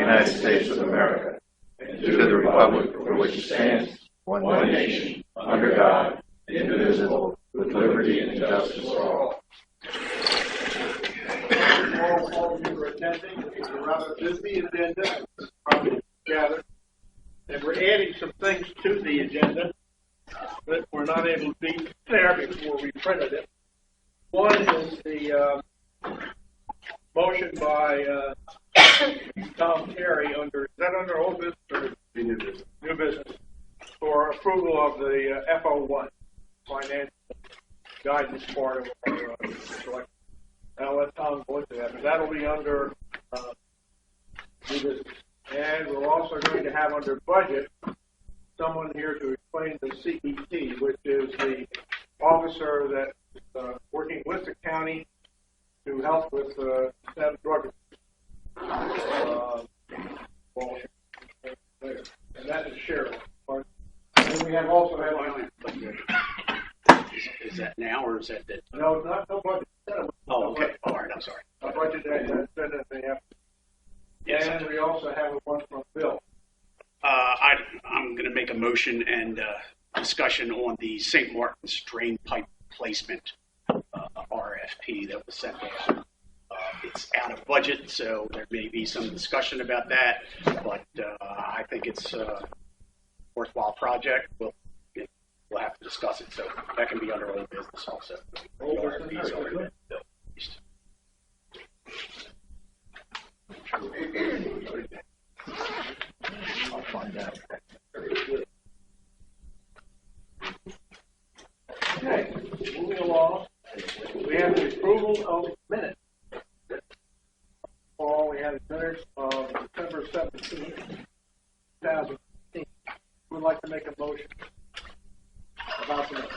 United States of America, and to the republic for which it stands, one nation, under God, indivisible, with liberty and justice for all. All of you are attending. It's a rather busy agenda, probably gathered. And we're adding some things to the agenda that were not able to be there before we printed it. One is the motion by Tom Terry is that under old business or new business? New business for approval of the FO1 financial guidance part of our selection. I'll let Tom go into that, but that'll be under new business. And we're also going to have under budget someone here to explain the CET, which is the officer that is working with the county to help with drug abuse. And that is Cheryl. And we have also had Is that now or is that the? No, no budget. Oh, okay. All right, I'm sorry. A budget that's been in the effort. Yes. And we also have one from Bill. I'm going to make a motion and discussion on the St. Martin's drain pipe placement RFP that was sent out. It's out of budget, so there may be some discussion about that, but I think it's a worthwhile project. We'll have to discuss it, so that can be under old business also. RFP's already been released. I'll find out. Okay, moving along, we have the approval of minutes. Paul, we had minutes of December 17th, 2015. We'd like to make a motion about the minutes.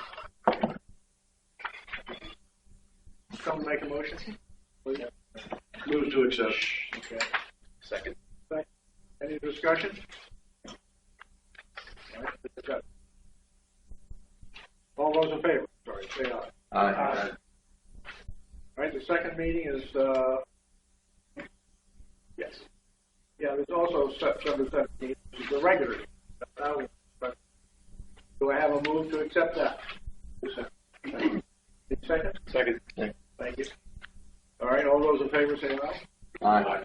Someone make a motion? Please. Move to accept. Okay. Second. Any discussion? All right, discussion. All those in favor? Sorry, say aye. Aye. All right, the second meeting is, yes. Yeah, there's also September 17th, which is the regular meeting. Do I have a move to accept that? Second? Second. Thank you. All right, all those in favor say aye. Aye.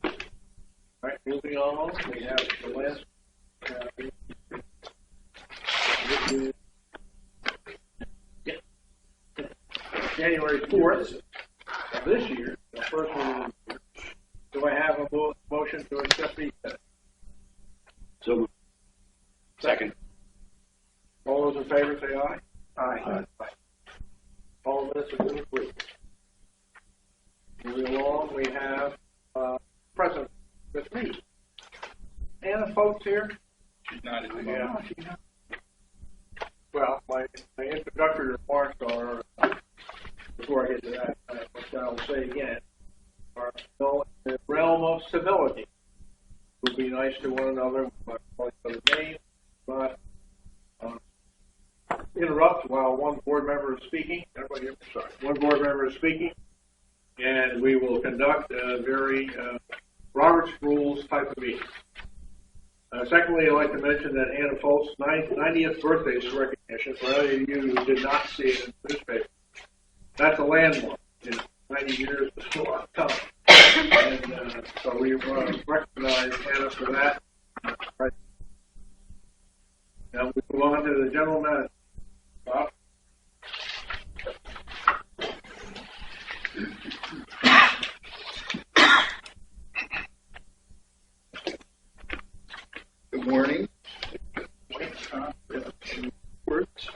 All right, moving on, we have the last January 4th of this year, the first one. Do I have a motion to accept these? So second. All those in favor say aye. Aye. All of this is approved. Moving along, we have present with me. Anna Folks here? She's not in the Yeah, she's not. Well, my introductory remarks are, before I get to that, which I'll say again, are still in the realm of civility. We'll be nice to one another, call each other's names, but interrupt while one board member is speaking. Everybody, sorry, one board member is speaking, and we will conduct a very Robert's Rules type of meeting. Secondly, I'd like to mention that Anna Folt's 90th birthday is recognition for any of you who did not see it in the newspaper. That's a landmark. 90 years is a lot of time. And so we recognize Anna for that. Right. Now we move on to the general manager. Bob? Good morning. Words.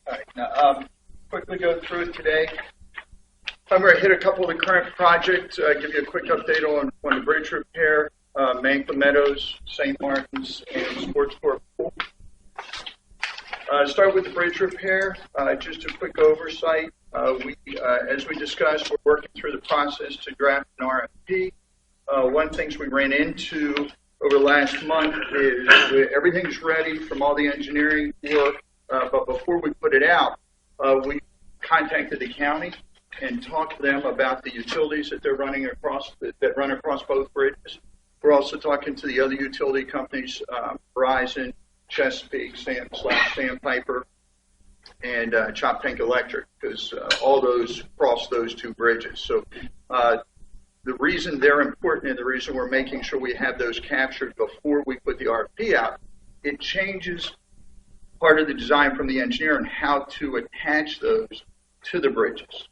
All right. Now, quickly go through it today. I'm going to hit a couple of the current projects. Give you a quick update on the bridge repair. Manka Meadows, St. Martin's, and Sports Court Pool. Start with the bridge repair. Just a quick oversight. As we discussed, we're working through the process to draft an RFP. Once of the things we ran into over the last month is everything's ready from all the engineering work, but before we put it out, we contacted the county and talked to them about the utilities that they're running across, that run across both bridges. We're also talking to the other utility companies, Verizon, Chesapeake, Sandpiper, and Choptank Electric, because all those cross those two bridges. So the reason they're important and the reason we're making sure we have those captured before we put the RFP out, it changes part of the design from the engineer and how to attach those to the bridges.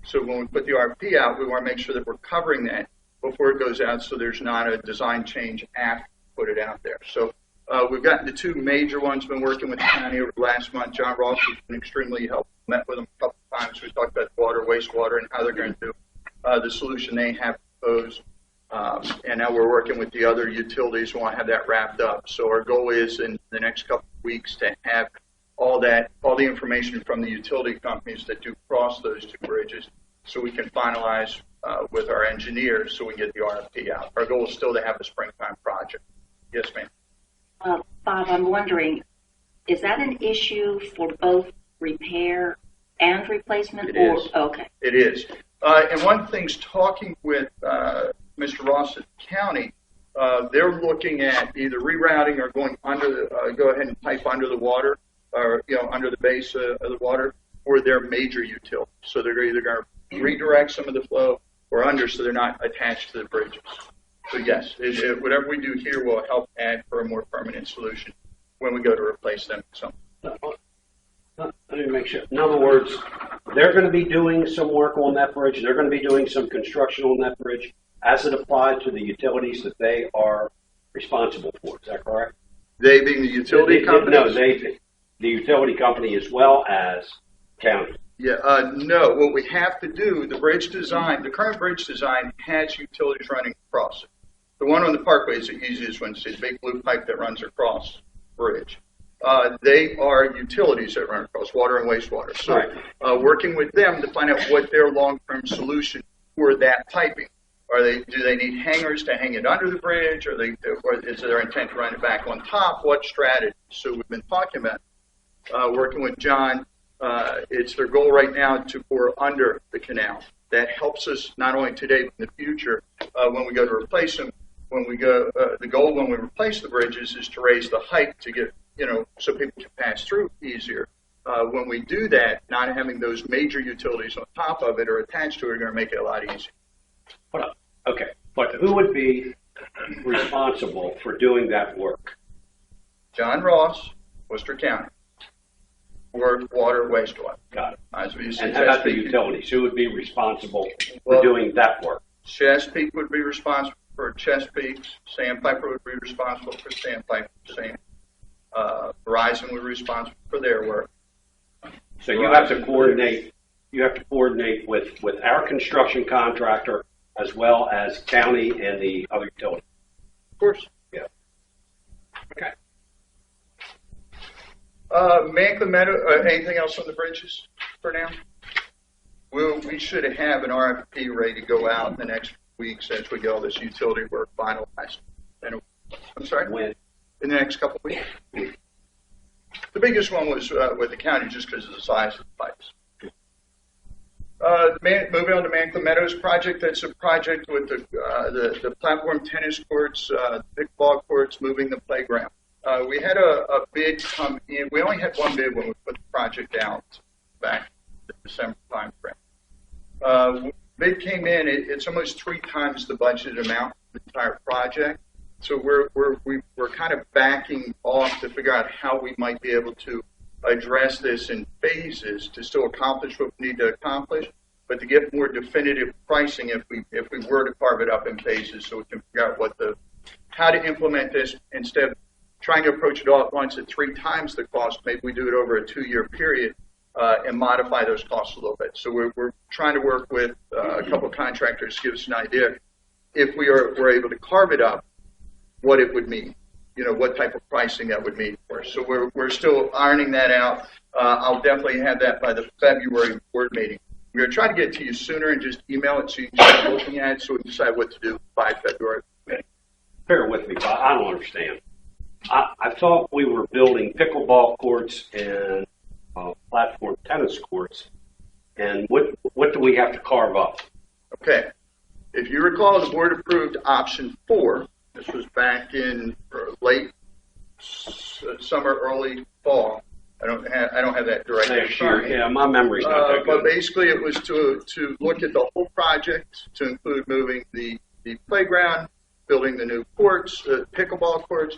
So when we put the RFP out, we want to make sure that we're covering that before it goes out, so there's not a design change after we put it out there. So we've gotten the two major ones. Been working with the county over the last month. John Ross has been extremely helpful. Met with them a couple of times. We talked about water, wastewater, and how they're going to do the solution they have proposed. And now we're working with the other utilities. We want to have that wrapped up. So our goal is in the next couple of weeks to have all the information from the utility companies that do cross those two bridges, so we can finalize with our engineers so we can get the RFP out. Our goal is still to have a springtime project. Yes, ma'am. Bob, I'm wondering, is that an issue for both repair and replacement? It is. Okay. It is. And one of the things, talking with Mr. Ross at the county, they're looking at either rerouting or going under go ahead and pipe under the water, or under the base of the water, for their major utilities. So they're either going to redirect some of the flow or under, so they're not attached to the bridges. So yes, whatever we do here will help add for a more permanent solution when we go to replace them. So. Let me make sure. In other words, they're going to be doing some work on that bridge. They're going to be doing some construction on that bridge as it applied to the utilities that they are responsible for. Is that correct? They being the utility company? No, the utility company as well as county. Yeah, no. What we have to do, the bridge design, the current bridge design has utilities running across it. The one on the Parkway is the easiest one. It's a big blue pipe that runs across the bridge. They are utilities that run across water and wastewater. So working with them to find out what their long-term solution for that piping. Do they need hangers to hang it under the bridge? Or is their intent to run it back on top? What strategy? So we've been talking about working with John. It's their goal right now to bore under the canal. That helps us not only today but in the future when we go to replace them. The goal when we replace the bridges is to raise the height to get, so people can pass through easier. When we do that, not having those major utilities on top of it or attached to it are going to make it a lot easier. Okay, but who would be responsible for doing that work? John Ross, Worcester County, for water, wastewater. Got it. And how about the utilities? Who would be responsible for doing that work? Chesapeake would be responsible for Chesapeake. Sandpiper would be responsible for Sandpiper. Verizon would be responsible for their work. So you have to coordinate. You have to coordinate with our construction contractor as well as county and the other utility. Of course. Yeah. Okay. Manklin Meadow. Anything else on the bridges for now? We should have an RFP ready to go out in the next weeks as we get all this utility work finalized. I'm sorry? When? In the next couple of weeks. The biggest one was with the county just because of the size of the pipes. Moving on to Manklin Meadows project, that's a project with the platform tennis courts, pickleball courts, moving the playground. We had a bid come in. We only had one bid when we put the project out back in the December time frame. Bid came in, it's almost 3 times the budgeted amount for the entire project. So we're kind of backing off to figure out how we might be able to address this in phases to still accomplish what we need to accomplish, but to get more definitive pricing if we were to carve it up in phases, so we can figure out how to implement this instead of trying to approach it all at once at 3 times the cost. Maybe we do it over a 2-year period and modify those costs a little bit. So we're trying to work with a couple of contractors to give us an idea if we're able to carve it up, what it would mean. What type of pricing that would mean for us. So we're still ironing that out. I'll definitely have that by the February board meeting. We're going to try to get it to you sooner and just email it so you can start looking at it so we can decide what to do by February. because I don't understand. I thought we were building pickleball courts and platform tennis courts, and what do we have to carve up? Okay. If you recall, the board approved option 4. This was back in late summer, early fall. I don't have that directly. Next year, yeah, my memory's not that But good. basically, it was to look at the whole project, to include moving the playground, building the new courts, pickleball courts,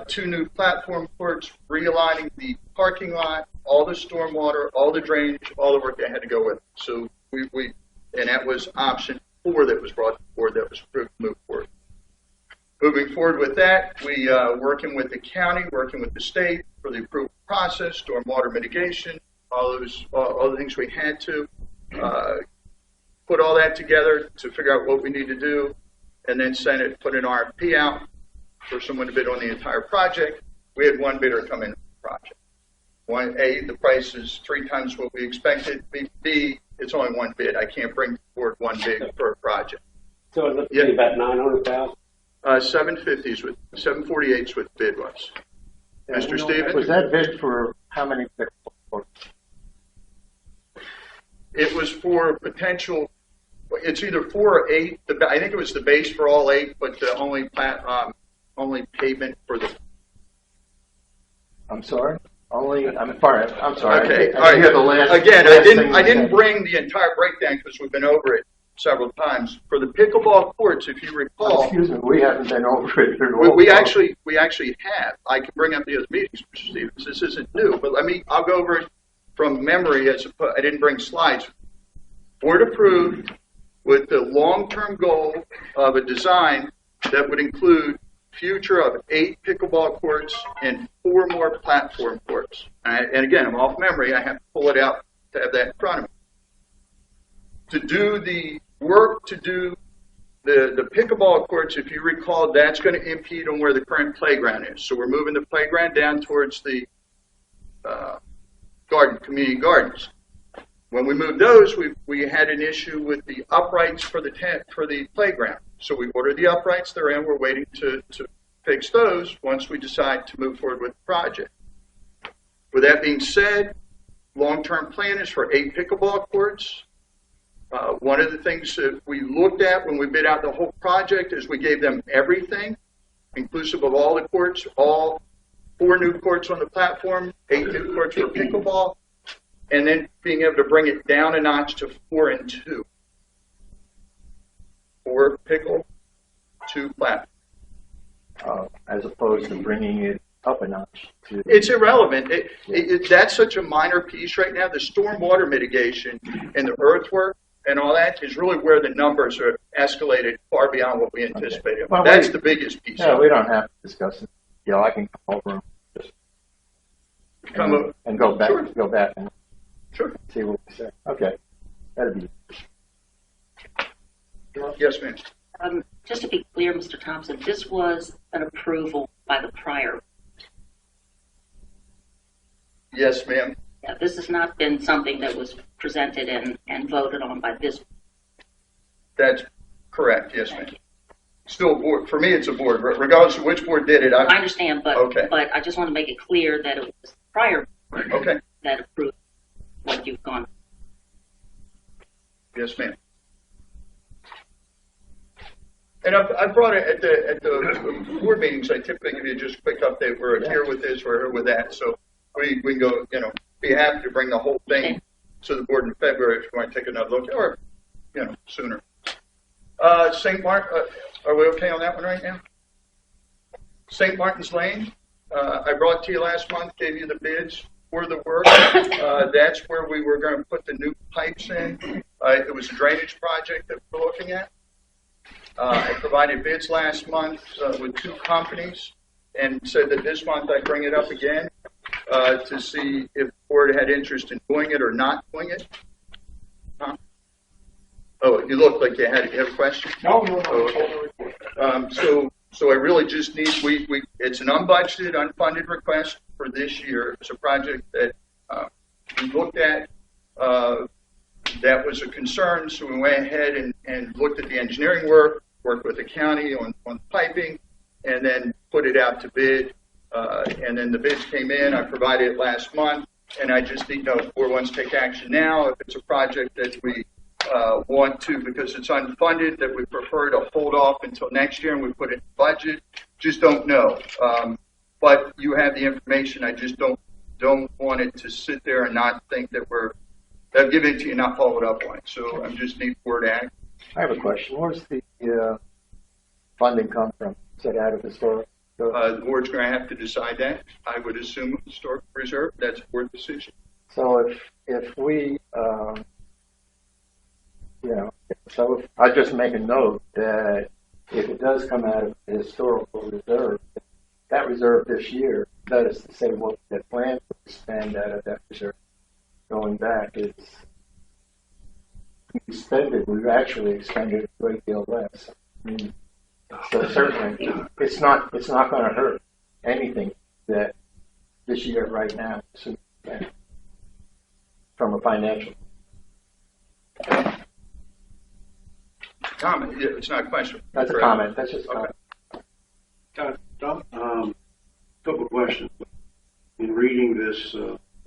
2 new platform courts, realigning the parking lot, all the stormwater, all the drainage, all the work that had to go with it. So and that was option 4 that was brought forward, that was approved to move forward. Moving forward with that, we working with the county, working with the state for the approval process, stormwater mitigation, all the things we had to put all that together to figure out what we need to do, and then put an RFP out for someone to bid on the entire project. We had one bidder come in for the project. The price is 3 times what we expected. B, it's only one bid. I can't bring forward one bid for a project. So it looks to be about 900,000. 750s with 748s with bid was. Mr. Stevens? Was that bid for how many pickleball courts? It was for potential. It's either 4 or 8. I think it was the base for all 8, but the only pavement for the. I'm sorry? I'm sorry. Okay. I All right. hear the last. Again, last I thing didn't you said. bring the entire breakdown because we've been over it several times. For the pickleball courts, if you recall, Excuse me, we haven't been over it. we actually have. I can bring up the other meetings, Mr. Stevens. This isn't new, but I'll go over it from memory. I didn't bring slides. Board approved with the long-term goal of a design that would include future of 8 pickleball courts and 4 more platform courts. And again, I'm off memory. I have to pull it out to have that in front of me. To do the work, to do the pickleball courts, if you recall, that's going to impede on where the current playground is. So we're moving the playground down towards the community gardens. When we moved those, we had an issue with the uprights for the playground. So we ordered the uprights they're in. We're waiting to fix those once we decide to move forward with the project. With that being said, long-term plan is for 8 pickleball courts. One of the things that we looked at when we bid out the whole project is we gave them everything, inclusive of all the courts, all 4 new courts on the platform, 8 new courts for pickleball, and then being able to bring it down a notch to 4 and 2. 4 pickle, 2 platform. As opposed to bringing it up a notch. It's irrelevant. That's such a minor piece right now. The stormwater mitigation and the earthwork and all that is really where the numbers are escalated far beyond what we anticipated. Okay. Well, That's the biggest piece. Yeah, we don't have to discuss it. Yeah, I can come over and go back, Sure. go back and Sure. see what we say. Okay, that'd be. Yes, ma'am. Just to be clear, Mr. Thompson, this was an approval by the prior. Yes, ma'am. Yeah, this has not been something that was presented and voted on by this. That's correct. Yes, ma'am. Still board. For me, it's a board. Regardless of which board did it, I understand, but Okay. but I just want to make it clear that it was the prior Okay. that approved what you've gone. Yes, ma'am. And I've brought it at the board meetings. I typically give you just a quick update. We're here with this, we're here with that. So we can go, be happy to bring the whole thing to the board in February if you want to take another look, or, sooner. St. Martin, are we okay on that one right now? St. Martin's Lane, I brought to you last month, gave you the bids for the work. That's where we were going to put the new pipes in. It was a drainage project that we're looking at. I provided bids last month with 2 companies and said that this month I'd bring it up again to see if the board had interest in doing it or not doing it. Huh? Oh, you look like you have a question? No. So I really just need, it's an unbudgeted, unfunded request for this year. It's a project that we looked at. That was a concern, so we went ahead and looked at the engineering work, worked with the county on piping, and then put it out to bid. And then the bids came in. I provided it last month, and I just need to know if the board wants to take action now. If it's a project that we want to, because it's unfunded, that we prefer to hold off until next year and we put it in the budget. Just don't know. But you have the information. I just don't want it to sit there and not think that I've given it to you, not followed up on it. So I just need board act. I have a question. Where's the funding come from? Is that out of historic? The board's going to have to decide that. I would assume historic reserve. That's a board decision. So if we, so if I just make a note that if it does come out of the historical reserve, that reserve this year, that is to say what the plan to spend out of that reserve going back is we've actually expended a great deal less. I mean, so certainly it's not going to hurt anything that this year right now from a financial. Comment. Yeah, it's not a question. That's a comment. That's just a comment. Tom, couple of questions. In reading this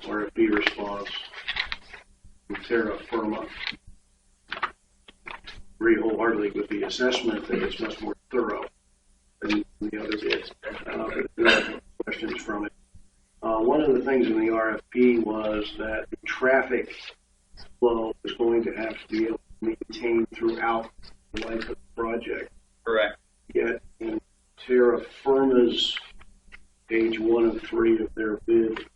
RFP response from Terra Firma, agree wholeheartedly with the assessment that it's much more thorough than the other bids. There are questions from it. One of the things in the RFP was that the traffic flow is going to have to be able to be maintained throughout the life of the project. Correct. Yet in Terra Firma's page 1 of 3 of their bid,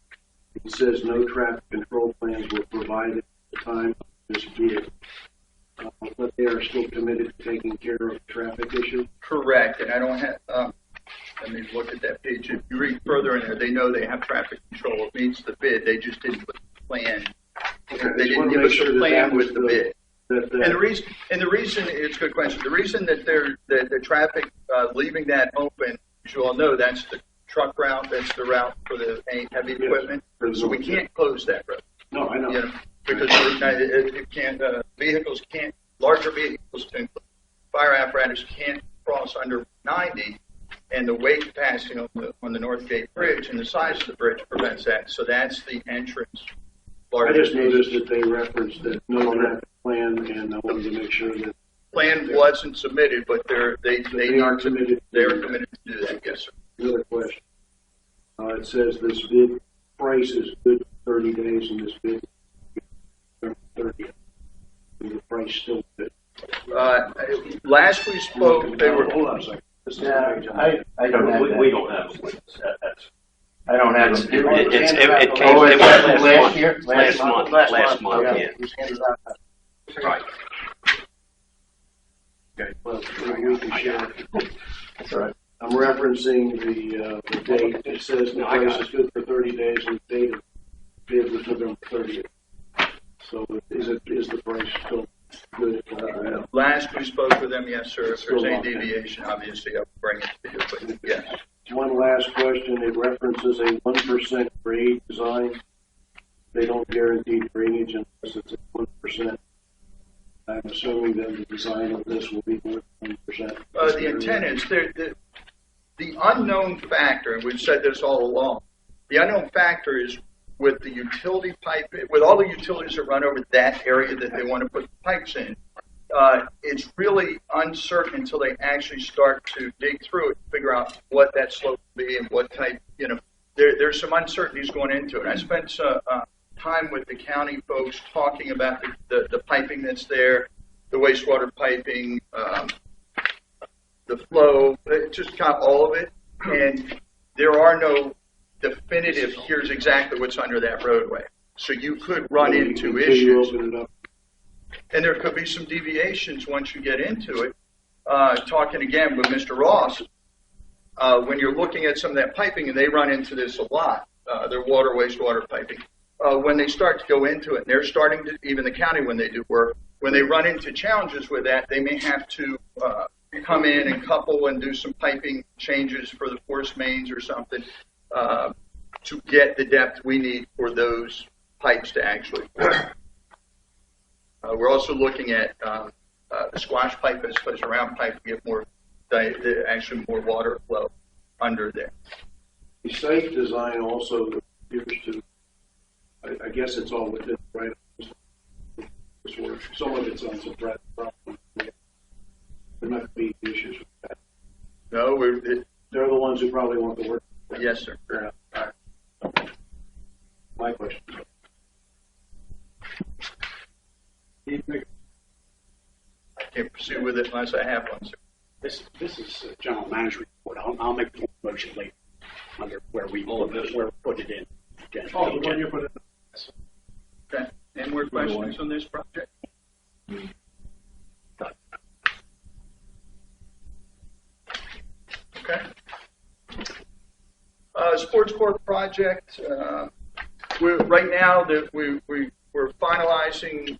it says no traffic control plans were provided at the time of this bid. But they are still committed to taking care of the traffic issue? Correct. And I don't have, let me look at that page. If you read further in there, they know they have traffic control. It meets the bid. They just didn't put the plan. Okay, They didn't give us a plan with the bid. That And the reason, it's a good question. The reason that the traffic leaving that open, as you all know, that's the truck route. That's the route for the heavy equipment. So we can't close that road. No, I know. You know, because it can't, vehicles can't, larger vehicles, fire apparatus can't cross under 90, and the weight capacity on the North Gate Bridge and the size of the bridge prevents that. So that's the entrance. I just noticed that they referenced that no traffic plan, and I wanted to make sure that Plan wasn't submitted, but they are committed. They're committed to do that. Yes, sir. Another question. It says this bid price is good for 30 days, and this bid is 30. Is the price still good? Last we spoke, they were. Hold on a second. This is Yeah, the page I don't have that. we don't have it. I don't have it. It came Oh, it last was year? last month, Okay. yeah. Right. Okay, well, we can share. That's all right. I'm referencing the date. It says the price is good for 30 days, and the date of bid was November 30th. So is the price still good? Last we spoke with them, yes, sir. If there's any deviation, obviously I'll bring it to you. But yes. One last question. It references a 1% grade design. They don't guarantee drainage unless it's at 1%. I'm assuming that the design of this will be more than 1%. The intent is the unknown factor, and we've said this all along, the unknown factor is with the utility pipe, with all the utilities that run over that area that they want to put the pipes in, it's really uncertain until they actually start to dig through it, figure out what that slope will be and what type, there's some uncertainties going into it. I spent time with the county folks talking about the piping that's there, the wastewater piping, the flow, just kind of all of it. And there are no definitive, here's exactly what's under that roadway. So you could run into issues. And there could be some deviations once you get into it. Talking again with Mr. Ross, when you're looking at some of that piping, and they run into this a lot, their water, wastewater piping, when they start to go into it, and they're starting to, even the county when they do work, when they run into challenges with that, they may have to come in and couple and do some piping changes for the force mains or something to get the depth we need for those pipes to actually work. We're also looking at the squash pipe as opposed to round pipe to get more actually more water flow under there. The safe design also appears to, I guess it's all within the right. Some of it's on some breadth problem. There might be issues with that. No, They're the ones who probably want the work. yes, sir. Fair enough. All right. My question. I can't proceed with it unless I have one, sir. This is a general manager report. I'll make the motion later under where we put it in. Oh, the one you put in. Okay. Any more questions on this project? Okay. Sports court project. Right now that we're finalizing.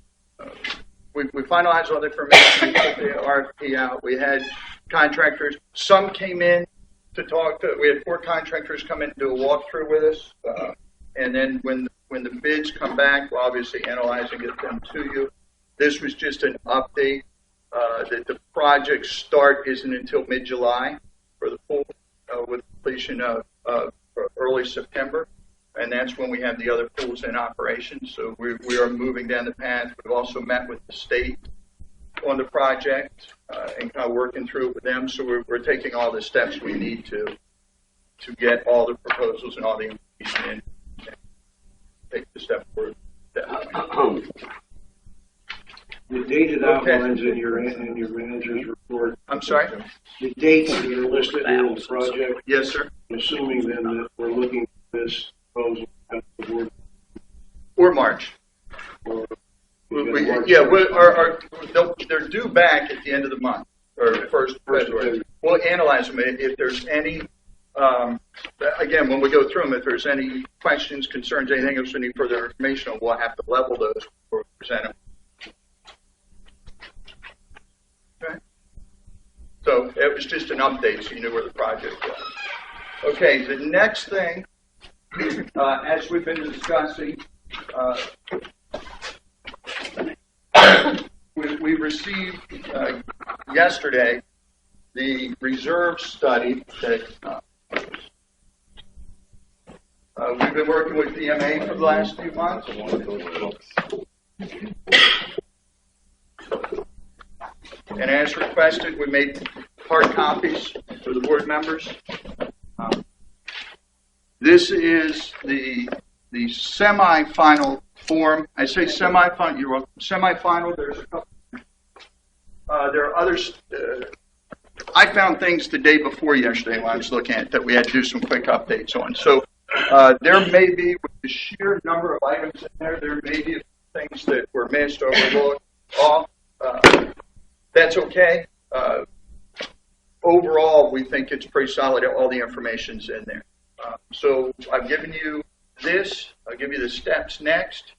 We finalized all the information. We put the RFP out. We had contractors. Some came in to talk to. We had 4 contractors come in to do a walkthrough with us, and then when the bids come back, we'll obviously analyze and get them to you. This was just an update that the project start isn't until mid-July for the pool, with completion of early September. And that's when we have the other pools in operation. So we are moving down the path. We've also met with the state on the project and kind of working through it with them. So we're taking all the steps we need to get all the proposals and all the information in and take the step forward. The dated outlines in your manager's report. I'm sorry? The dates that are listed in the project. Yes, sir. Assuming then that we're looking at this proposal at the board. Or March. Or they're due back at the end of the month or first February. We'll analyze them if there's any. Again, when we go through them, if there's any questions, concerns, anything else we need further information on, we'll have to level those before we present them. Okay. So it was just an update, so you knew where the project was. Okay. The next thing, as we've been discussing. We received yesterday the reserve study that we've been working with DMA for the last few months. And as requested, we made hard copies for the board members. This is the semi-final form. I say semi-final. You're welcome. Semi-final. There's a couple. There are others. I found things the day before yesterday when I was looking at it that we had to do some quick updates on. So there may be, with the sheer number of items in there may be things that were missed, overlooked, off. That's okay. Overall, we think it's pretty solid. All the information's in there. So I've given you this. I'll give you the steps next.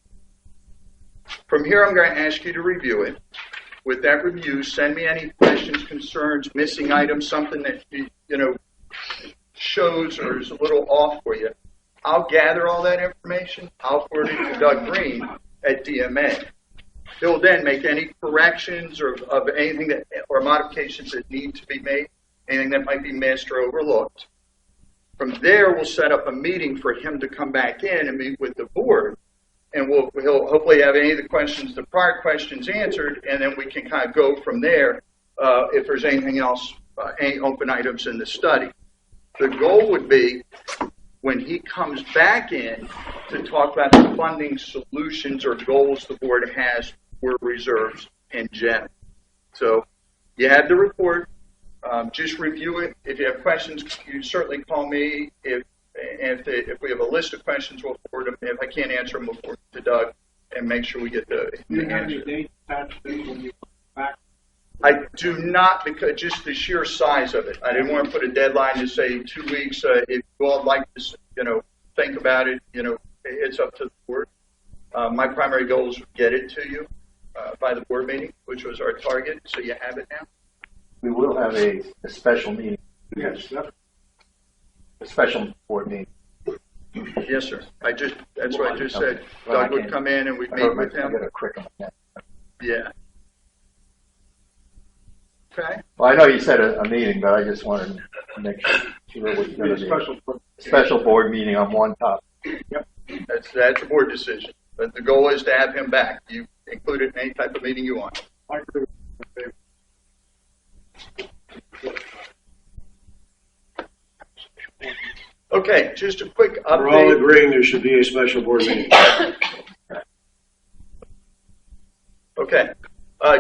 From here, I'm going to ask you to review it. With that review, send me any questions, concerns, missing items, something that shows or is a little off for you. I'll gather all that information. I'll forward it to Doug Green at DMA. He'll then make any corrections or of anything that or modifications that need to be made, anything that might be missed or overlooked. From there, we'll set up a meeting for him to come back in and meet with the board. And he'll hopefully have any of the prior questions answered, and then we can kind of go from there if there's anything else, any open items in the study. The goal would be when he comes back in to talk about the funding solutions or goals the board has for reserves in general. So you have the report. Just review it. If you have questions, you certainly call me. If we have a list of questions, we'll forward them. If I can't answer them, we'll forward to Doug and make sure we get the answer. When you back? I do not, because just the sheer size of it. I didn't want to put a deadline to say 2 weeks. If you all like to, think about it, it's up to the board. My primary goal is to get it to you by the board meeting, which was our target. So you have it now. We will have a special meeting. Yes. A special board meeting. Yes, sir. That's what I just said. Doug would come in and we'd meet with him. I got a quick on that. Yeah. Okay. Well, I know you said a meeting, but I just wanted to make sure it was going to be a special board meeting on one topic. That's a board decision. But the goal is to have him back. You include it in any type of meeting you want. I agree with Okay, just a quick We're all update. agreeing there should be a special board meeting. Okay,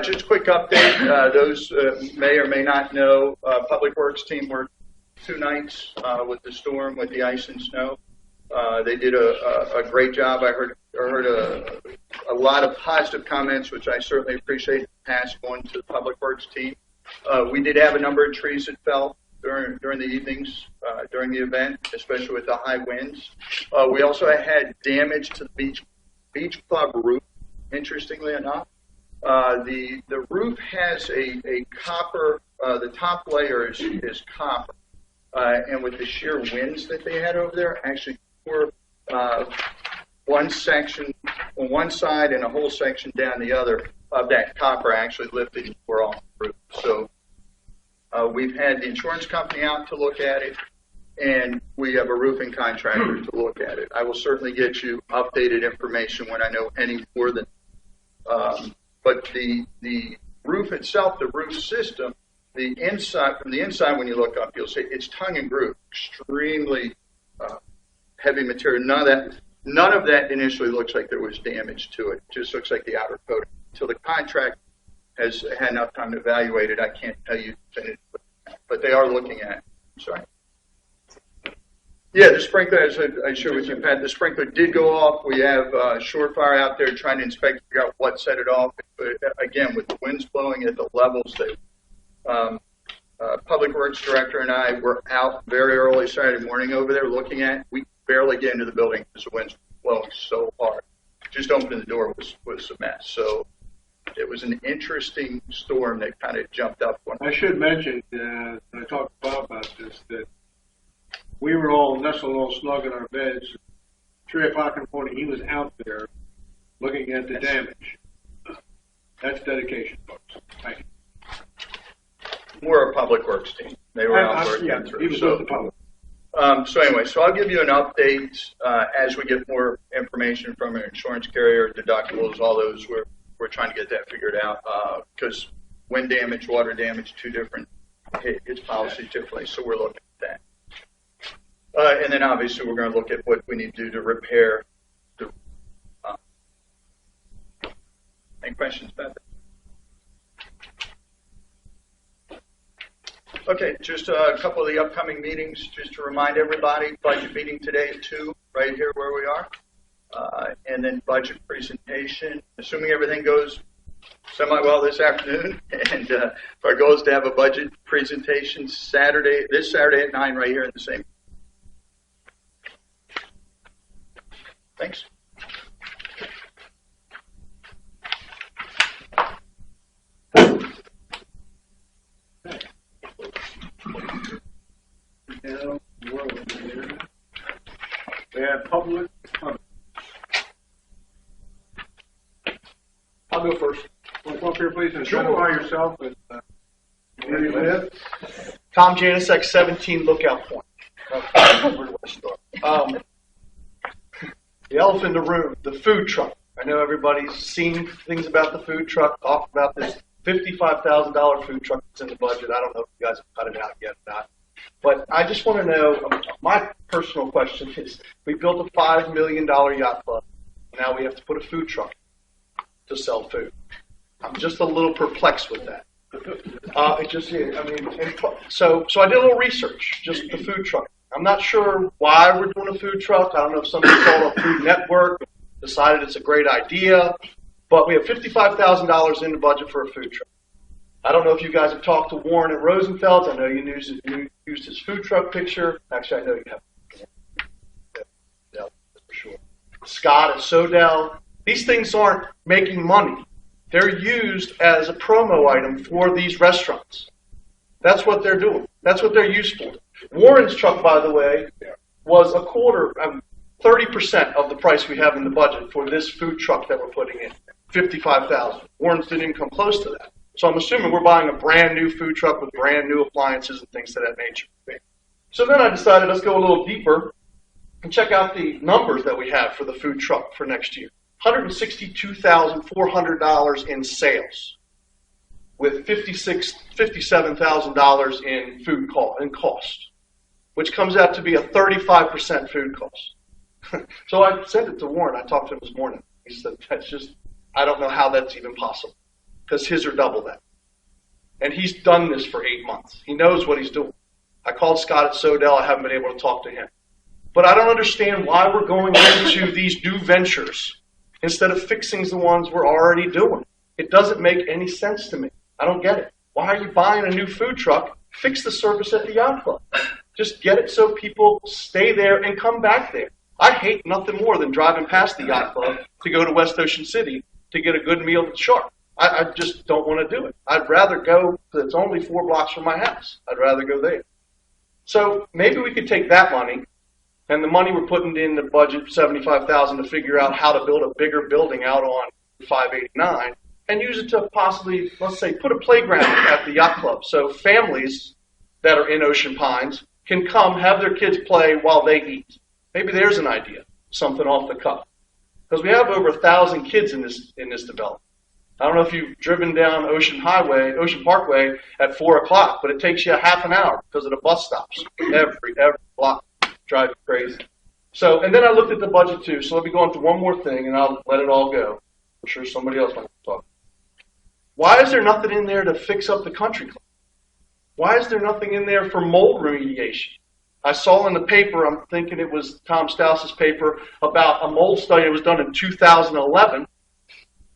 just a quick update. Those may or may not know, Public Works team worked 2 nights with the storm, with the ice and snow. They did a great job. I heard a lot of positive comments, which I certainly appreciate. Passed on to the Public Works team. We did have a number of trees that fell during the evenings during the event, especially with the high winds. We also had damage to the beach club roof. Interestingly enough, the roof has a copper. The top layer is copper, and with the sheer winds that they had over there, actually tore one section on one side and a whole section down the other of that copper actually lifted and tore off the roof. So we've had the insurance company out to look at it, and we have a roofing contractor to look at it. I will certainly get you updated information when I know any more than. But the roof itself, the roof system, the inside from the inside when you look up, you'll see it's tongue and groove, extremely heavy material. None of that initially looks like there was damage to it. It just looks like the outer coating. Until the contract has had enough time to evaluate it, I can't tell you definitively. But they are looking at it. Sorry. Yeah, the sprinkler, as I shared with you, Pat, the sprinkler did go off. We have Shore Fire out there trying to inspect, figure out what set it off. But again, with the winds blowing at the levels that Public Works Director and I were out very early Saturday morning over there looking at. We barely get into the building because the wind's blowing so hard. Just opening the door was a mess. So it was an interesting storm that kind of jumped up. I should mention, when I talked to Bob about this, that we were all nestled all snug in our beds. 3 o'clock in the morning, he was out there looking at the damage. That's dedication, folks. Thank you. We're a Public Works team. They were out working Yeah, through. he was with the public. So anyway, so I'll give you an update as we get more information from an insurance carrier, deductibles, all those. We're trying to get that figured out because wind damage, water damage, 2 different hits policies differently. So we're looking at that. And then obviously we're going to look at what we need to do to repair. Any questions about that? Okay, just a couple of the upcoming meetings, just to remind everybody, budget meeting today at 2, right here where we are. And then budget presentation, assuming everything goes semi-well this afternoon. And our goal is to have a budget presentation this Saturday at 9 right here in the same. Thanks. We have public comment. I'll go first. Want to come up here, please, and identify yourself and where you live? Tom Janisek, 17 Lookout Point. Where do I start? The elephant in the room, the food truck. I know everybody's seen things about the food truck, talked about this $55,000 food truck that's in the budget. I don't know if you guys have cut it out yet or not. But I just want to know, my personal question is, we built a $5 million yacht club. Now we have to put a food truck to sell food. I'm just a little perplexed with that. So I did a little research, just the food truck. I'm not sure why we're doing a food truck. I don't know if somebody saw a Food Network, decided it's a great idea, but we have $55,000 in the budget for a food truck. I don't know if you guys have talked to Warren at Rosenfeld. I know you used his food truck picture. Actually, I know you have. Yeah, for sure. Scott at Sodell. These things aren't making money. They're used as a promo item for these restaurants. That's what they're doing. That's what they're used for. Warren's truck, by the way, was 30% of the price we have in the budget for this food truck that we're putting in. $55,000. Warren's didn't even come close to that. So I'm assuming we're buying a brand new food truck with brand new appliances and things of that nature. So then I decided let's go a little deeper and check out the numbers that we have for the food truck for next year. $162,400 in sales, with $57,000 in food cost, which comes out to be a 35% food cost. So I sent it to Warren. I talked to him this morning. He said, I don't know how that's even possible, because his are double that. And he's done this for 8 months. He knows what he's doing. I called Scott at Sodell. I haven't been able to talk to him. But I don't understand why we're going into these new ventures instead of fixing the ones we're already doing. It doesn't make any sense to me. I don't get it. Why are you buying a new food truck? Fix the service at the yacht club. Just get it so people stay there and come back there. I hate nothing more than driving past the yacht club to go to West Ocean City to get a good meal at Shark. I just don't want to do it. I'd rather go, it's only 4 blocks from my house. I'd rather go there. So maybe we could take that money and the money we're putting in the budget, $75,000, to figure out how to build a bigger building out on 589 and use it to possibly, let's say, put a playground at the yacht club so families that are in Ocean Pines can come have their kids play while they eat. Maybe there's an idea, something off the cuff. Because we have over 1,000 kids in this development. I don't know if you've driven down Ocean Parkway at 4 o'clock, but it takes you a half an hour because of the bus stops. Every block. Drive you crazy. So, and then I looked at the budget too, so let me go on to one more thing and I'll let it all go. I'm sure somebody else wants to talk. Why is there nothing in there to fix up the country club? Why is there nothing in there for mold remediation? I saw in the paper, I'm thinking it was Tom Staus's paper, about a mold study that was done in 2011,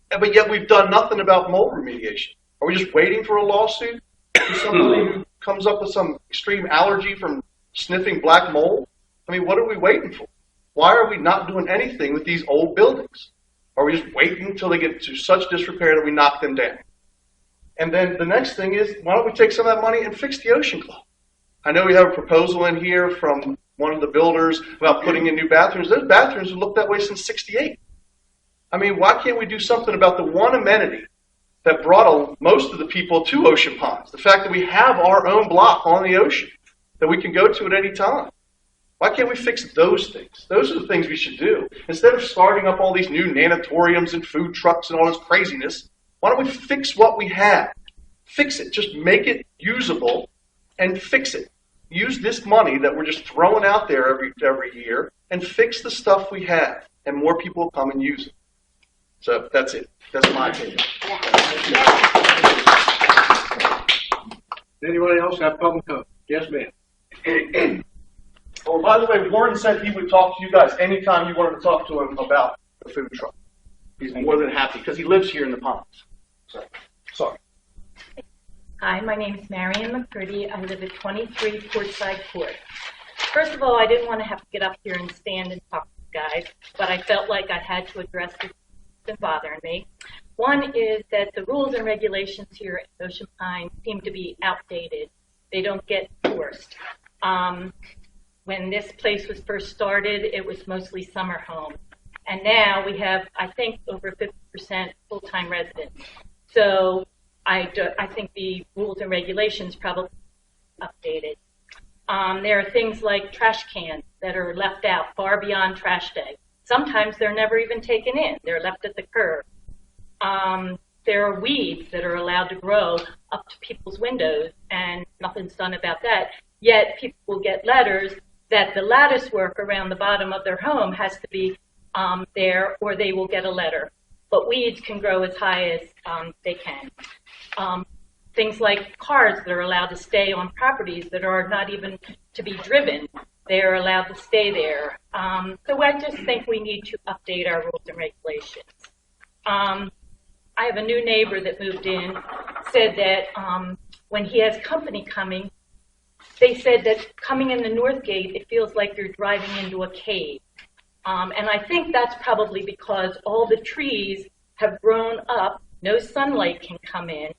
but yet we've done nothing about mold remediation. Are we just waiting for a lawsuit? For somebody who comes up with some extreme allergy from sniffing black mold? I mean, what are we waiting for? Why are we not doing anything with these old buildings? Are we just waiting until they get to such disrepair that we knock them down? And then the next thing is, why don't we take some of that money and fix the Ocean Club? I know we have a proposal in here from one of the builders about putting in new bathrooms. Those bathrooms have looked that way since '68. I mean, why can't we do something about the one amenity that brought most of the people to Ocean Pines? The fact that we have our own block on the ocean that we can go to at any time. Why can't we fix those things? Those are the things we should do. Instead of starting up all these new nanatoriums and food trucks and all this craziness, why don't we fix what we have? Fix it. Just make it usable and fix it. Use this money that we're just throwing out there every year and fix the stuff we have, and more people will come and use it. So that's it. That's my opinion. Anybody else have public comment? Yes, ma'am. Oh, by the way, Warren said he would talk to you guys anytime you wanted to talk to him about the food truck. He's more than happy because he lives here in the Ponds. So, sorry. Hi, my name is Marion McCurdy. I live at 23 Portside Court. First of all, I didn't want to have to get up here and stand and talk to you guys, but I felt like I had to address this that's been bothering me. One is that the rules and regulations here at Ocean Pines seem to be outdated. They don't get enforced. When this place was first started, it was mostly summer homes. And now we have, I think, over 50% full-time residents. So I think the rules and regulations probably updated. There are things like trash cans that are left out far beyond trash day. Sometimes they're never even taken in. They're left at the curb. There are weeds that are allowed to grow up to people's windows, and nothing's done about that. Yet people will get letters that the lattice work around the bottom of their home has to be there, or they will get a letter. But weeds can grow as high as they can. Things like cars that are allowed to stay on properties that are not even to be driven, they are allowed to stay there. So I just think we need to update our rules and regulations. I have a new neighbor that moved in, said that when he has company coming, they said that coming in the north gate, it feels like you're driving into a cave. And I think that's probably because all the trees have grown up, no sunlight can come in.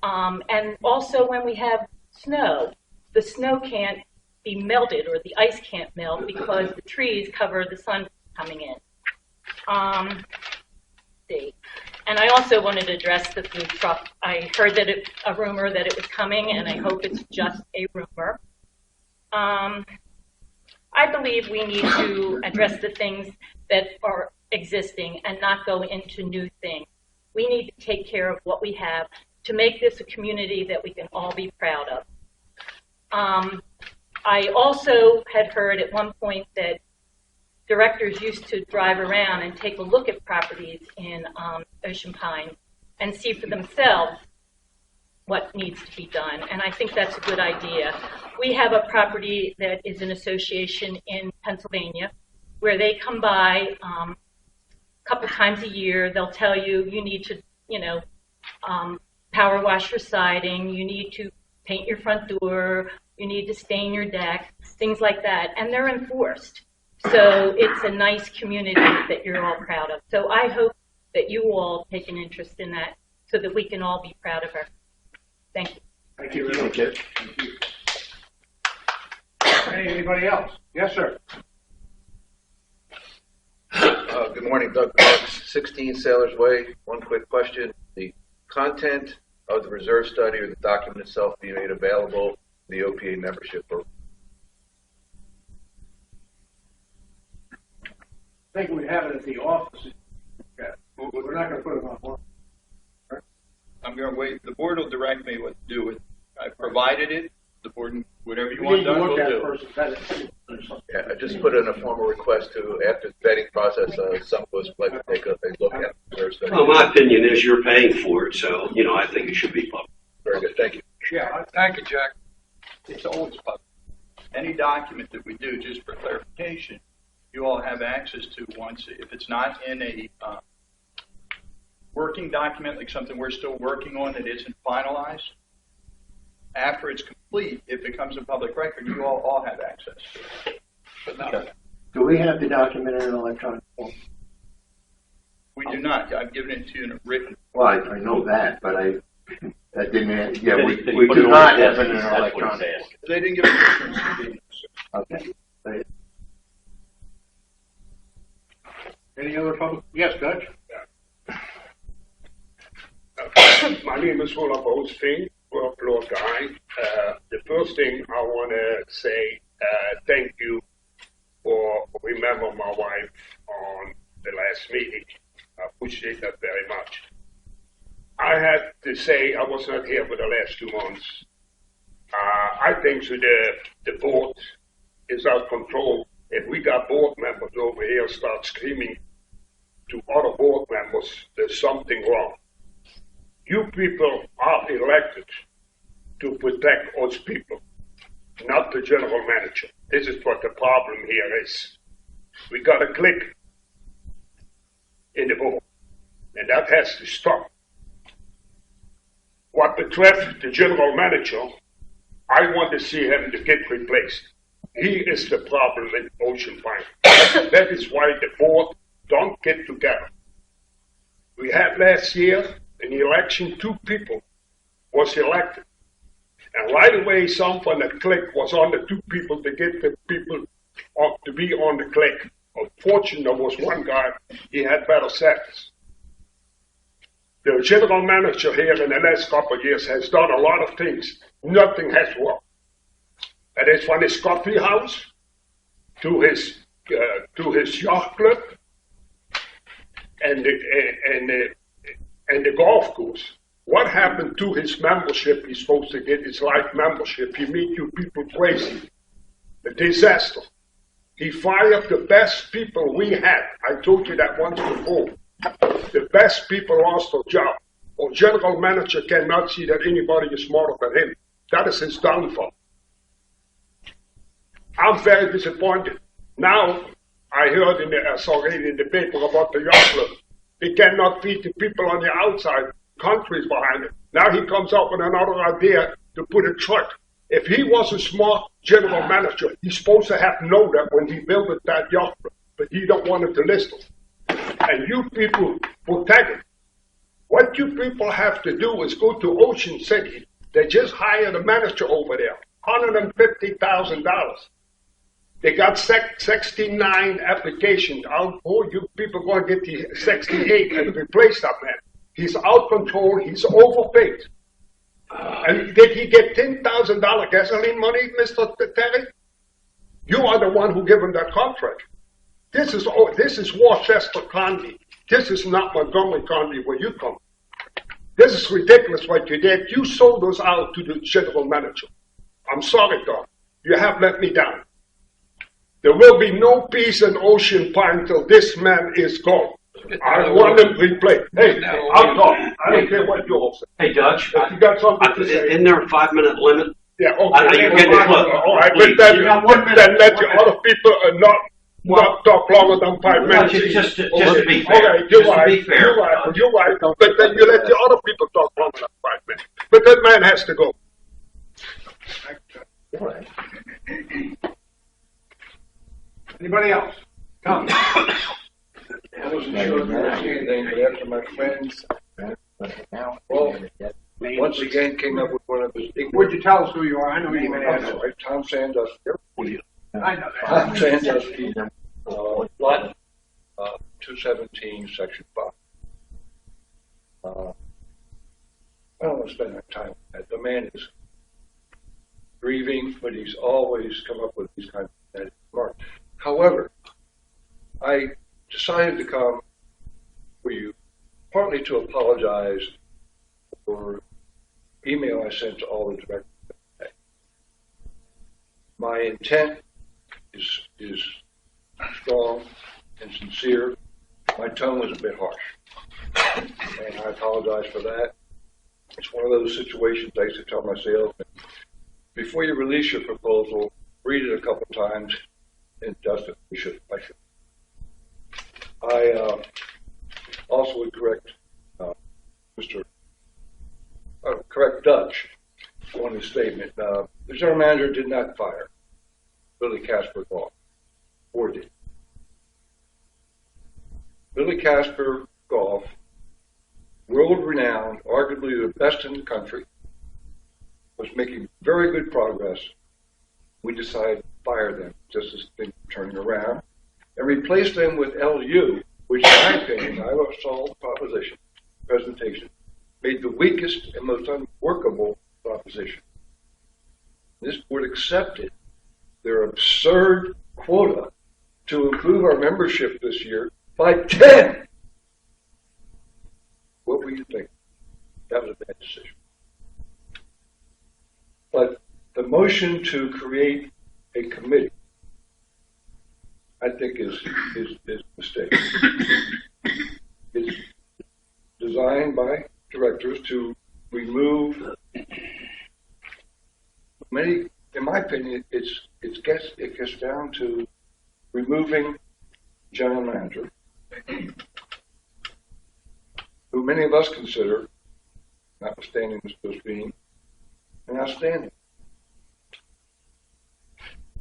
And also when we have snow, the snow can't be melted or the ice can't melt because the trees cover the sun coming in. And I also wanted to address the food truck. I heard that a rumor that it was coming, and I hope it's just a rumor. I believe we need to address the things that are existing and not go into new things. We need to take care of what we have to make this a community that we can all be proud of. I also had heard at one point that directors used to drive around and take a look at properties in Ocean Pines and see for themselves what needs to be done, and I think that's a good idea. We have a property that is an association in Pennsylvania where they come by a couple times a year. They'll tell you, you need to, power wash your siding, you need to paint your front door, you need to stain your deck, things like that, and they're enforced. So it's a nice community that you're all proud of. So I hope that you all take an interest in that so that we can all be proud of her. Thank you. Thank you very much. Anybody else? Yes, sir. Good morning, Doug Marks, 16 Sailors Way. One quick question. The content of the reserve study or the document itself being made available to the OPA membership program? I think we have it at the office. We're not going to put it online. I'm going to wait. The board will direct me what to do with it. I provided it. The board, whatever you We want need to done, look we'll at it do. first and vet it. Yeah, I just put in a formal request to, after the vetting process, some of us would like to take a look at the reserve study. Well, my opinion is you're paying for it, so, I think it should be public. Very good, thank you. Yeah, Thank you, Jack. It's always public. Any document that we do, just for clarification, you all have access to once, if it's not in a working document, like something we're still working on that isn't finalized, after it's complete, if it becomes a public record, you all have access to it. But not, Do we have to document it in electronic form? we do not. I've given it to you in a written. Well, I know that, but that didn't, yeah, we Did he put do it on not his have it in desk? an That's what he's electronic asking. They didn't give me form. Okay. any other public? Yes, Dutch? My name is Olaf Osting, workflow guy. The first thing I want to say, thank you for remember my wife on the last meeting. I appreciate that very much. I had to say I was not here for the last 2 months. I think so the board is out of control. If we got board members over here start screaming to other board members, there's something wrong. You people are elected to protect us people, not the general manager. This is what the problem here is. We got a click in the board, and that has to stop. What betreft the general manager, I want to see him to get replaced. He is the problem in Ocean Pine. That is why the board don't get together. We had last year in the election, 2 people was elected. And right away, some from the clique was on the 2 people to get the people to be on the clique. Unfortunately, there was one guy, he had better sense. The general manager here in the last couple of years has done a lot of things. Nothing has worked. That is from his coffee house to his yacht club and the golf course. What happened to his membership? He's supposed to get his life membership. He made you people crazy. A disaster. He fired the best people we had. I told you that once before. The best people lost their job. Our general manager cannot see that anybody is smarter than him. That is his downfall. I'm very disappointed. Now, I heard I saw reading in the paper about the yacht club. They cannot feed the people on the outside, countries behind it. Now he comes up with another idea to put a truck. If he was a smart general manager, he's supposed to have known that when he built that yacht club, but he don't want it to list it. And you people protect it. What you people have to do is go to Ocean City. They just hired a manager over there, $150,000. They got 69 applications. How you people going to get the 68 and replace that man? He's out of control. He's overpaid. And did he get $10,000 gasoline money, Mr. Terry? You are the one who gave him that contract. This is Worcester County. This is not Montgomery County where you come. This is ridiculous what you did. You sold those out to the general manager. I'm sorry, Doc. You have let me down. There will be no peace in Ocean Pine until this man is gone. I want him replaced. Hey, I'll talk. I don't care what you all say. Hey, Dutch, If you got something to say. isn't there a 5-minute limit? Yeah, I okay. you're getting close. All right, Please. but then let your other people not talk longer than 5 minutes. Just to be fair. Okay, you're Just to right. be fair. You're right. But then you let the other people talk longer than 5 minutes. But that man has to go. Anybody else? Come. I wasn't sure if there was anything, but after my friends, well, once again came up with one of his Would you tell us who you are? I know you may I'm have. sorry, Tom Sandusky. I know Tom that. Sandusky, lot 217, section 5. I don't want to spend that time on that. The man is grieving, but he's always come up with these kinds of remarks. However, I decided to come for you partly to apologize for email I sent to all the directors today. My intent is strong and sincere. My tone was a bit harsh, and I apologize for that. It's one of those situations I used to tell my salesmen, before you release your proposal, read it a couple times and adjust it. I should. I also would correct correct Dutch on his statement. The general manager did not fire Billy Casper Golf, or did. Billy Casper Golf, world-renowned, arguably the best in the country, was making very good progress. We decided to fire them just as things were turning around and replace them with LU, which in my opinion, I saw the presentation, made the weakest and most unworkable proposition. This board accepted their absurd quota to improve our membership this year by 10. What were you thinking? That was a bad decision. But the motion to create a committee, I think is a mistake. It's designed by directors to remove many. In my opinion, it gets down to removing general manager, who many of us consider, notwithstanding Mr. Bean, an outstanding.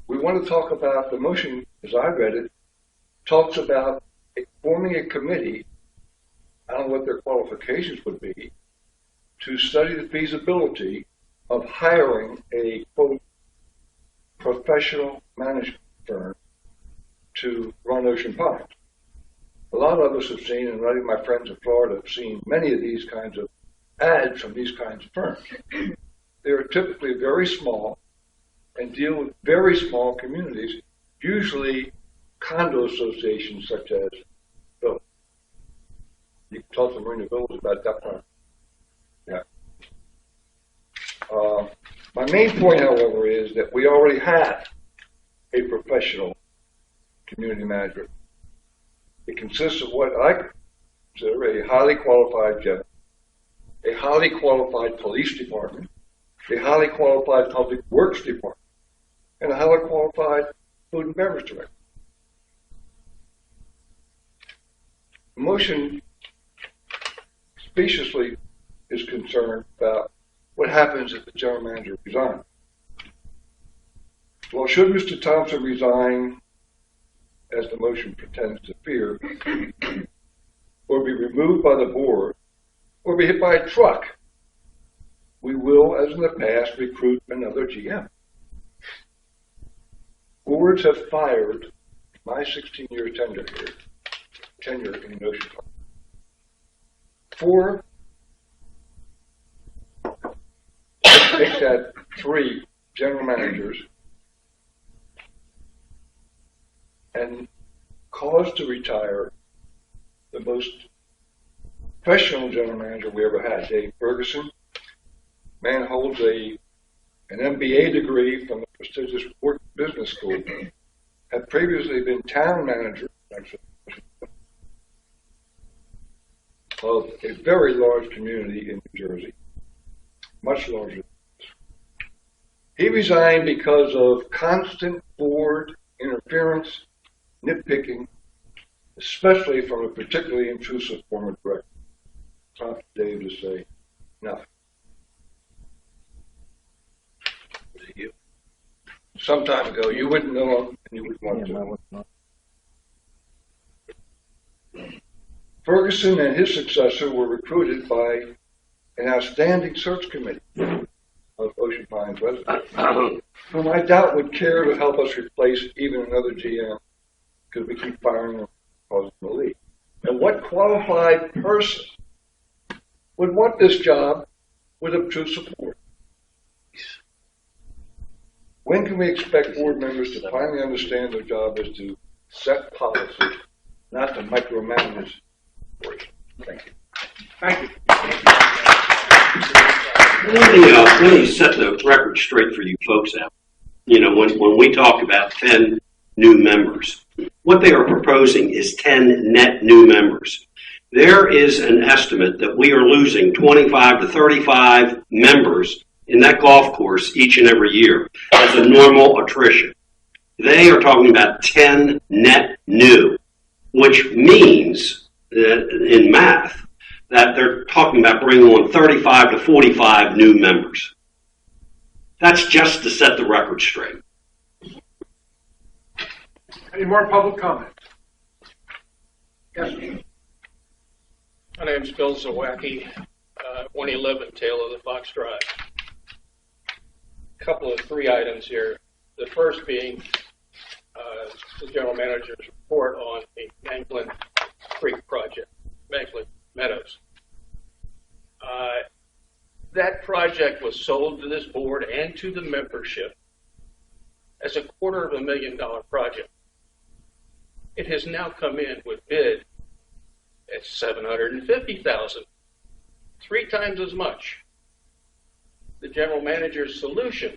We want to talk about the motion, as I read it, talks about forming a committee, I don't know what their qualifications would be, to study the feasibility of hiring a, quote, professional management firm to run Ocean Pines. A lot of us have seen, and I think my friends in Florida have seen many of these kinds of ads from these kinds of firms. They are typically very small and deal with very small communities, usually condo associations such as Village. You can talk to Marina Village about that part. Yeah. My main point, however, is that we already have a professional community manager. It consists of what I consider a highly qualified general, a highly qualified police department, a highly qualified public works department, and a highly qualified food and beverage director. The motion speciously is concerned about what happens if the general manager resigns. Well, should Mr. Thompson resign, as the motion pretends to fear, or be removed by the board, or be hit by a truck, we will, as in the past, recruit another GM. Boards have fired my 16-year tenure in Ocean Park. 4, take that 3 general managers and cause to retire the most professional general manager we ever had, Dave Ferguson. Man holds an MBA degree from the prestigious Wharton Business School, had previously been town manager of a very large community in New Jersey, much larger. He resigned because of constant board interference, nitpicking, especially from a particularly intrusive former director. Time for Dave to say nothing. Was it you? Some time ago, you wouldn't know him and you wouldn't want to. Ferguson and his successor were recruited by an outstanding search committee of Ocean Pines residents, whom I doubt would care to help us replace even another GM because we keep firing them causing the league. And what qualified person would want this job with obtrusive support? When can we expect board members to finally understand their job is to set policy, not to micromanage? Thank you. Thank you. Let me set the record straight for you folks out. You know, when we talk about 10 new members, what they are proposing is 10 net new members. There is an estimate that we are losing 25 to 35 members in that golf course each and every year as a normal attrition. They are talking about 10 net new, which means that in math that they're talking about bringing on 35 to 45 new members. That's just to set the record straight. Any more public comment? Yes. My name's Bill Zawacki, 111 Tail of the Fox Drive. Couple of 3 items here. The first being the general manager's report on the Manglin Creek project, Manglin Meadows. That project was sold to this board and to the membership as a $250,000 project. It has now come in with bid at $750,000, 3 times as much. The general manager's solution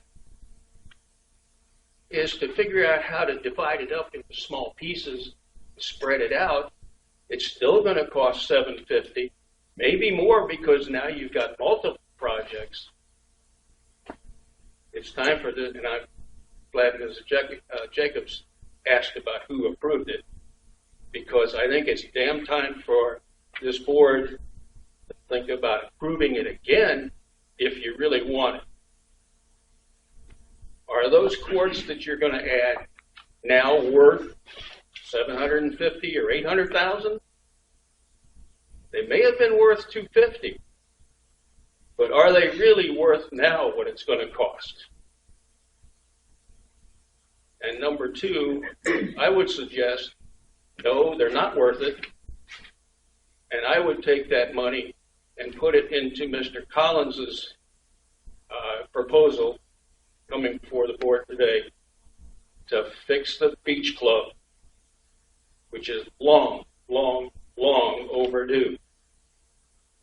is to figure out how to divide it up into small pieces, spread it out. It's still going to cost $750,000, maybe more because now you've got multiple projects. It's time for this, and I'm glad Mrs. Jacobs asked about who approved it, because I think it's damn time for this board to think about approving it again if you really want it. Are those courts that you're going to add now worth $750,000 or $800,000? They may have been worth $250,000, but are they really worth now what it's going to cost? And number 2, I would suggest, no, they're not worth it, and I would take that money and put it into Mr. Collins's proposal coming before the board today to fix the beach club, which is long overdue.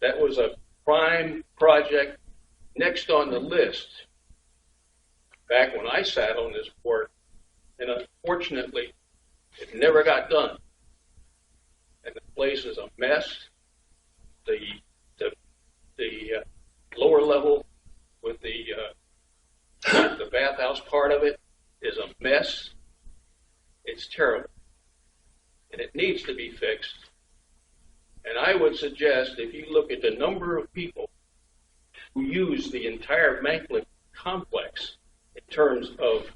That was a prime project next on the list back when I sat on this board, and unfortunately it never got done. And the place is a mess. The lower level with the bathhouse part of it is a mess. It's terrible, and it needs to be fixed. And I would suggest, if you look at the number of people who use the entire Manglin complex in terms of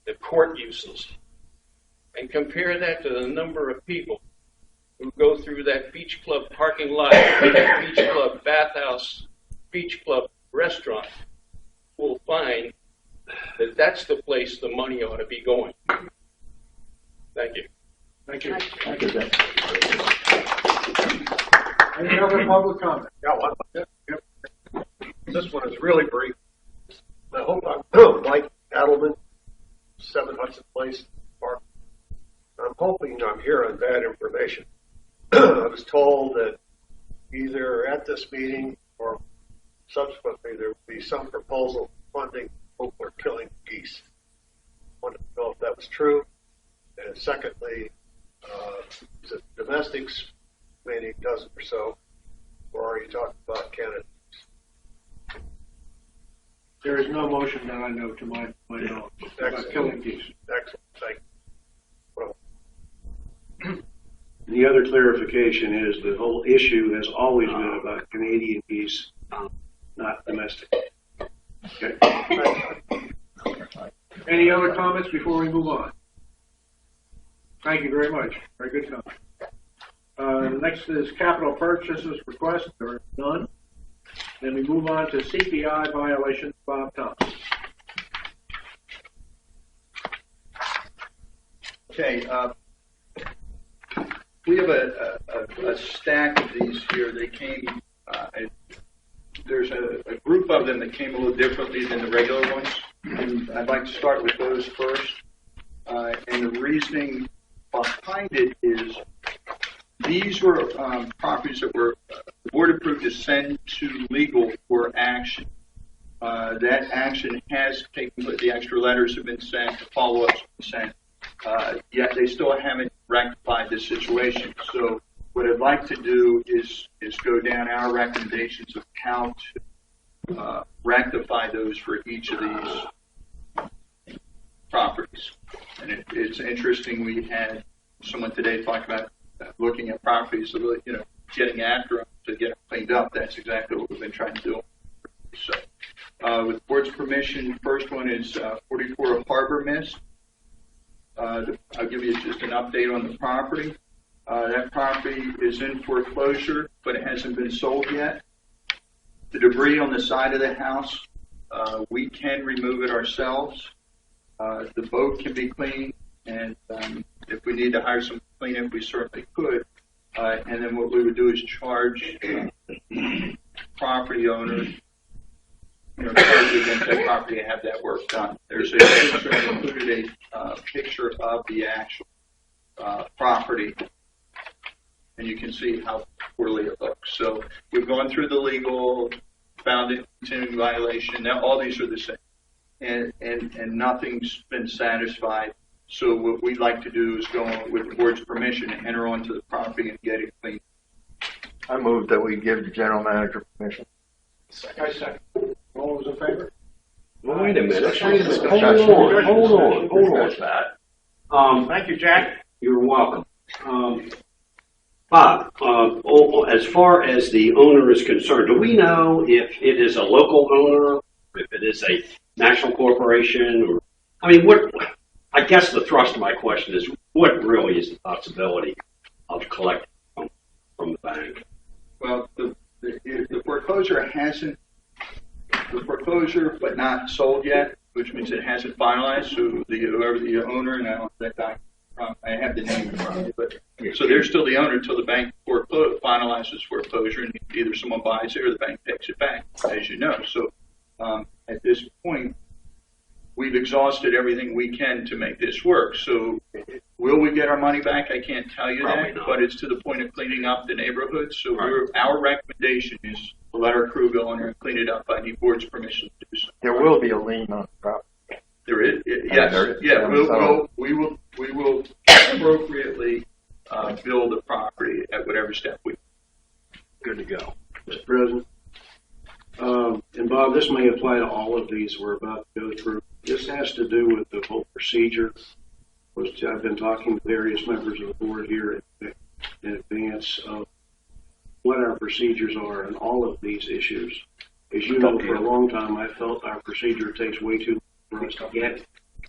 the court uses, and compare that to the number of people who go through that beach club parking lot, beach club bathhouse, beach club restaurant, will find that that's the place the money ought to be going. Thank you. Thank you. Thank you, Ben. Any other public comment? Yeah, one. Yep. This one is really brief. I hope I'm Mike Adelman, 7 Hudson Place, Park. I'm hoping I'm hearing bad information. I was told that either at this meeting or subsequently there would be some proposal funding for killing geese. I wanted to know if that was true. And secondly, is it domestics, maybe a dozen or so, or are you talking about Canada? There is no motion that I know to my knowledge about killing geese. Excellent, thank you. The other clarification is the whole issue has always been about Canadian geese, not domestic. Okay. Any other comments before we move on? Thank you very much. Very good comment. Next is capital purchases request. There are none. Then we move on to CPI violations. Bob Thompson. Okay, we have a stack of these here. They came, there's a group of them that came a little differently than the regular ones. And I'd like to start with those first. And the reasoning behind it is these were properties that were the board approved to send to legal for action. That action has taken, the extra letters have been sent, the follow-ups have been sent, yet they still haven't rectified this situation. So what I'd like to do is go down our recommendations of how to rectify those for each of these properties. And it's interesting, we had someone today talk about looking at properties, really, getting after them to get them cleaned up. That's exactly what we've been trying to do. So, with the board's permission, first one is 44 Harbor Mist. I'll give you just an update on the property. That property is in foreclosure, but it hasn't been sold yet. The debris on the side of the house, we can remove it ourselves. The boat can be cleaned, and if we need to hire some cleanup, we certainly could. And then what we would do is charge property owners, charge against that property to have that work done. There's a picture, I included a picture of the actual property, and you can see how poorly it looks. So we've gone through the legal, found it continuing violation. Now all these are the same, and nothing's been satisfied. So what we'd like to do is go on with the board's permission and enter onto the property and get it cleaned. I move that we give the general manager permission. I second. All those in favor? Well, wait a minute. Hold on. Thank you, Jack. You're welcome. Bob, as far as the owner is concerned, do we know if it is a local owner, if it is a national corporation, or, I guess the thrust of my question is, what really is the possibility of collecting from the bank? Well, the foreclosure but not sold yet, which means it hasn't finalized. So whoever the owner, and I don't know that I have the name in front of me, but so they're still the owner until the bank finalizes foreclosure, and either someone buys it or the bank takes it back, as you know. So at this point, we've exhausted everything we can to make this work. So will we get our money back? I can't tell you Probably that, not. but it's to the point of cleaning up the neighborhood. So our recommendation is to let our crew go in there and clean it up. I need board's permission to do so. There will be a lien on the property. There is, yes, yeah. We will appropriately build the property at whatever step we. Good to go. Mr. President. And Bob, this may apply to all of these we're about to go through. This has to do with the whole procedure, which I've been talking to various members of the board here in advance of what our procedures are in all of these issues. As you know, for a long time, I felt our procedure takes way too long for us to get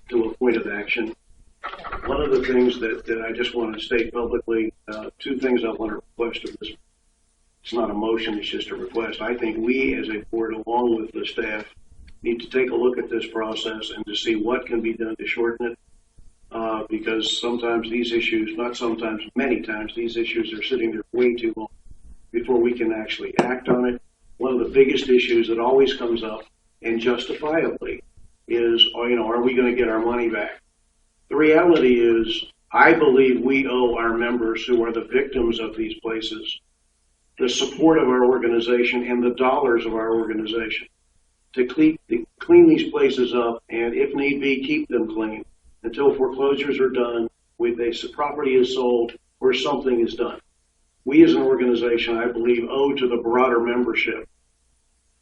to a point of action. One of the things that I just want to state publicly, two things I want to request of this. It's not a motion, it's just a request. I think we as a board, along with the staff, need to take a look at this process and to see what can be done to shorten it. Because sometimes these issues, not sometimes, many times, these issues are sitting there way too long. before we can actually act on it. One of the biggest issues that always comes up, and justifiably, is, are we going to get our money back? The reality is, I believe we owe our members who are the victims of these places the support of our organization and the dollars of our organization to clean these places up and, if need be, keep them clean until foreclosures are done, property is sold, or something is done. We as an organization, I believe, owe to the broader membership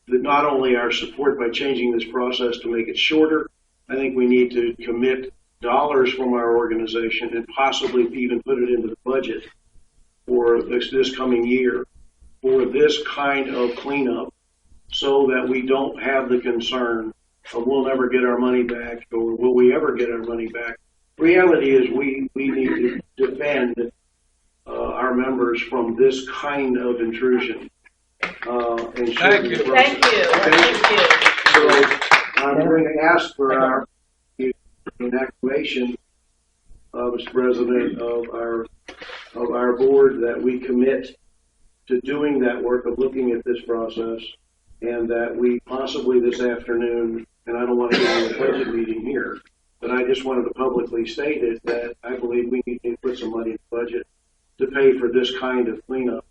that not only our support by changing this process to make it shorter, I think we need to commit dollars from our organization and possibly even put it into the budget for this coming year for this kind of cleanup, so that we don't have the concern of we'll never get our money back or will we ever get our money back. Reality is we need to defend our members from this kind of intrusion. And Thank you. Thank you. Thank you. So I'm going to ask for our evacuation, Mr. President, of our board, that we commit to doing that work of looking at this process, and that we possibly this afternoon, and I don't want to get into a budget meeting here, but I just wanted to publicly state it, that I believe we need to put some money in the budget to pay for this kind of cleanup.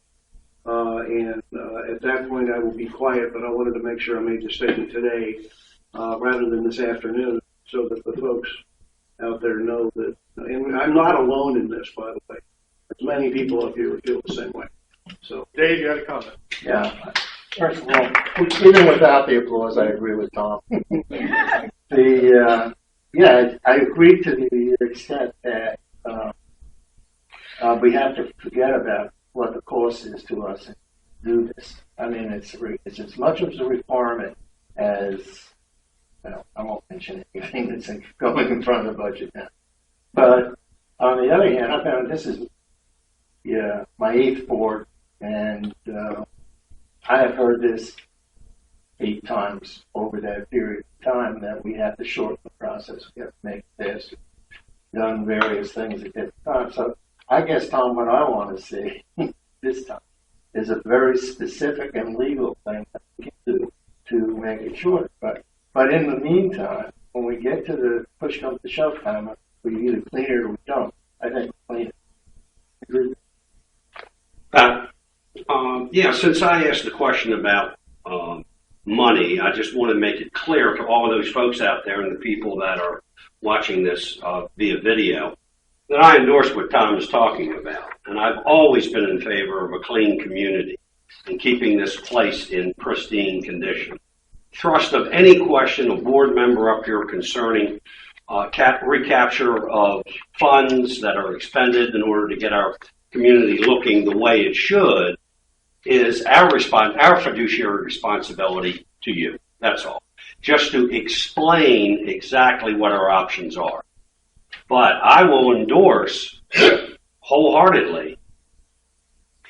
At that point, I will be quiet, but I wanted to make sure I made the statement today rather than this afternoon, so that the folks out there know that, and I'm not alone in this, by the way. There's many people up here who feel the same way. So, Dave, you had a comment? Yeah. First of all, even without the applause, I agree with Tom. I agree to the extent that we have to forget about what the cost is to us and do this. I mean, it's as much of a requirement as, I won't mention anything that's going in front of the budget now. But on the other hand, I found this is my 8th board, and I have heard this 8 times over that period of time, that we have to shorten the process, we have to make it faster, done various things at different times. So I guess, Tom, what I want to see this time is a very specific and legal thing that we can do to make it shorter. But in the meantime, when we get to the push comes to shove time, we either clean it or we don't. I think we clean it. Agree? Since I asked the question about money, I just want to make it clear to all of those folks out there and the people that are watching this via video that I endorse what Tom is talking about. And I've always been in favor of a clean community and keeping this place in pristine condition. Thrust of any question, a board member up here concerning recapture of funds that are expended in order to get our community looking the way it should, is our fiduciary responsibility to you. That's all. Just to explain exactly what our options are. But I will endorse wholeheartedly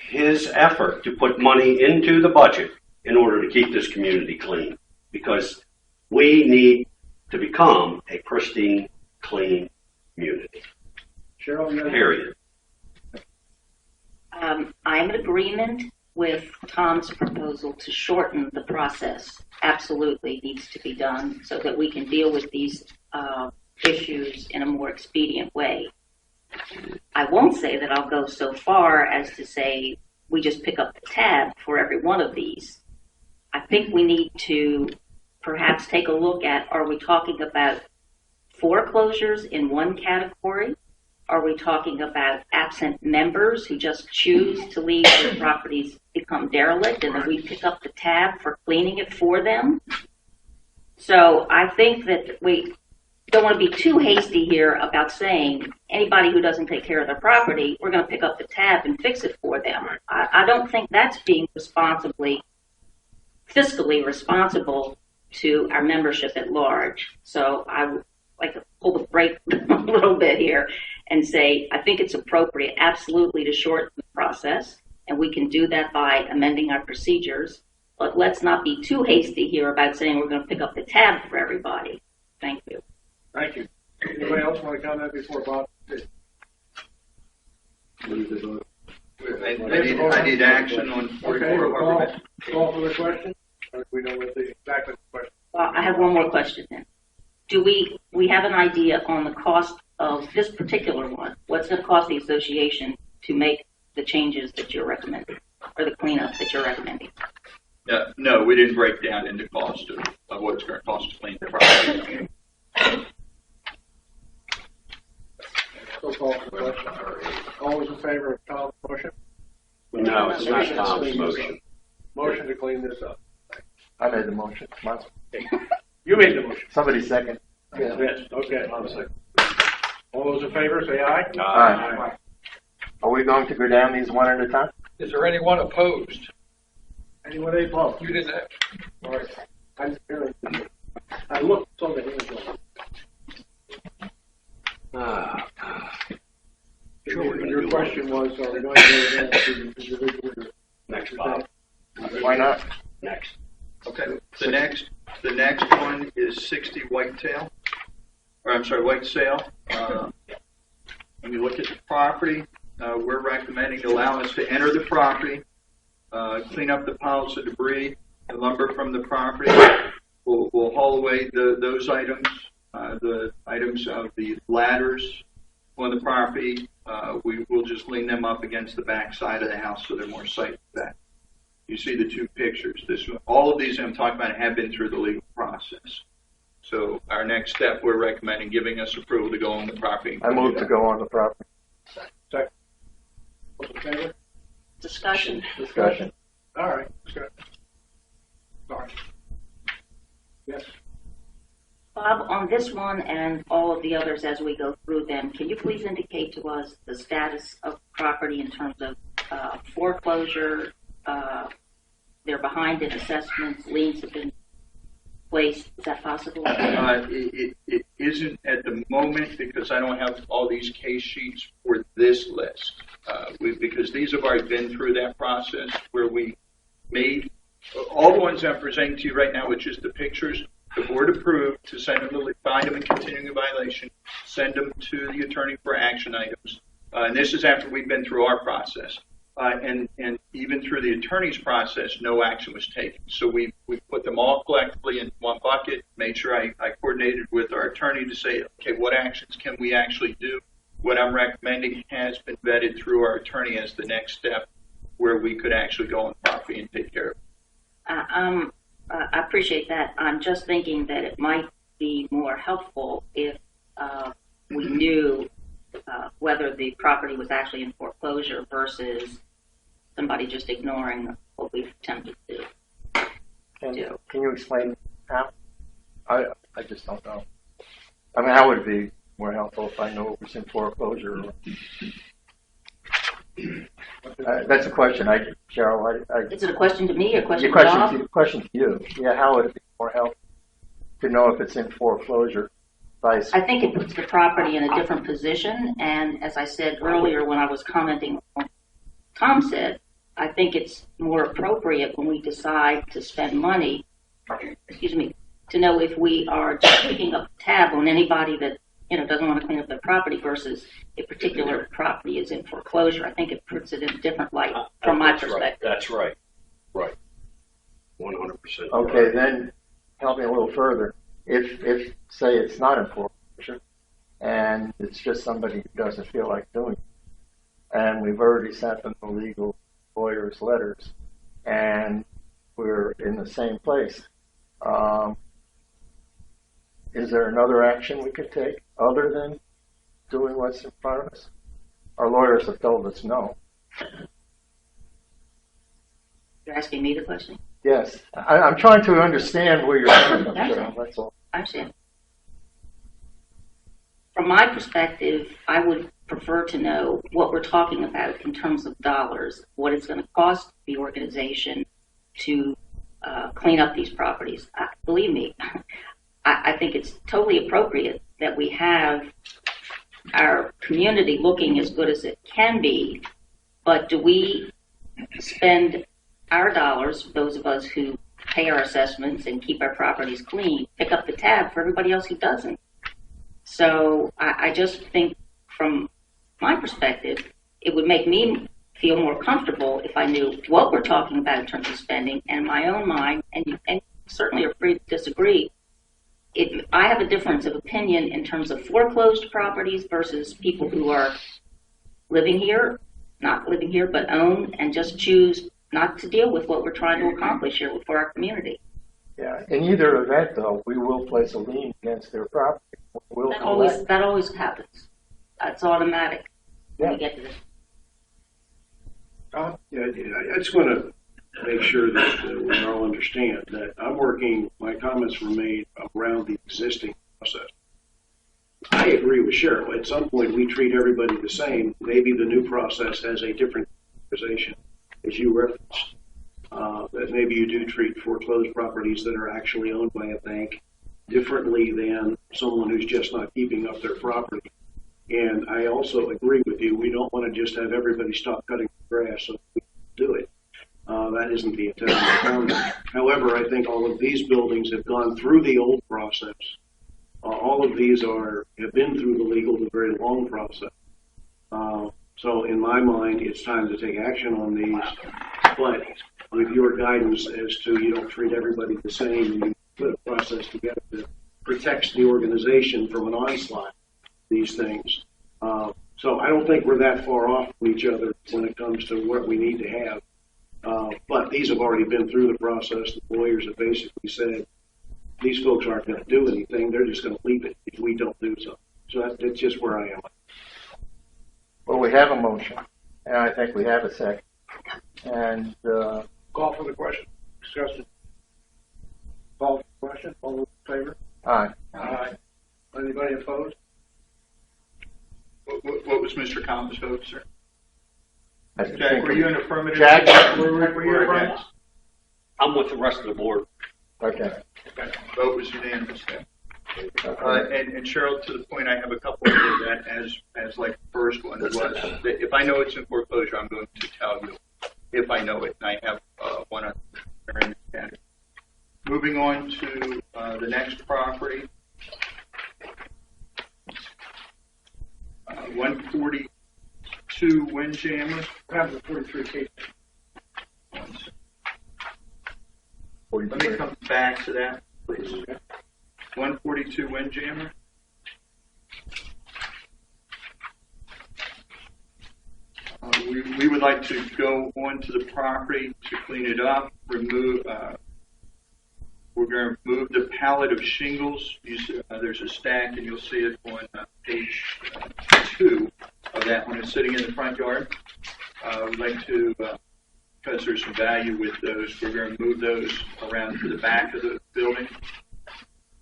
his effort to put money into the budget in order to keep this community clean, because we need to become a pristine, clean community. Cheryl, period. I'm in agreement with Tom's proposal to shorten the process. Absolutely needs to be done so that we can deal with these issues in a more expedient way. I won't say that I'll go so far as to say we just pick up the tab for every one of these. I think we need to perhaps take a look at, are we talking about foreclosures in one category? Are we talking about absent members who just choose to leave their properties become derelict, and then we pick up the tab for cleaning it for them? So I think that we don't want to be too hasty here about saying anybody who doesn't take care of their property, we're going to pick up the tab and fix it for them. I don't think that's being fiscally responsible to our membership at large. So I would like to pull the brake a little bit here and say I think it's appropriate absolutely to shorten the process, and we can do that by amending our procedures. But let's not be too hasty here about saying we're going to pick up the tab for everybody. Thank you. Thank you. Anybody else want to comment before Bob? I need action on 44 Harbor Bay. Call for the question? Or do we know what exactly the question? Well, I have one more question then. Do we have an idea on the cost of this particular one? What's going to cost the association to make the changes that you're recommending, or the cleanup that you're recommending? No, we didn't break down into cost of what it's going to cost to clean the property. So call for the question. All those in favor of Tom's motion? No, it's not Tom's motion. Motion to clean this up. I made the motion. You made the motion. Somebody second. Yes, okay, I'll second. All those in favor, say aye. Aye. Are we going to go down these one at a time? Is there anyone opposed? Anyone opposed? You didn't have. All right. I looked, saw the hands on. Your question was, are we going to go down to individual? Next, Bob. Why not? Next. Okay. The next one is 60 Whitetail. Or I'm sorry, Whitesale. When you look at the property, we're recommending to allow us to enter the property, clean up the piles of debris, the lumber from the property. We'll haul away those items, the items of the ladders on the property. We will just lean them up against the back side of the house so they're more sight back. You see the two pictures. All of these I'm talking about have been through the legal process. So our next step, we're recommending giving us approval to go on the property. I move to go on the property. Second. All in favor? Discussion. Discussion. All right, discussion. Sorry. Yes. Bob, on this one and all of the others as we go through them, can you please indicate to us the status of property in terms of foreclosure? They're behind in assessments, liens have been placed. Is that possible? It isn't at the moment because I don't have all these case sheets for this list. Because these have already been through that process where we made all the ones I'm presenting to you right now, which is the pictures. The board approved to send them to find them in continuing violation, send them to the attorney for action items. And this is after we've been through our process. And even through the attorney's process, no action was taken. So we put them all collectively in one bucket, made sure I coordinated with our attorney to say, okay, what actions can we actually do? What I'm recommending has been vetted through our attorney as the next step where we could actually go on the property and take care of it. I appreciate that. I'm just thinking that it might be more helpful if we knew whether the property was actually in foreclosure versus somebody just ignoring what we've attempted to do. Can you explain how? I just don't know. I mean, how would it be more helpful if I know it was in foreclosure? That's a question. Cheryl, Is it a question to me or a question to Bob? Question to you. Yeah, how would it be more helpful to know if it's in foreclosure? I think it puts the property in a different position, and as I said earlier when I was commenting on what Tom said, I think it's more appropriate when we decide to spend money, to know if we are just picking up a tab on anybody that doesn't want to clean up their property versus a particular property is in foreclosure. I think it puts it in a different light from my perspective. That's right. Right. 100%. Okay, then help me a little further. If say it's not in foreclosure and it's just somebody who doesn't feel like doing it, and we've already sent them the legal lawyers' letters, and we're in the same place, is there another action we could take other than doing what's in front of us? Our lawyers have told us no. You're asking me the question? Yes. I'm trying to understand where you're coming from, Cheryl. That's all. I understand. From my perspective, I would prefer to know what we're talking about in terms of dollars, what it's going to cost the organization to clean up these properties. Believe me, I think it's totally appropriate that we have our community looking as good as it can be, but do we spend our dollars, those of us who pay our assessments and keep our properties clean, pick up the tab for everybody else who doesn't? So I just think from my perspective, it would make me feel more comfortable if I knew what we're talking about in terms of spending, and in my own mind, and certainly are free to disagree. If I have a difference of opinion in terms of foreclosed properties versus people who are living here, not living here, but own and just choose not to deal with what we're trying to accomplish here for our community. Yeah. In either event, though, we will place a lien against their property. We'll That collect. always happens. That's automatic when we get to this. Yeah, I just want to make sure that we all understand that my comments were made around the existing process. I agree with Cheryl. At some point, we treat everybody the same. Maybe the new process has a different organization, as you referenced. That maybe you do treat foreclosed properties that are actually owned by a bank differently than someone who's just not keeping up their property. And I also agree with you. We don't want to just have everybody stop cutting grass so we can do it. That isn't the intent of the comment. However, I think all of these buildings have gone through the old process. All of these have been through the legal, the very long process. So in my mind, it's time to take action on these. But with your guidance as to you don't treat everybody the same and you put a process together that protects the organization from an onslaught, these things. So I don't think we're that far off from each other when it comes to what we need to have. But these have already been through the process. The lawyers have basically said these folks aren't going to do anything. They're just going to leave it if we don't do so. So that's just where I am. Well, we have a motion, and I think we have a second. And Call for the question. Discussion. Call for the question. All those in favor? aye. Aye. Anybody opposed? What was Mr. Collins' vote, sir? I Jack, think were you in affirmative? Jack? Were you against? I'm with the rest of the board. Okay. Vote was unanimous then. And Cheryl, to the point, I have a couple of that as like the first one was that if I know it's in foreclosure, I'm going to tell you if I know it, and I have one on in the standard. Moving on to the next property, 142 Windjammer. Have the 43 cases. Let me come back to that, please. 142 Windjammer. We would like to go onto the property to clean it up, remove. We're going to remove the pallet of shingles. There's a stack, and you'll see it on page 2 of that one. It's sitting in the front yard. We'd like to, because there's some value with those, we're going to move those around to the back of the building.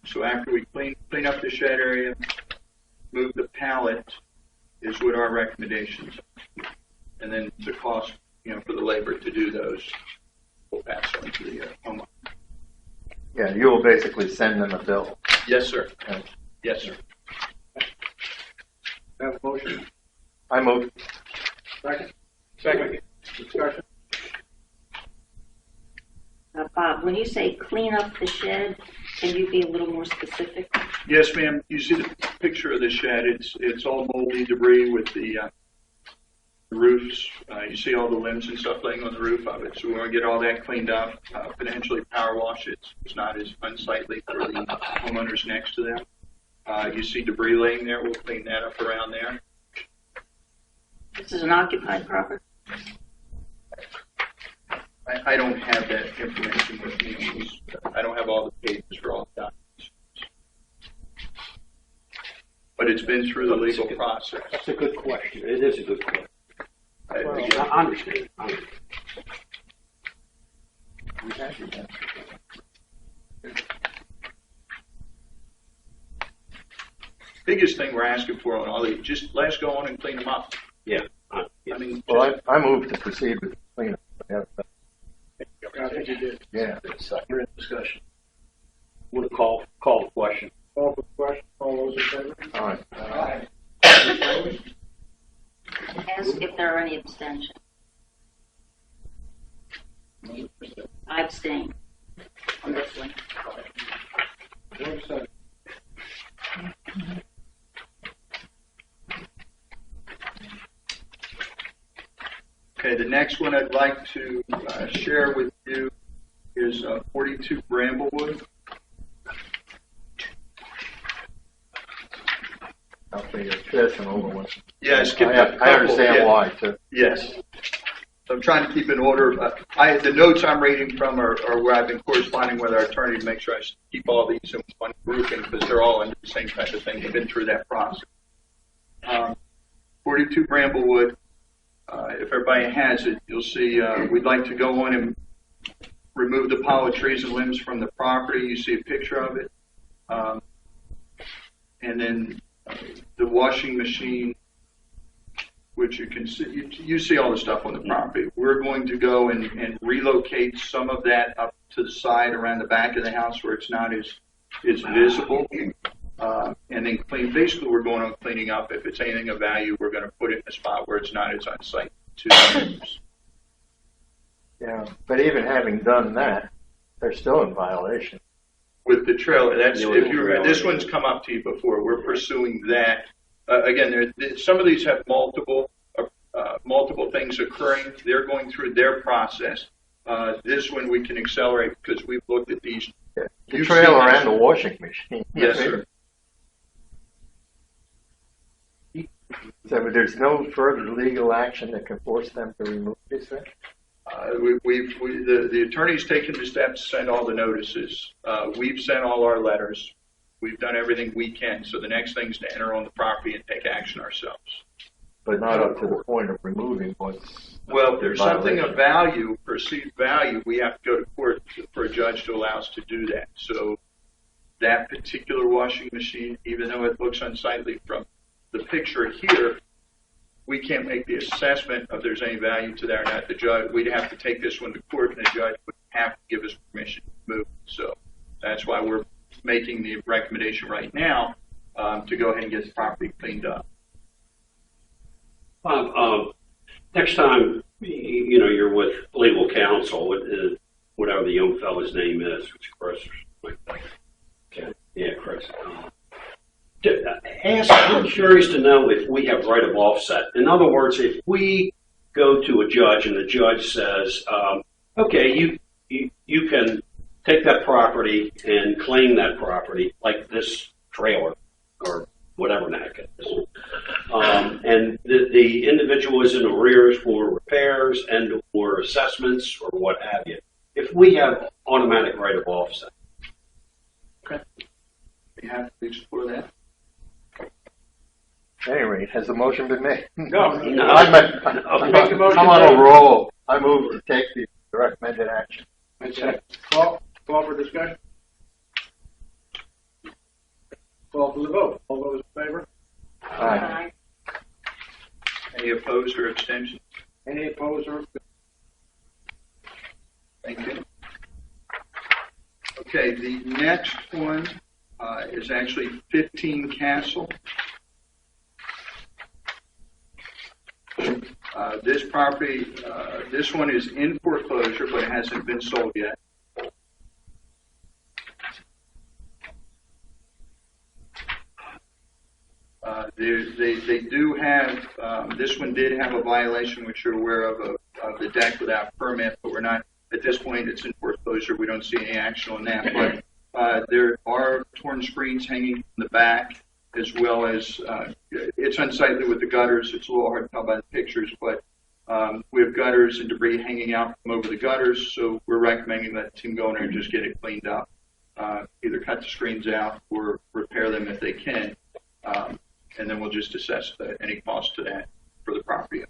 So after we clean up the shed area, move the pallet is what our recommendations are. And then the cost, for the labor to do those, we'll pass on to the homeowner. Yeah, you will basically send them a bill. Yes, sir. Okay. Yes, sir. Have a motion. I move. Second. Second. Discussion. Bob, when you say clean up the shed, can you be a little more specific? Yes, ma'am. You see the picture of the shed. It's all moldy debris with the roofs. You see all the limbs and stuff laying on the roof of it. So we want to get all that cleaned up, potentially power wash it. It's not as unsightly for the homeowners next to them. You see debris laying there. We'll clean that up around there. This is an occupied property? I don't have that information with me. I don't have all the pages for all the documents. But it's been through the legal process. That's a good question. It is a good question. I understand. Biggest thing we're asking for on all these, just let's go on and clean them up. Yeah. I mean, Well, I move to proceed with the cleanup. I think you did. Yeah. You're in discussion. Want to call the question. Call for the question. All those in favor? All right. Aye. Ask if there are any abstentions. I abstain on this one. Okay, the next one I'd like to share with you is 42 Bramblewood. I'll figure that's an older one. Yeah, I skipped a couple. I understand Yeah. why, too. Yes. So I'm trying to keep in order. The notes I'm reading from are where I've been corresponding with our attorney to make sure I keep all these in one grouping because they're all under the same type of thing. They've been through that process. 42 Bramblewood. If everybody has it, you'll see we'd like to go on and remove the pile of trees and limbs from the property. You see a picture of it. And then the washing machine, which you can see, you see all the stuff on the property. We're going to go and relocate some of that up to the side around the back of the house where it's not as visible. And then basically we're going on cleaning up. If it's anything of value, we're going to put it in a spot where it's not as unsightly to others. Yeah, but even having done that, they're still in violation. With the trailer, this one's come up to you before. We're pursuing that. Again, some of these have multiple things occurring. They're going through their process. This one we can accelerate because we've looked at these. Yeah. The trailer and the washing machine. Yes, sir. So there's no further legal action that can force them to remove these things? The attorney's taken the steps to send all the notices. We've sent all our letters. We've done everything we can. So the next thing is to enter on the property and take action ourselves. But not up to the point of removing what's... Well, if there's something of value, perceived value, we have to go to court for a judge to allow us to do that. So that particular washing machine, even though it looks unsightly from the picture here, we can't make the assessment of there's any value to that or not. The judge, we'd have to take this one to court, and the judge would have to give us permission to move. So that's why we're making the recommendation right now to go ahead and get the property cleaned up. Next time, you're with legal counsel, whatever the young fella's name is, which Chris. Yeah, Chris. I'm curious to know if we have right of offset. In other words, if we go to a judge and the judge says, okay, you can take that property and claim that property, like this trailer or whatever the heck it is, and the individual is in arrears for repairs and or assessments or what have you, if we have automatic right of offset. Okay. We have to explore that. At any rate, has the motion been made? No. I'm on a roll. I move to take the recommended action. Call for discussion. Call for the vote. All those in favor? Aye. Any opposed or abstentions? Any opposed or? Thank you. Okay, the next one is actually 15 Castle. This property, this one is in foreclosure, but it hasn't been sold yet. They do have, this one did have a violation, which you're aware of the deck without permit, but we're not, at this point, it's in foreclosure. We don't see any action on that. But there are torn screens hanging in the back, as well as, it's unsightly with the gutters. It's a little hard to tell by the pictures, but we have gutters and debris hanging out from over the gutters, so we're recommending that the team go in there and just get it cleaned up. Either cut the screens out or repair them if they can. And then we'll just assess any cost to that for the property.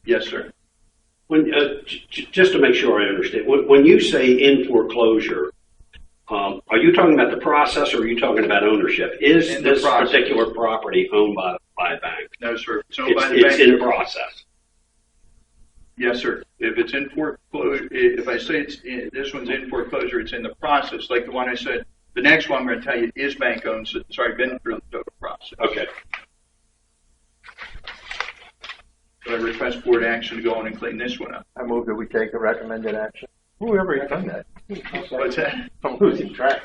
Yes, sir. When just to make sure I understand, when you say in foreclosure, are you talking about the process or are you talking about ownership? Is this particular property owned by a bank? No, sir. It's owned by the bank. It's in process. Yes, sir. If it's in foreclosure, if I say this one's in foreclosure, it's in the process. Like the one I said, the next one I'm going to tell you is bank owned, so it's already been through the total process. Okay. So I request board action to go on and clean this one up. I move that we take the recommended action. Whoever has done that? What's that? I'm losing track.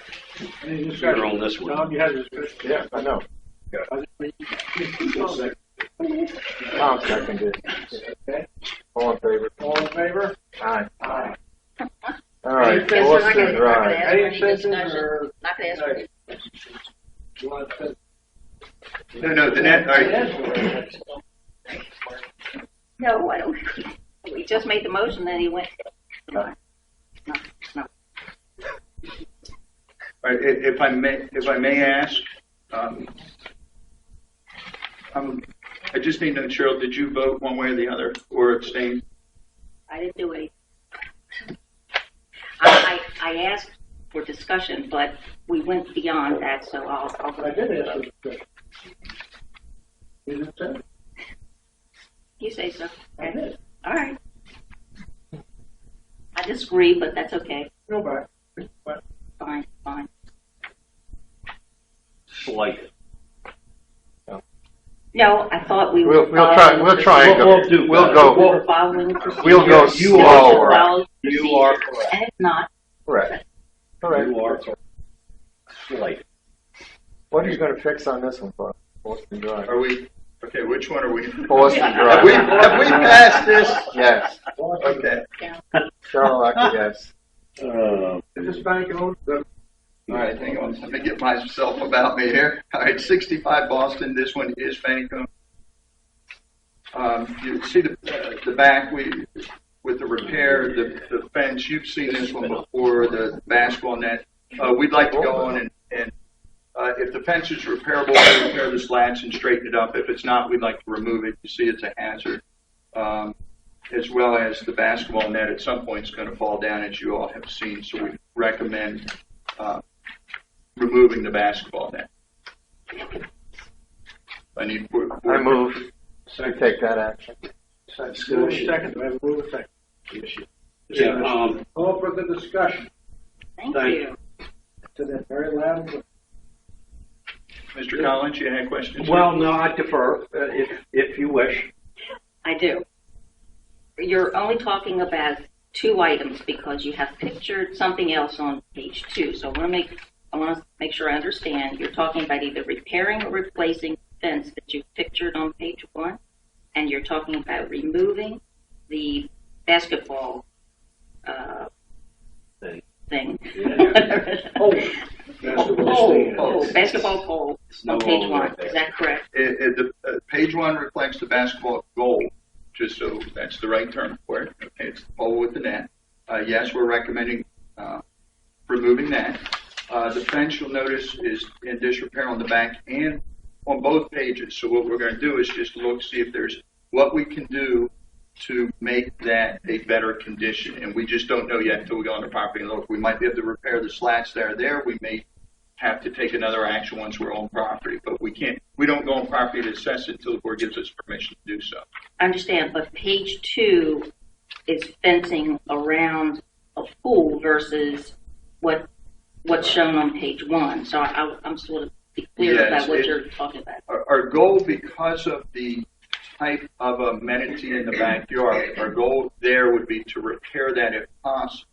Any discussion? You're on this one. Tom, you had a discussion? Yeah, I know. Tom seconded. Okay. All in favor? All in favor? Aye. Aye. All right, Yes, we're not Boston gonna- Drive. Any Any discussion? extensions or? Not gonna ask for any. You want to? No, the net, all right. No, I don't. We just made the motion, then he went. No, no. All right, if I may ask, I just need to know, Cheryl, did you vote one way or the other, or abstain? I didn't do anything. I asked for discussion, but we went beyond that, so I'll I did ask for discussion. You didn't say? You say so. I did. All right. I disagree, but that's okay. Go back. But Fine, fine. Slight. No, I thought we were. We'll try and go. We'll We go. were following the procedure. We'll go You are slower. correct. You are correct. And if not, Correct. Correct. You are slight. What are you going to fix on this one, Bob? Boston Drive. Are we, okay, which one are we? Boston Have Drive. have we passed this? Yes. Okay. Charles, yes. is this bank owned? All right, hang on. Let me get myself about me here. All right, 65 Boston. This one is Fanicom. You see the back with the repair, the fence. You've seen this one before, the basketball net. We'd like to go on and if the fence is repairable, we'll repair the slats and straighten it up. If it's not, we'd like to remove it. You see it's a hazard. As well as the basketball net at some point is going to fall down, as you all have seen. So we recommend removing the basketball net. I move to take that action. Second, do I have a move a second? Yeah, All for the discussion. thank Thank you. To that very loud. Mr. Collins, you had questions? well, no, I defer, if you wish. I do. You're only talking about 2 items because you have pictured something else on page 2. So I want to make sure I understand. You're talking about either repairing or replacing the fence that you pictured on page 1, and you're talking about removing the basketball thing. Basketball pole on page 1. Is that correct? Page 1 reflects the basketball goal, just so that's the right term for it. Okay, it's the pole with the net. Yes, we're recommending removing that. The fence, you'll notice, is in disrepair on the back and on both pages. So what we're going to do is just look, see if there's what we can do to make that a better condition. And we just don't know yet until we go on the property and look. We might be able to repair the slats that are there. We may have to take another action once we're on property, but we don't go on property to assess it until the board gives us permission to do so. I understand, but page 2 is fencing around a pool versus what's shown on page 1. So I'm sort of be clear about what you're talking about. Our goal, because of the type of amenity in the backyard, our goal there would be to repair that if possible.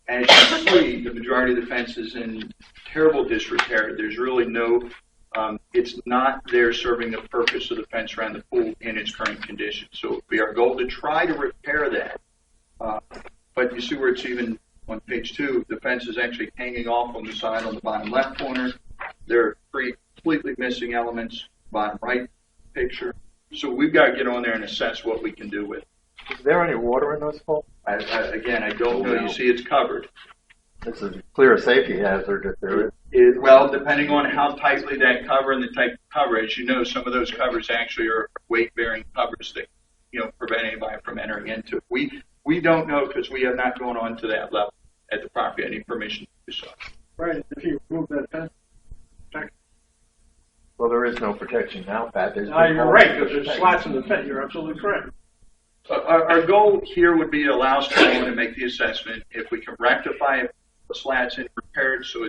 As you see, the majority of the fence is in terrible disrepair. There's really no, it's not there serving the purpose of the fence around the pool in its current condition. So it would be our goal to try to repair that. But you see where it's even on page 2, the fence is actually hanging off on the side on the bottom left corner. There are 3 completely missing elements, bottom right picture. So we've got to get on there and assess what we can do with it. Is there any water in those poles? Again, I don't know. You see it's covered. This is a clear safety hazard if there is. Well, depending on how tightly that cover and the type of cover, as you know, some of those covers actually are weight-bearing covers that, prevent anybody from entering into it. We don't know because we have not gone on to that level at the property. I need permission to do so. Right, if you remove that fence. Well, there is no protection now, Pat. You're right, because there's slats in the fence. You're absolutely correct. Our goal here would be to allow us to go in and make the assessment. If we can rectify it, the slats in repaired, so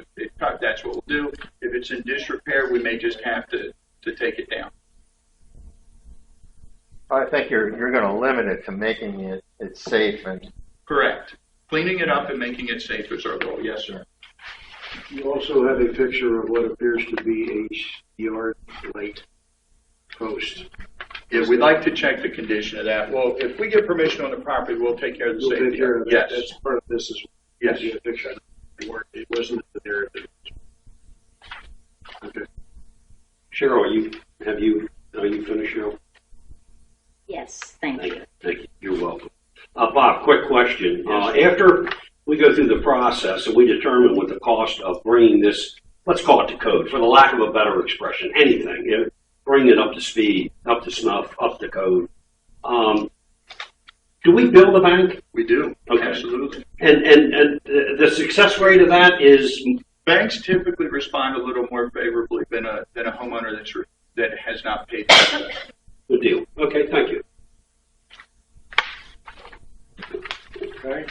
that's what we'll do. If it's in disrepair, we may just have to take it down. I think you're going to limit it to making it safe and correct. Cleaning it up and making it safe is our goal. Yes, sir. You also have a picture of what appears to be a yard light post. Yeah, we'd like to check the condition of that. Well, if we get permission on the property, we'll take care of the We'll safety. take care of that. Yes. That's part of this is. Yes. Yeah, picture. It wasn't there. Okay. Cheryl, are you finished, Cheryl? Yes, thank you. Thank you. You're welcome. Bob, quick question. After we go through the process and we determine what the cost of bringing this, let's call it to code, for the lack of a better expression, anything, bring it up to speed, up to snuff, up to code. Do we bill the bank? We do. Okay. Absolutely. And the success rate of that is? Banks typically respond a little more favorably than a homeowner that has not paid. Good deal. Okay, thank you. Okay.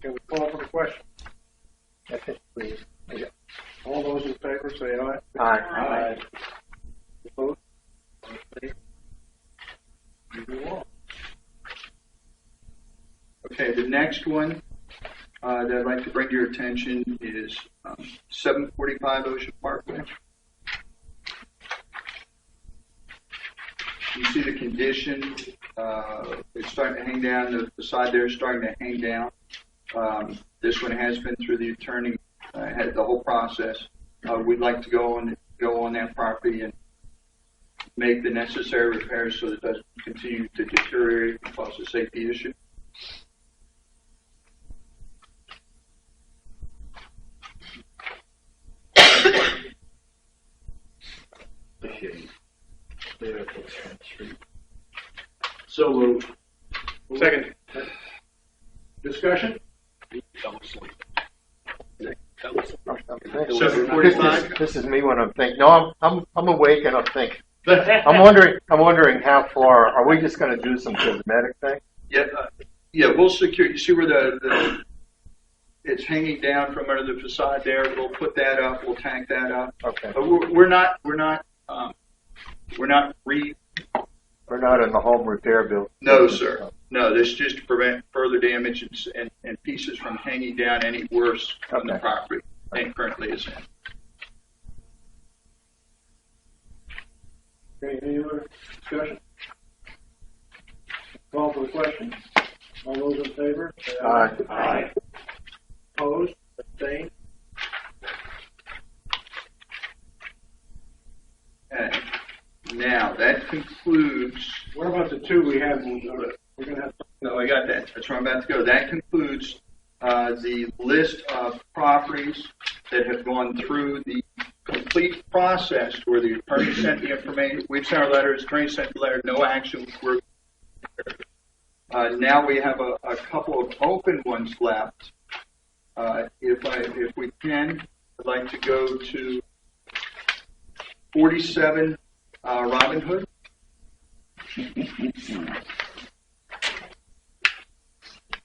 Can we call for the question? All those in favor say aye. Aye. Opposed? Move on. Okay, the next one that I'd like to bring to your attention is 745 Ocean Parkway. You see the condition, it's starting to hang down, the side there is starting to hang down. This one has been through the attorney, had the whole process. We'd like to go on that property and make the necessary repairs so that it doesn't continue to deteriorate and cause a safety issue. So moved. Second. Discussion? 745? This is me when I'm thinking. No, I'm awake and I'm thinking. I'm wondering how far. Are we just going to do some cosmetic thing? Yeah, we'll secure. You see where the it's hanging down from under the facade there. We'll put that up. We'll tank that up. Okay. But we're not We're not in the home repair bill. No, sir. No, this is just to prevent further damage and pieces from hanging down any worse from the property than it currently is in. Okay, any other discussion? Call for the question. All those in favor? Say Aye. Aye. Opposed? Abstained? Okay. Now, that concludes. What about the two we have? We're going to have. No, I got that. That's where I'm about to go. That concludes the list of properties that have gone through the complete process where the attorney sent the information. We've sent our letters, attorney sent the letter, no action. Now we have a couple of open ones left. If we can, I'd like to go to 47 Robin Hood.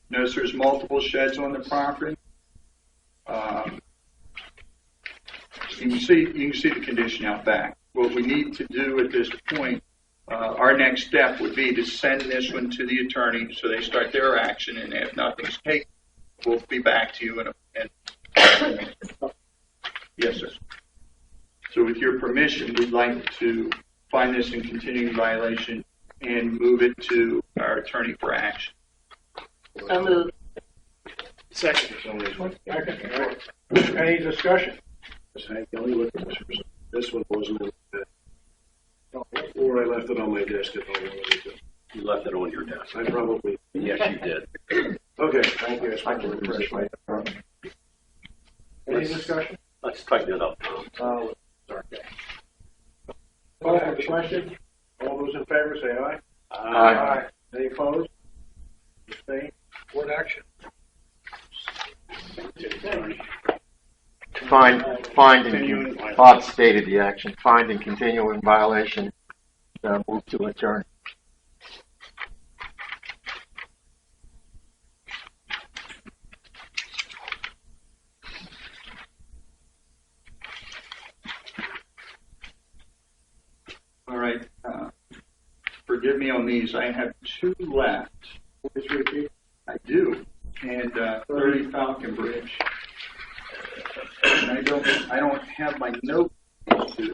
Notice there's multiple sheds on the property. You can see the condition out back. What we need to do at this point, our next step would be to send this one to the attorney so they start their action, and if nothing's taken, we'll be back to you. Yes, sir. So with your permission, we'd like to find this in continuing violation and move it to our attorney for action. So moved. Second. Any discussion? Hank, let me look at this. This one wasn't in the or I left it on my desk at home. You left it on your desk. I probably. Yes, you did. Okay, thank you. I can refresh my. Any discussion? Let's tighten it up, Tom. Sorry. Call for the question. All those in favor say aye. Aye. Any opposed? Abstained? Board action. Find and Bob stated the action. Find and continue in violation. Move to adjourn. All right. Forgive me on these. I have two left. I do. And 30 Falcon Bridge. And I don't have my note. And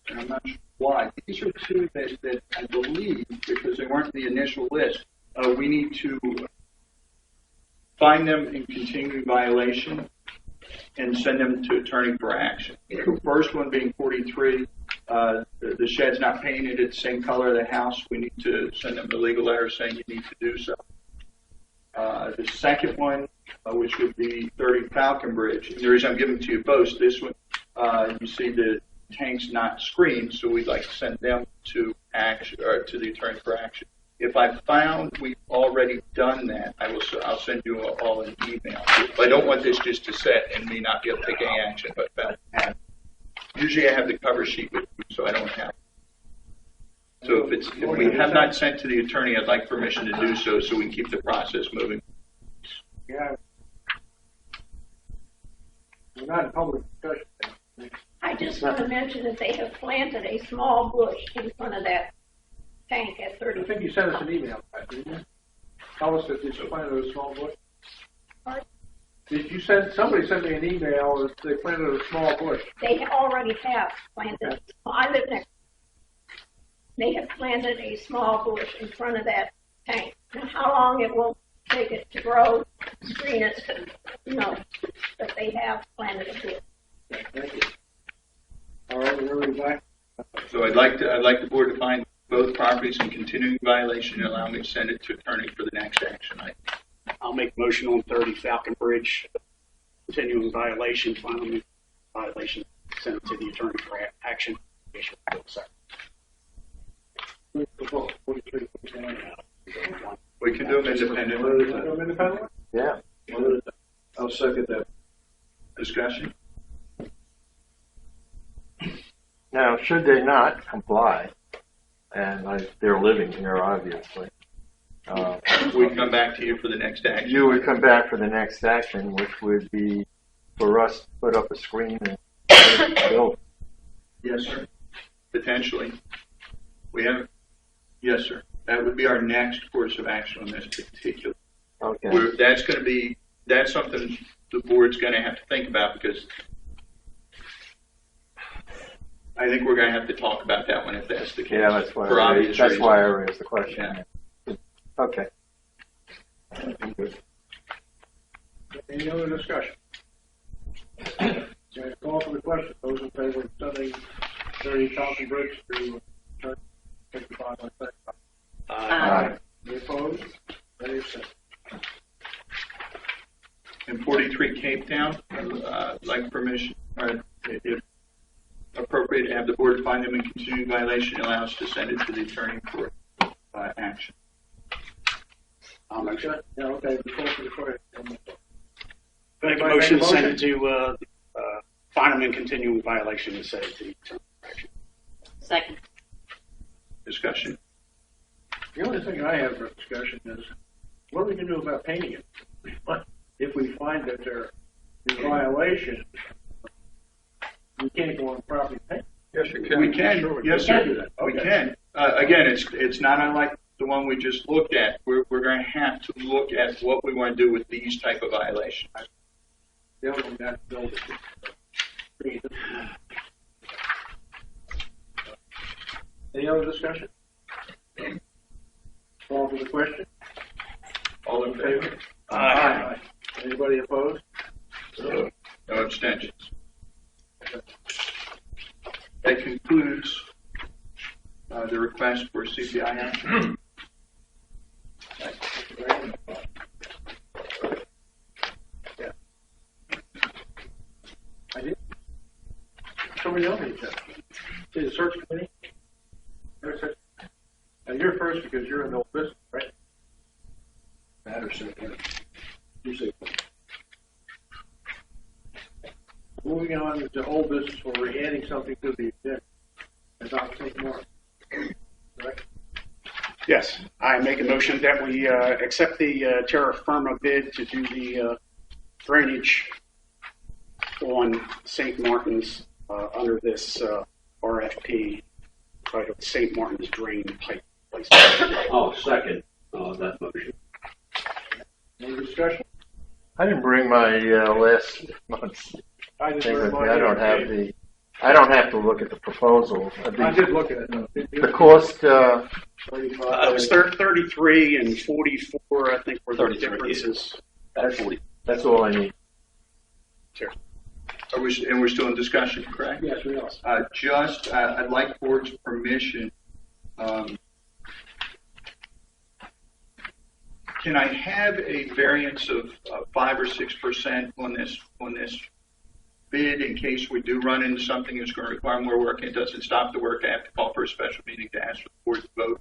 I'm not sure why. These are two that I believe, because they weren't the initial list, we need to find them in continuing violation and send them to attorney for action. The first one being 43, the shed's not painted, it's the same color of the house. We need to send them a legal letter saying you need to do so. The second one, which would be 30 Falcon Bridge, and the reason I'm giving to you both, this one, you see the tank's not screened, so we'd like to send them to action, or to the attorney for action. If I found we've already done that, I'll send you all an email. But I don't want this just to set and me not be able to take any action. But usually I have the cover sheet with me, so I don't have it. So if we have not sent to the attorney, I'd like permission to do so we can keep the process moving. Yeah. We're not in public discussion. I just want to mention that they have planted a small bush in front of that tank at 30. I think you sent us an email, didn't you? Tell us that you planted a small bush. Pardon? Did you somebody sent me an email that they planted a small bush? They already have planted. I live next. They have planted a small bush in front of that tank. And how long it will take it to grow, screen it, but they have planted a bush. Thank you. All right, we're back. So I'd like the board to find both properties in continuing violation and allow me to send it to attorney for the next action item. I'll make a motion on 30 Falcon Bridge, continuing violation, final violation, send it to the attorney for action. We can do them independently. Yeah. I'll second that. Discussion? Now, should they not comply, and they're living here, obviously, we come back to you for the next action. you would come back for the next action, which would be for us to put up a screen and build. Yes, sir. Potentially. Yes, sir. That would be our next course of action on this particular. Okay. That's something the board's going to have to think about, because I think we're going to have to talk about that one if that's the case. Yeah, that's why I raised the question. Yeah. Okay. Any other discussion? Call for the question. Those in favor of sending 30 Falcon Bridge to 55 on second. Aye. Any opposed? Any abstentions? And 43 Cape Town, like permission, or if appropriate, to have the board find them in continuing violation and allow us to send it to the attorney for action. I'll make sure. Yeah, okay. Call for the question. Make a motion to send it to find them in continuing violation and send it to the attorney for action. Second. Discussion? The only thing I have for discussion is what are we going to do about painting it? If we find that they're in violation, we can't go on property paint. Yes, you can. We can. Yes, sir. We can. Again, it's not unlike the one we just looked at. We're going to have to look at what we want to do with these type of violations. The other one got built. Any other discussion? Call for the question. All in favor? Aye. Anybody opposed? No abstentions. That concludes the request for CPI action. I did. Somebody else needs that. See the search committee? Now you're first because you're in the old business, right? Patterson. You say. Moving on to old business where we're adding something to the agenda. And not take more. Correct? Yes, I make a motion that we accept the terra firma bid to do the drainage on St. Martin's under this RFP titled St. Martin's Drain Pipe Placement. Oh, second that motion. Any discussion? I didn't bring my last month's I thing with me. I don't have the I don't have to look at the proposal. I did look at it. Though. The cost, It was 33 and 44, I think, were the 33, differences. That's 40. that's all I need. And we're still in discussion, correct? Yes, we are. I'd like board's permission. Can I have a variance of 5 or 6% on this bid in case we do run into something that's going to require more work and it doesn't stop the work? I have to call for a special meeting to ask for the board to vote.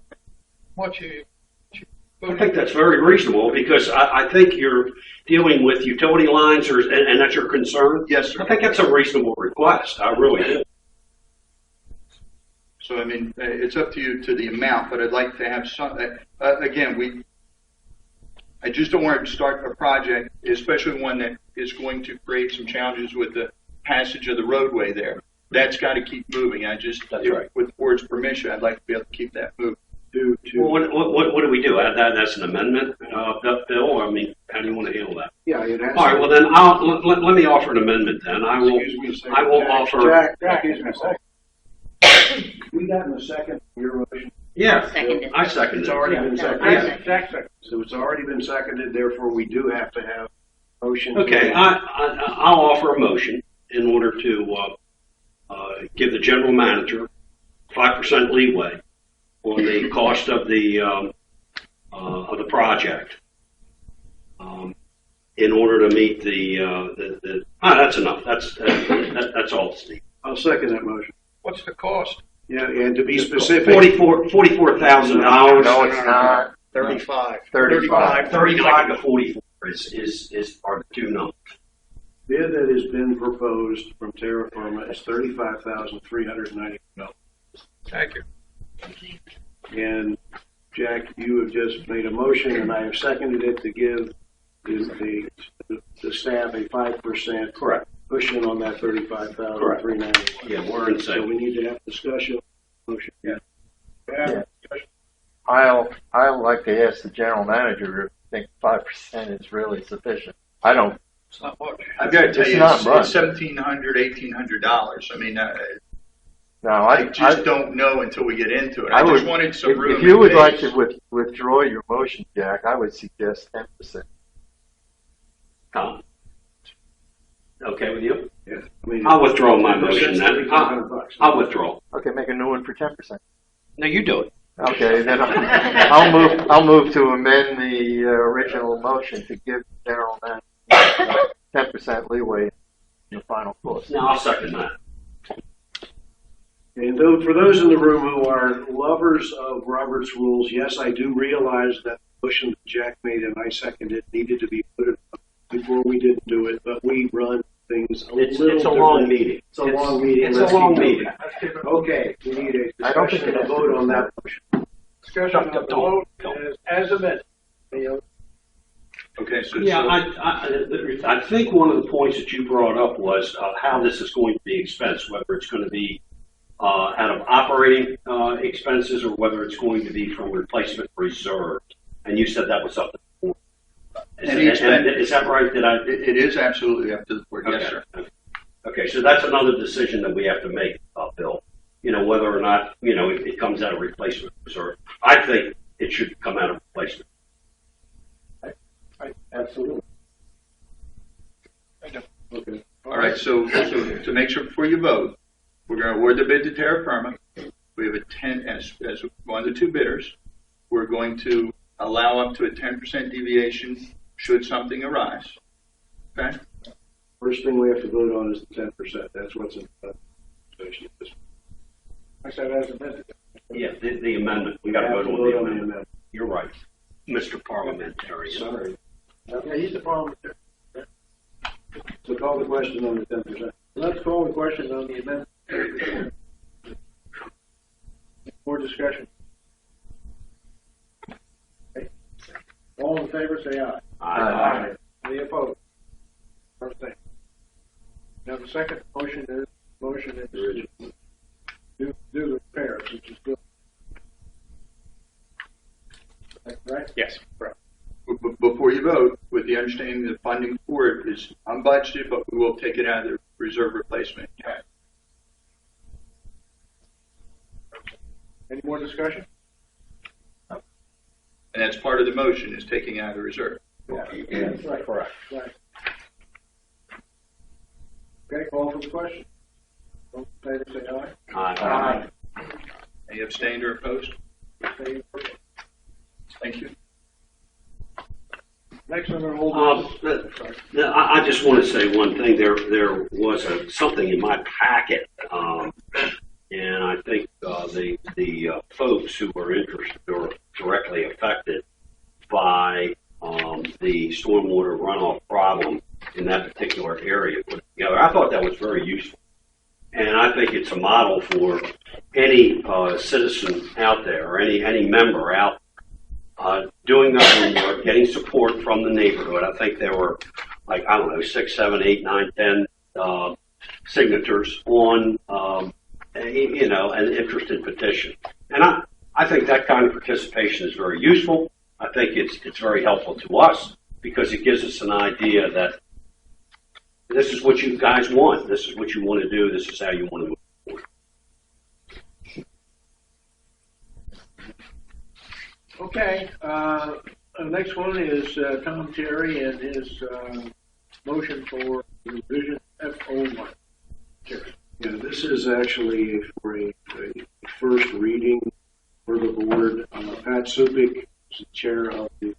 I think that's very reasonable because I think you're dealing with utility lines, and that's your concern. Yes, sir. I think that's a reasonable request. I really do. So, I mean, it's up to you to the amount, but I'd like to have some, again, I just don't want to start a project, especially one that is going to create some challenges with the passage of the roadway there. That's got to keep moving. That's right. With the board's permission, I'd like to be able to keep that moving. Well, what do we do? That's an amendment, Bill? I mean, how do you want to handle that? Yeah, it has. All right. Well, then let me offer an amendment. Then I will offer. Jack, excuse me a second. We got in a second your motion. Yeah, Seconded. I second It's it. already been seconded. Yeah. Jack second. So it's already been seconded. Therefore, we do have to have motion. Okay, I'll offer a motion in order to give the general manager 5% leeway on the cost of the project in order to meet the that's enough. That's all, Steve. I'll second that motion. What's the cost? Yeah, and to be specific, $44,000. No, it's not. 35. 35. 35 to 44 are the two numbers. bid that has been proposed from Terra Firma is $35,390. Thank you. And Jack, you have just made a motion, and I have seconded it to give the staff a 5% Correct. cushion on that $35,390. Yeah, we're in So sync. we need to have discussion. Motion. Yeah. Yeah. I'll like to ask the general manager if I think 5% is really sufficient. I don't. It's not much. I've got to tell It's you, not it's much. $1,700, $1,800. I mean, No, I just don't know until we get into it. I just wanted some room. If you in would like case. to withdraw your motion, Jack, I would suggest 10%. Tom? Okay with you? Yeah. I mean, I'll withdraw my motion then. $3,500. I'll withdraw. Okay, make a new one for 10%. No, you do it. Okay, then I'll move to amend the original motion to give the general manager 10% leeway in the final cost. Now I'll second that. And for those in the room who are lovers of Robert's rules, yes, I do realize that the motion that Jack made and I seconded needed to be put before we didn't do it, but we run things a It's little a long different. meeting. It's a long meeting. It's Let's a long keep meeting. moving. Okay, we need a I don't think discussion it and a has to vote be on that motion. Discussion of the vote is as amended. Okay, so Yeah, I think one of the points that you brought up was how this is going to be expensed, whether it's going to be out of operating expenses or whether it's going to be from replacement reserve. And you said that was up to the board. Is that right? it is absolutely up to the board. Yes, sir. Okay, so that's another decision that we have to make, Bill. Whether or not, it comes out of replacement reserve. I think it should come out of replacement. Absolutely. Okay. All right, so to make sure before you vote, we're going to award the bid to Terra Firma. We have as one of the two bidders. We're going to allow up to a 10% deviation should something arise. Okay? First thing we have to vote on is the 10%. That's what's in the station. I said as amended. Yeah, the amendment. We got to vote on the amendment. You're right, Mr. Parliamentarian. Sorry. Yeah, he's the parliamentarian. So call the question on the 10%. Let's call the question on the amendment. More discussion. Okay. All in favor, say aye. Aye. Any opposed? First thing. Now the second motion is do the repairs, which is good. Right? Yes, correct. Before you vote, with the understanding that funding for it is unbudgeted, but we will take it out of the reserve replacement. Okay. discussion? And that's part of the motion, is taking out of reserve. Yeah, right. Correct. Right. Okay, call for the question. Those in favor say aye. Aye. Any abstained or opposed? Say Thank you. Next on our hold. I just want to say one thing. There was something in my packet, and I think the folks who were interested or directly affected by the stormwater runoff problem in that particular area put together. I thought that was very useful, and I think it's a model for any citizen out there or any member out doing their homework, getting support from the neighborhood. I think there were 6, 7, 8, 9, 10 signatures on an interested petition, and I think that kind of participation is very useful. I think it's very helpful to us because it gives us an idea that this is what you guys want. This is what you want to do. This is how you want to move forward. Okay, the next one is Tom Terry and his motion for revision F01. Terry. Yeah, this is actually for a first reading for the board. Pat Supik, is the chair of the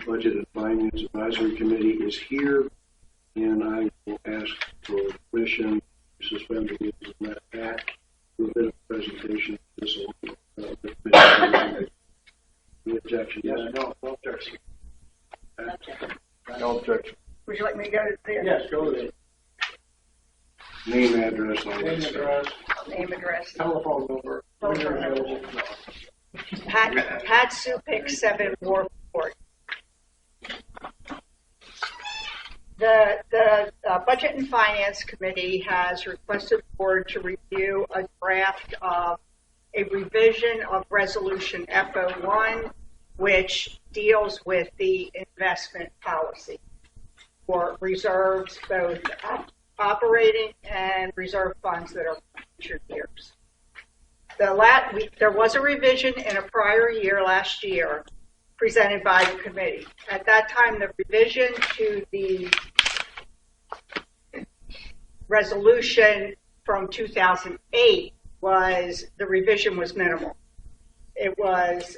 Budget and Finance Advisory Committee, is here, and I will ask for permission to suspend the rules and let Pat do a bit of presentation of this. The objection? Yes, no objection. No objection. Would you like me to go to the Yes, go with it. Name, address, all that Name, stuff. address, name, address? telephone number. Telephone number. Pat Supik, 7 Wharf Court. The Budget and Finance Committee has requested the board to review a draft of a revision of Resolution F01, which deals with the investment policy for reserves, both operating and reserve funds that are future years. There was a revision in a prior year, last year, presented by the committee. At that time, the revision to the resolution from 2008 the revision was minimal. It was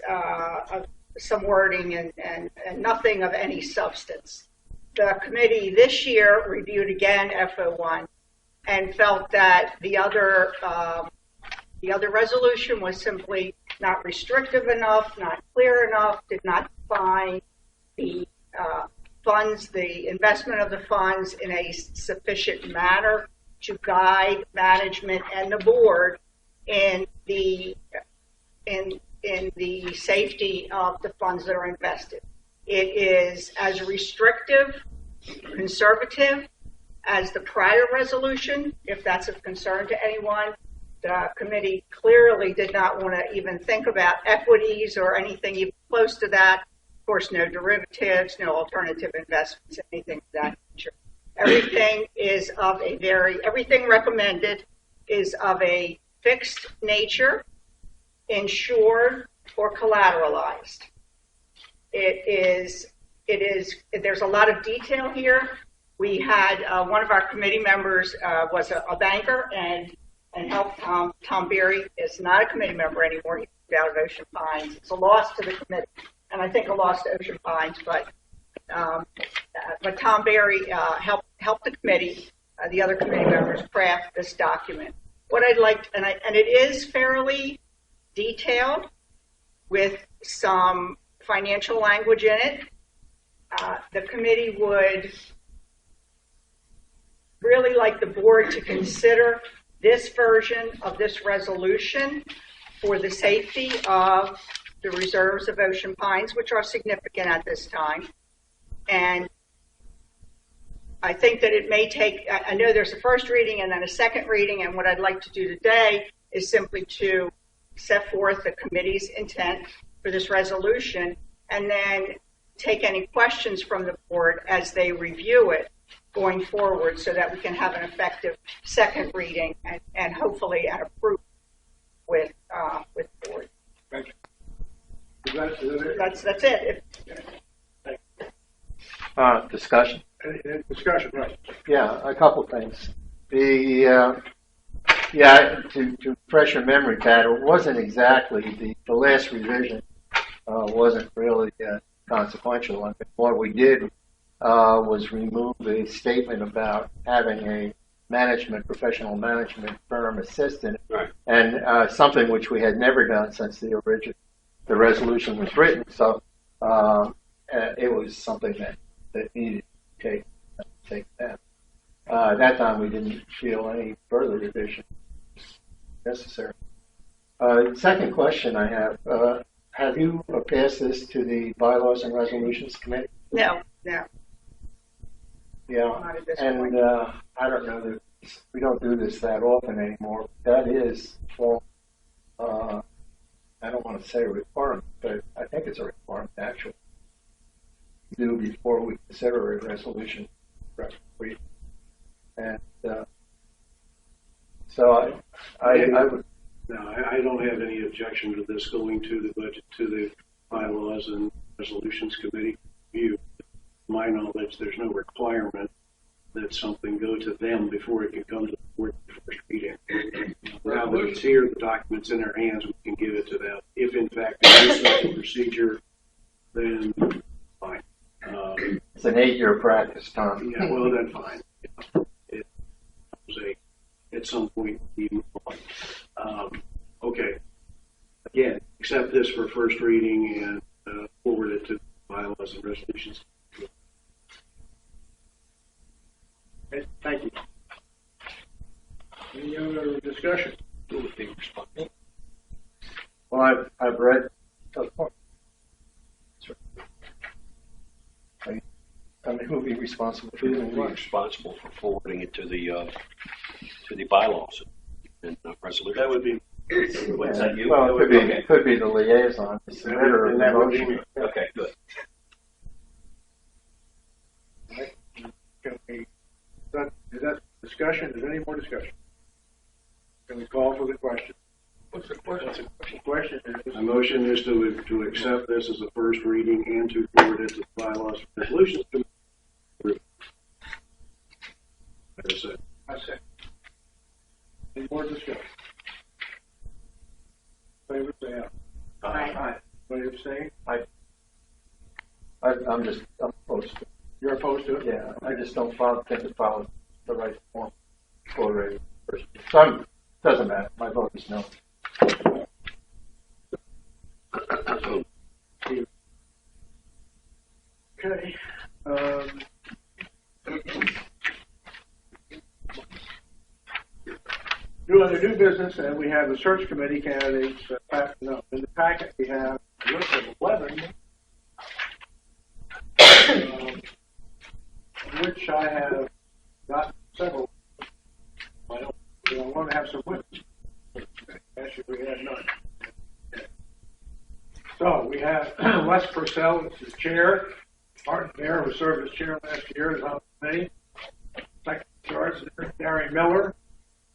some wording and nothing of any substance. The committee this year reviewed again F01 and felt that the other resolution was simply not restrictive enough, not clear enough, did not define the funds, the investment of the funds in a sufficient manner to guide management and the board in the safety of the funds that are invested. It is as restrictive, conservative as the prior resolution, if that's of concern to anyone. The committee clearly did not want to even think about equities or anything even close to that. Of course, no derivatives, no alternative investments, anything of that nature. Everything recommended is of a fixed nature, insured, or collateralized. There's a lot of detail here. We had one of our committee members was a banker and helped Tom Berry is not a committee member anymore. He's out of Ocean Pines. It's a loss to the committee, and I think a loss to Ocean Pines. But Tom Berry helped the committee, the other committee members, craft this document. What I'd like, and it is fairly detailed with some financial language in it. The committee would really like the board to consider this version of this resolution for the safety of the reserves of Ocean Pines, which are significant at this time. And I think that it may take, I know there's a first reading and then a second reading, and what I'd like to do today is simply to set forth the committee's intent for this resolution and then take any questions from the board as they review it going forward so that we can have an effective second reading and hopefully an approval with the board. Thank you. Is that it? That's it. Discussion. Any discussion, right? Yeah, a couple things. To refresh your memory, Pat, it wasn't exactly the last revision wasn't really consequential. I mean, what we did was remove a statement about having a professional management firm assistant, Right. and something which we had never done since the resolution was written. So it was something that needed to take that. At that time, we didn't feel any further revision necessary. Second question I have you passed this to the Bylaws and Resolutions Committee? No. Yeah, Not at this and point. I don't know that we don't do this that often anymore. That is, well, I don't want to say a requirement, but I think it's a requirement actually to do before we consider a resolution. And so I would. No, I don't have any objection to this going to the budget, to the Bylaws and Resolutions Committee view. To my knowledge, there's no requirement that something go to them before it can come to the board for first reading. Now that it's here, the document's in our hands, we can give it to them. If in fact there is such a procedure, then fine. It's an 8-year practice, Tom. Yeah, well, then fine. It was at some point we move on. Okay. Again, accept this for first reading and forward it to Bylaws and Resolutions. Okay, thank you. Any other discussion? Well, I've read. I mean, who will be responsible for Who it? will be responsible for forwarding it to the bylaws and resolution? That would be. What's that, you? Well, it could be the liaison, the submitter of the motion. Okay, good. Can we, is that discussion? Is there any more discussion? Can we call for the question? What's the question? The question is. My motion is to accept this as a first reading and to forward it to the Bylaws and Resolutions Committee. I say. Any more discussion? Favor say aye. Aye. Anybody abstain? I'm opposed to it. You're opposed to it? Yeah, I just don't think it follows the right form for a first. So doesn't matter. My vote is no. Okay. Doing the new business, and we have the search committee candidates. In the packet, we have a list of 11, which I have got several. I want to have some witnesses. Actually, we have none. So we have Les Purcell, this is chair. Martin Mayer, who served as chair last year, is on the committee. Second charge, Gary Miller,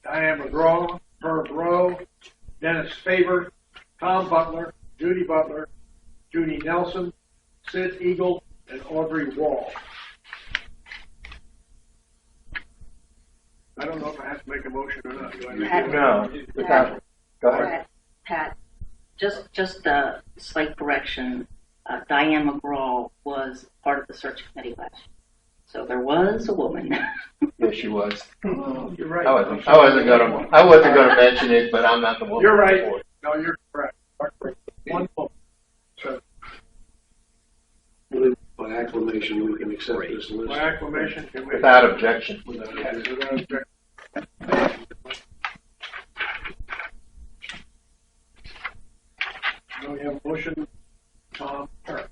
Diane McGraw, Herb Rowe, Dennis Faber, Tom Butler, Judy Nelson, Sid Eagle, and Audrey Wall. I don't know if I have to make a motion or not. Do I need to? No. Go ahead. Pat, just a slight correction. Diane McGraw was part of the search committee last year. So there was a woman. Yes, she was. Oh, you're right. I wasn't gonna mention it, but I'm not the woman. You're right. No, you're correct. One vote. So, By acclamation, we can accept this list. by acclamation, can we? Without objection. Without objection. Now we have a motion, Tom Herr.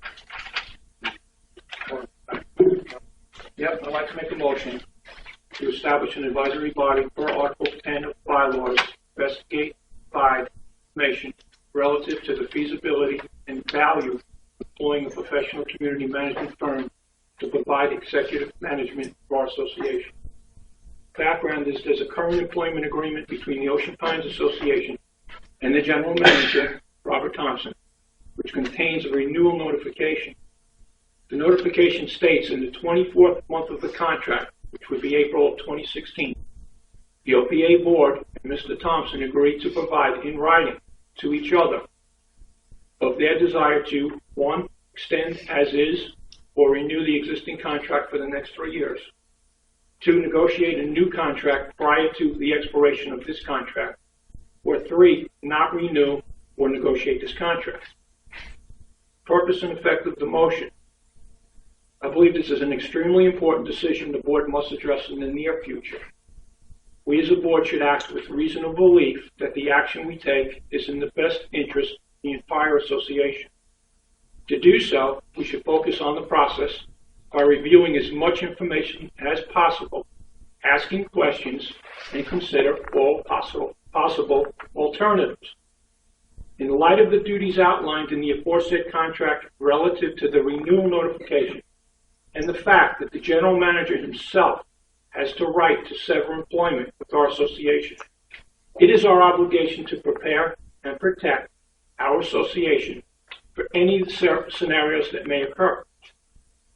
Yep, I'd like to make a motion to establish an advisory body per Article 10 of bylaws, investigate, provide information relative to the feasibility and value of employing a professional community management firm to provide executive management for our association. Background is there's a current employment agreement between the Ocean Pines Association and the general manager Robert Thompson, which contains a renewal notification. The notification states in the 24th month of the contract, which would be April of 2016, the OPA board and Mr. Thompson agreed to provide in writing to each other of their desire to, 1, extend as is or renew the existing contract for the next 3 years. 2, negotiate a new contract prior to the expiration of this contract. Or 3, not renew or negotiate this contract. Purpose and effect of the motion. I believe this is an extremely important decision the board must address in the near future. We as a board should act with reasonable belief that the action we take is in the best interest of the entire association. To do so, we should focus on the process by reviewing as much information as possible, asking questions, and consider all possible alternatives. In light of the duties outlined in the aforesaid contract relative to the renewal notification, and the fact that the general manager himself has the right to sever employment with our association, it is our obligation to prepare and protect our association for any scenarios that may occur.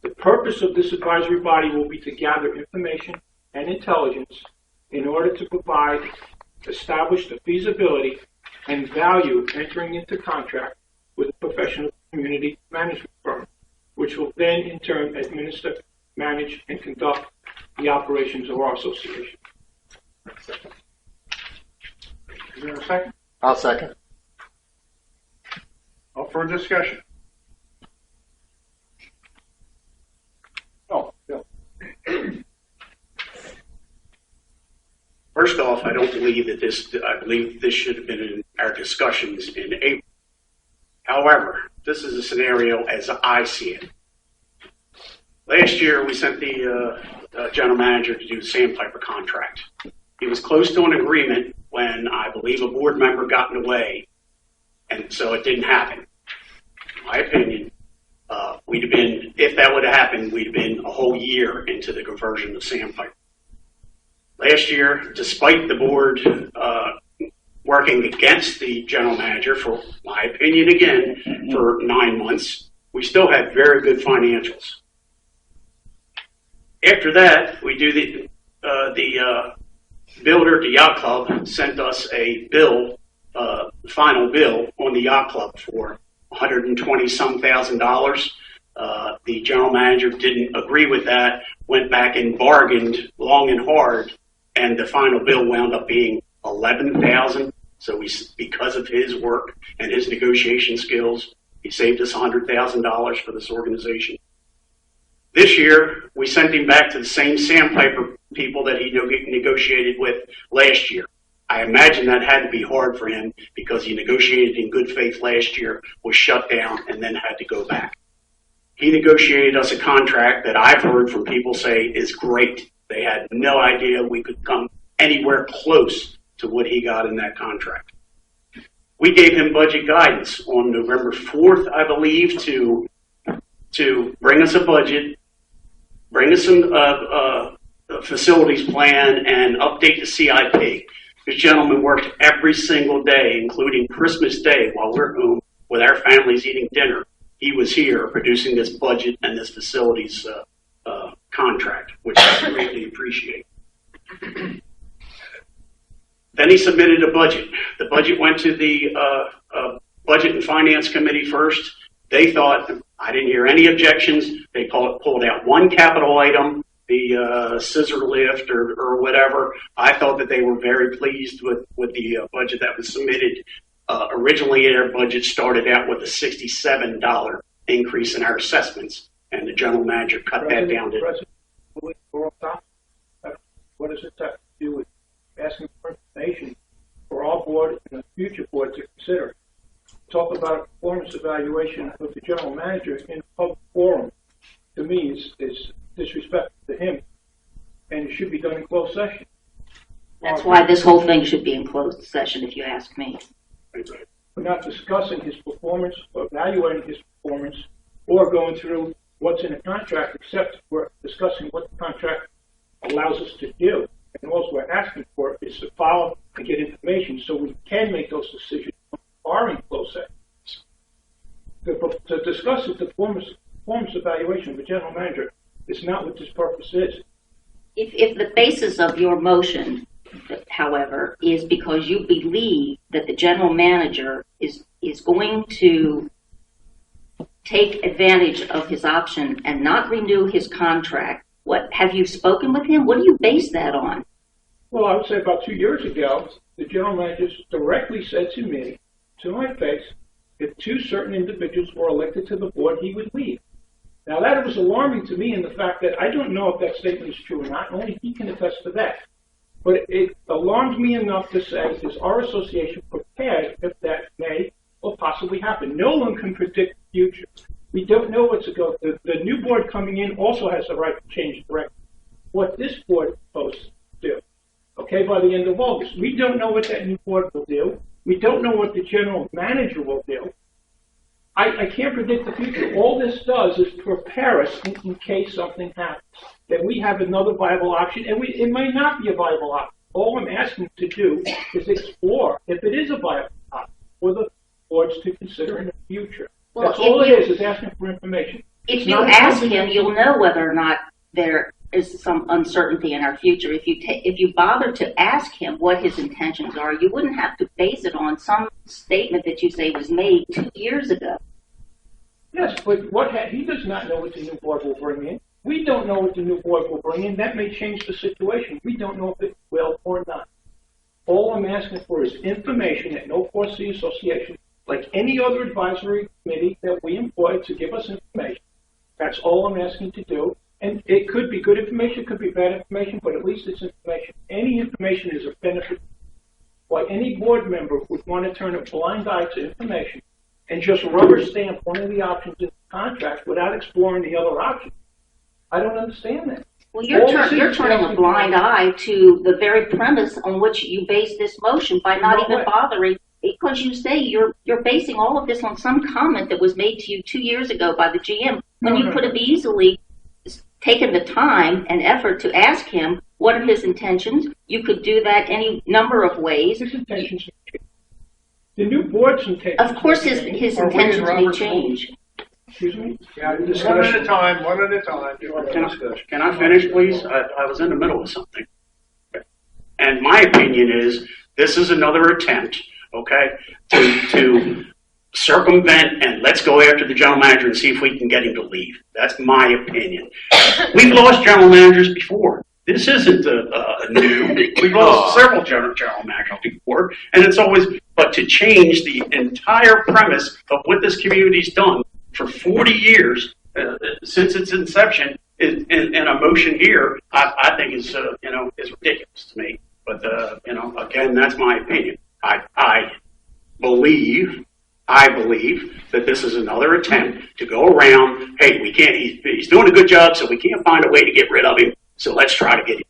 The purpose of this advisory body will be to gather information and intelligence in order to establish the feasibility and value entering into contract with a professional community management firm, which will then in turn administer, manage, and conduct the operations of our association. Is there a second? I'll second. All for discussion? Oh, Bill. First off, I don't believe that I believe this should have been in our discussions in April. However, this is a scenario as I see it. Last year, we sent the general manager to do the Sandpiper contract. He was close to an agreement when I believe a board member got in the way, and so it didn't happen. In my opinion, we'd have been, if that would have happened, we'd have been a whole year into the conversion of Sandpiper. Last year, despite the board working against the general manager, for my opinion again, for 9 months, we still had very good financials. After that, we do the builder, the yacht club, sent us a bill, final bill on the yacht club for $120,000. The general manager didn't agree with that, went back and bargained long and hard, and the final bill wound up being $11,000. So because of his work and his negotiation skills, he saved us $100,000 for this organization. This year, we sent him back to the same Sandpiper people that he negotiated with last year. I imagine that had to be hard for him because he negotiated in good faith last year, was shut down, and then had to go back. He negotiated us a contract that I've heard from people say is great. They had no idea we could come anywhere close to what he got in that contract. We gave him budget guidance on November 4th, I believe, to bring us a budget, bring us some facilities plan, and update the CIP. This gentleman worked every single day, including Christmas Day, while we're home with our families eating dinner. He was here producing this budget and this facilities contract, which I greatly appreciate. Then he submitted a budget. The budget went to the Budget and Finance Committee first. They thought, I didn't hear any objections. They pulled out one capital item, the scissor lift or whatever. I thought that they were very pleased with the budget that was submitted. Originally, their budget started out with a $67 increase in our assessments, and the general manager cut that down to... What does it have to do with asking for information for our board and the future board to consider? Talk about a performance evaluation of the general manager in a public forum, to me, is disrespectful to him, and it should be done in closed session. That's why this whole thing should be in closed session, if you ask me. We're not discussing his performance or evaluating his performance or going through what's in a contract, except we're discussing what the contract allows us to do. And all we're asking for is to follow and get information so we can make those decisions are in closed session. to discuss the performance evaluation of the general manager is not what this purpose is. If the basis of your motion, however, is because you believe that the general manager is going to take advantage of his option and not renew his contract, what have you spoken with him? What do you base that on? Well, I would say about 2 years ago, the general manager directly said to me, to my face, if two certain individuals were elected to the board, he would leave. Now, that was alarming to me in the fact that I don't know if that statement is true or not. Only he can attest to that. But it alarmed me enough to say, is our association prepared if that may or possibly happen? No one can predict the future. We don't know what's to go. The new board coming in also has the right to change direction. What this board proposes to do, okay, by the end of August. We don't know what that new board will do. We don't know what the general manager will do. I can't predict the future. All this does is prepare us in case something happens, that we have another viable option, and it may not be a viable option. All I'm asking to do is explore if it is a viable option for the boards to consider in the future. Well, that's all it is asking for information. If you ask him, you'll know whether or not there is some uncertainty in our future. If you bother to ask him what his intentions are, you wouldn't have to base it on some statement that you say was made 2 years ago. Yes, but he does not know what the new board will bring in. We don't know what the new board will bring in. That may change the situation. We don't know if it will or not. All I'm asking for is information at no cost to the association, like any other advisory committee that we employ to give us information. That's all I'm asking to do. And it could be good information, it could be bad information, but at least it's information. Any information is a benefit. Why any board member would want to turn a blind eye to information and just rubber stamp one of the options in the contract without exploring the other option. I don't understand that. Well, you're turning a blind eye to the very premise on which you base this motion by not even bothering, because you say you're basing all of this on some comment that was made to you 2 years ago by the GM, when you could have easily taken the time and effort to ask him what are his intentions. You could do that any number of ways. His intentions the new board's intentions. Of course, his intentions may change. Excuse me? Yeah, one at a time, one at a time. Can I finish, please? I was in the middle of something. And my opinion is this is another attempt, okay, to circumvent and let's go after the general manager and see if we can get him to leave. That's my opinion. We've lost general managers before. This isn't new. We've lost several general managers before, and it's always, but to change the entire premise of what this community's done for 40 years since its inception in a motion here, I think is ridiculous to me. But again, that's my opinion. I believe that this is another attempt to go around. Hey, we can't. He's doing a good job, so we can't find a way to get rid of him. So let's try to get him.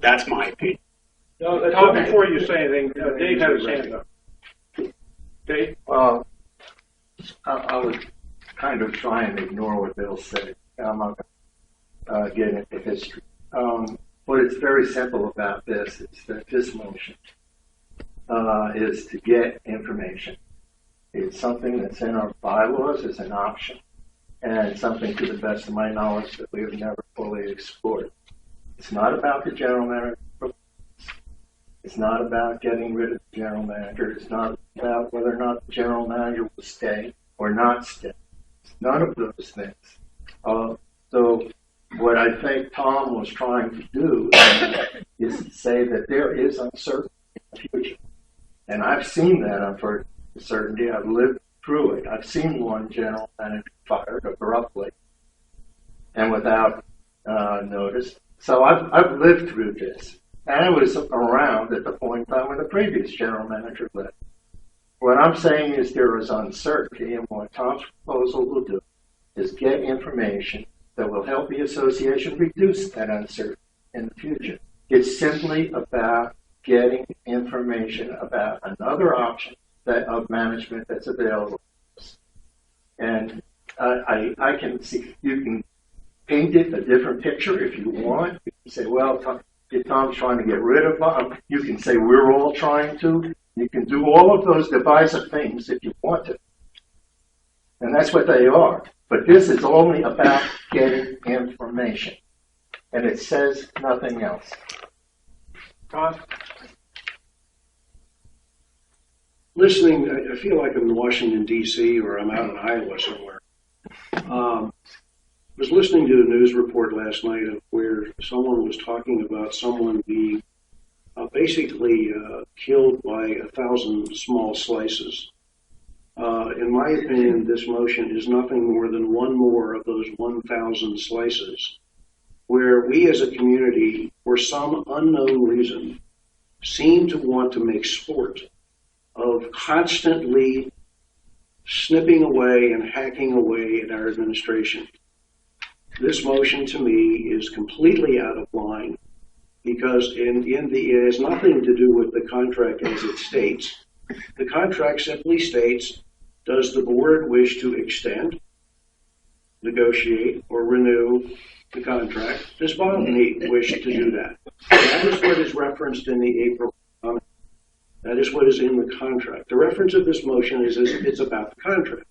That's my opinion. No, before you say anything, Dave had his hand up. Dave? Well, I was kind of trying to ignore what Bill said. I'm not going to get into history. What is very simple about this is that this motion is to get information. It's something that's in our bylaws as an option, and something, to the best of my knowledge, that we have never fully explored. It's not about the general manager. It's not about getting rid of the general manager. It's not about whether or not the general manager will stay or not stay. It's none of those things. So what I think Tom was trying to do is to say that there is uncertainty in the future. And I've seen that uncertainty. I've lived through it. I've seen one general manager fired abruptly and without notice. So I've lived through this. And I was around at the point in time when the previous general manager left. What I'm saying is there is uncertainty, and what Tom's proposal will do is get information that will help the association reduce that uncertainty in the future. It's simply about getting information about another option of management that's available. And I can see, you can paint it a different picture if you want. You can say, well, Tom's trying to get rid of them. You can say we're all trying to. You can do all of those divisive things if you want to. And that's what they are. But this is only about getting information. And it says nothing else. Tom? Listening, I feel like I'm in Washington, D.C., or I'm out in Iowa somewhere. Was listening to a news report last night of where someone was talking about someone being basically killed by 1,000 small slices. In my opinion, this motion is nothing more than one more of those 1,000 slices where we as a community, for some unknown reason, seem to want to make sport of constantly snipping away and hacking away at our administration. This motion to me is completely out of line because it has nothing to do with the contract as it states. The contract simply states, does the board wish to extend, negotiate, or renew the contract? Does Bonney wish to do that? That is what is referenced in the April comment. That is what is in the contract. The reference of this motion is it's about the contract.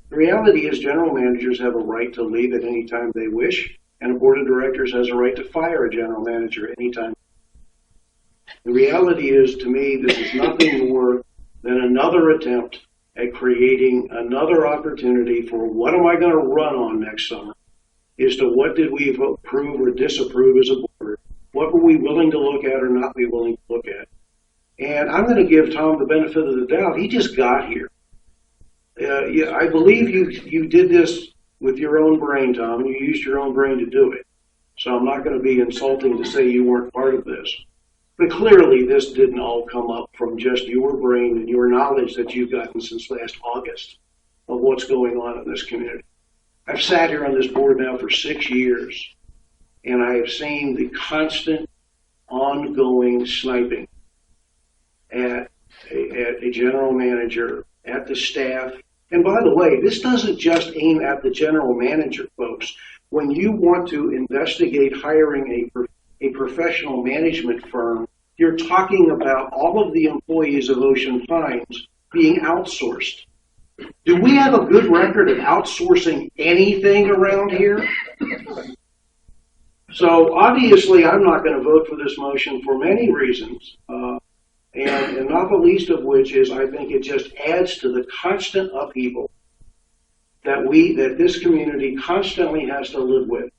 The reality is general managers have a right to leave at any time they wish, and a board of directors has a right to fire a general manager anytime. The reality is, to me, this is nothing more than another attempt at creating another opportunity for what am I going to run on next summer as to what did we approve or disapprove as a board, what were we willing to look at or not be willing to look at. And I'm going to give Tom the benefit of the doubt. He just got here. Yeah, I believe you did this with your own brain, Tom, and you used your own brain to do it. So I'm not going to be insulting to say you weren't part of this. But clearly this didn't all come up from just your brain and your knowledge that you've gotten since last August of what's going on in this community. I've sat here on this board now for 6 years, and I have seen the constant, ongoing sniping at a general manager, at the staff. And by the way, this doesn't just aim at the general manager, folks. When you want to investigate hiring a professional management firm, you're talking about all of the employees of Ocean Pines being outsourced. Do we have a good record of outsourcing anything around here? So obviously I'm not going to vote for this motion for many reasons. And not the least of which is I think it just adds to the constant upheaval that this community constantly has to live with.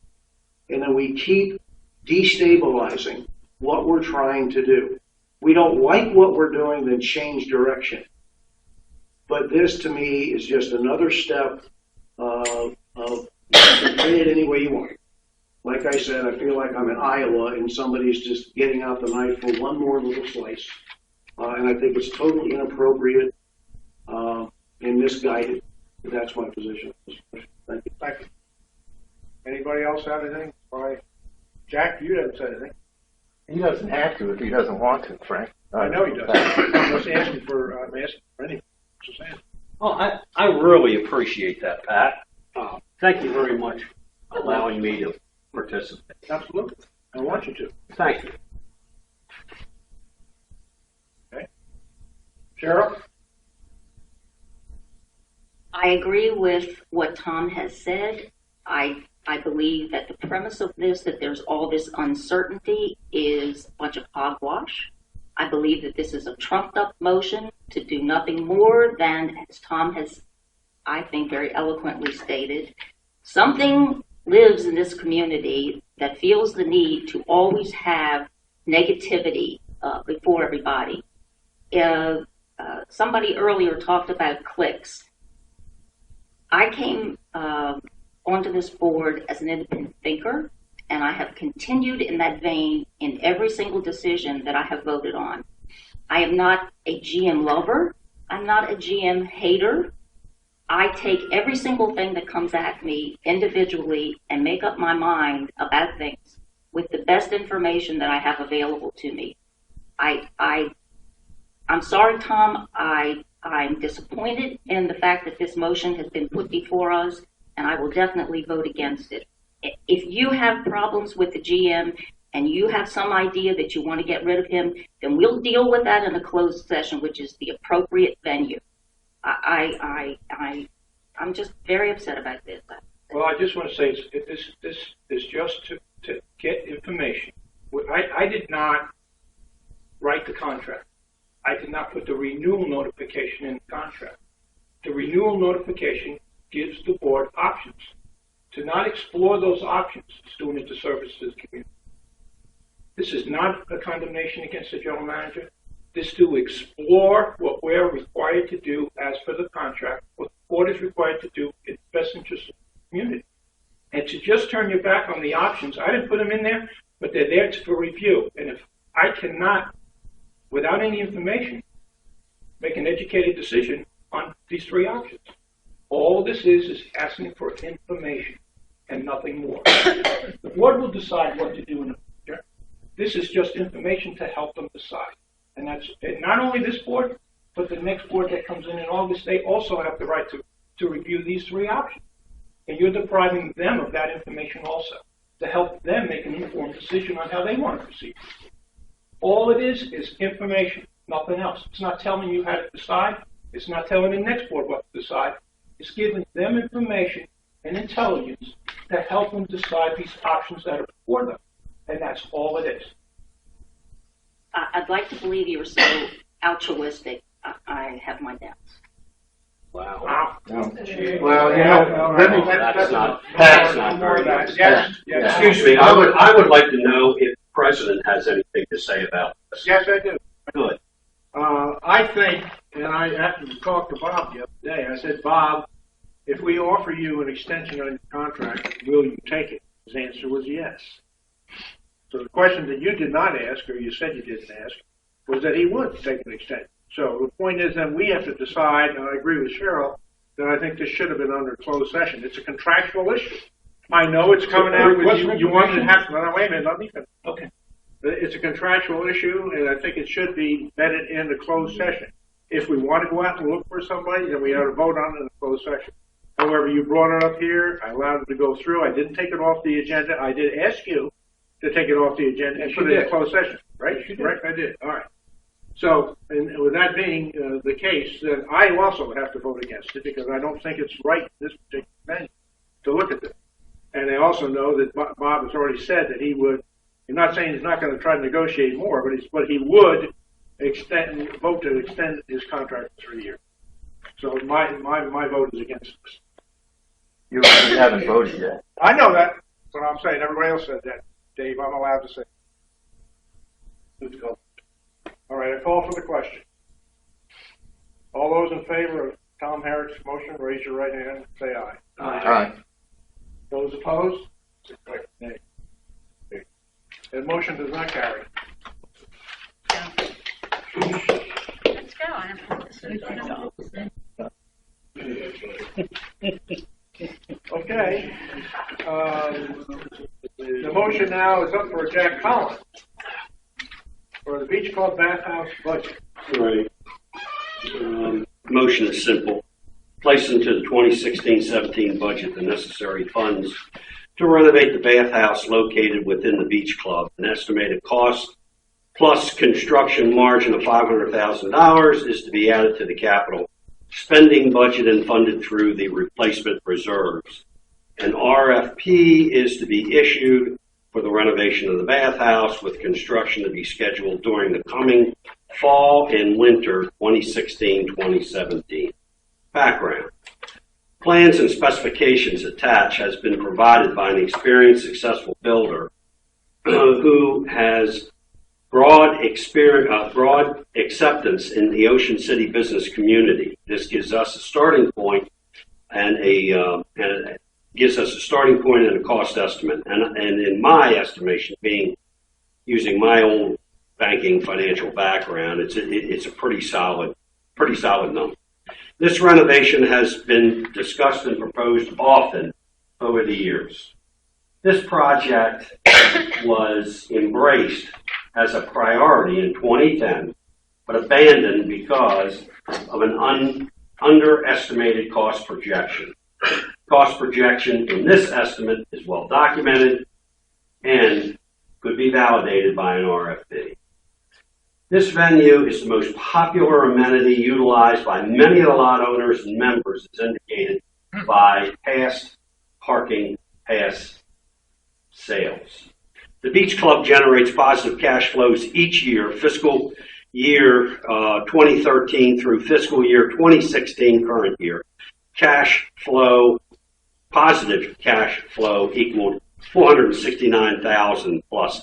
And then we keep destabilizing what we're trying to do. We don't like what we're doing, then change direction. But this to me is just another step of you can play it any way you want. Like I said, I feel like I'm in Iowa and somebody's just getting out the knife for one more little slice. And I think it's totally inappropriate and misguided. That's my position. Thank you. Thank you. Anybody else have anything? All right. Jack, you haven't said anything. He doesn't have to if he doesn't want to, Frank. I know he doesn't. I'm just asking for anything. Just saying. Well, I really appreciate that, Pat. Thank you very much for allowing me to participate. Absolutely. I want you to. Thank you. Okay. Cheryl? I agree with what Tom has said. I believe that the premise of this, that there's all this uncertainty, is a bunch of hogwash. I believe that this is a trumped up motion to do nothing more than, as Tom has, I think, very eloquently stated, something lives in this community that feels the need to always have negativity before everybody. Somebody earlier talked about clicks. I came onto this board as an independent thinker, and I have continued in that vein in every single decision that I have voted on. I am not a GM lover. I'm not a GM hater. I take every single thing that comes at me individually and make up my mind about things with the best information that I have available to me. I'm sorry, Tom. I'm disappointed in the fact that this motion has been put before us, and I will definitely vote against it. If you have problems with the GM and you have some idea that you want to get rid of him, then we'll deal with that in a closed session, which is the appropriate venue. I'm just very upset about this. Well, I just want to say this is just to get information. I did not write the contract. I did not put the renewal notification in the contract. The renewal notification gives the board options. To not explore those options is doing a disservice to the community. This is not a condemnation against the general manager. This is to explore what we're required to do as per the contract, what the board is required to do in the best interest of the community. And to just turn your back on the options, I didn't put them in there, but they're there for review. And if I cannot, without any information, make an educated decision on these three options, all this is asking for information and nothing more. The board will decide what to do in the future. This is just information to help them decide. And that's not only this board, but the next board that comes in August, they also have the right to review these three options. And you're depriving them of that information also, to help them make an informed decision on how they want to proceed. All it is information, nothing else. It's not telling you how to decide. It's not telling the next board what to decide. It's giving them information and intelligence to help them decide these options that are before them. And that's all it is. I'd like to believe you were so altruistic. I have my doubts. Wow. Well, that's not very nice. Yes. Excuse me, I would like to know if the president has anything to say about this. Yes, I do. Good. I think, and I actually talked to Bob the other day, I said, Bob, if we offer you an extension on your contract, will you take it? His answer was yes. So the question that you did not ask, or you said you didn't ask, was that he would take an extension. So the point is that we have to decide, and I agree with Cheryl, that I think this should have been under closed session. It's a contractual issue. I know it's coming out with you. You wanted to have, no, wait a minute, let me finish. Okay. It's a contractual issue, and I think it should be vetted in the closed session. If we want to go out and look for somebody, then we have to vote on it in the closed session. However, you brought it up here. I allowed it to go through. I didn't take it off the agenda. I did ask you to take it off the agenda and put it in closed session, right? Correct? I did. All right. So, and with that being the case, then I also have to vote against it because I don't think it's right in this particular venue to look at this. And I also know that Bob has already said that he would. I'm not saying he's not going to try to negotiate more, but he would vote to extend his contract for 3 years. So my vote is against this. You haven't voted yet. I know that. That's what I'm saying. Everybody else said that. Dave, I'm allowed to say. Let's go. All right, I call for the question. All those in favor of Tom Herrick's motion, raise your right hand and say aye. Aye. Those opposed? Nay. The motion does not carry. Let's go. Okay. The motion now is up for Jack Collins for the Beach Club Bathhouse budget. Right. Motion is simple. Place into the 2016-17 budget the necessary funds to renovate the bathhouse located within the Beach Club. An estimated cost plus construction margin of $500,000 is to be added to the capital spending budget and funded through the replacement reserves. An RFP is to be issued for the renovation of the bathhouse, with construction to be scheduled during the coming fall and winter 2016-2017. Background. Plans and specifications attached has been provided by an experienced, successful builder who has broad acceptance in the Ocean City business community. This gives us a starting point and gives us a starting point and a cost estimate. And in my estimation, using my own banking financial background, it's a pretty solid number. This renovation has been discussed and proposed often over the years. This project was embraced as a priority in 2010, but abandoned because of an underestimated cost projection. Cost projection in this estimate is well documented and could be validated by an RFP. This venue is the most popular amenity utilized by many of the lot owners and members, as indicated by past parking pass sales. The Beach Club generates positive cash flows each year, fiscal year 2013 through fiscal year 2016, current year. Positive cash flow equaled $469,000 plus.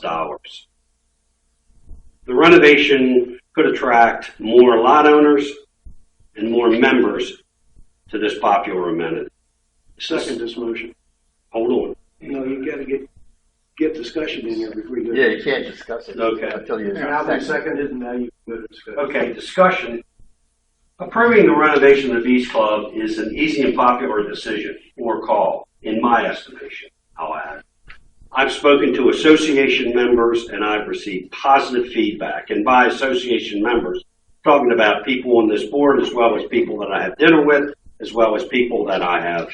The renovation could attract more lot owners and more members to this popular amenity. Second this motion. Hold on. No, you got to get discussion in here before you. Yeah, you can't discuss it. Okay. Until you. Now been seconded, and now you can go to discussion. Okay, discussion. Approving the renovation of the Beach Club is an easy and popular decision or call, in my estimation, I'll add. I've spoken to association members and I've received positive feedback. And by association members, talking about people on this board as well as people that I have dinner with, as well as people that I have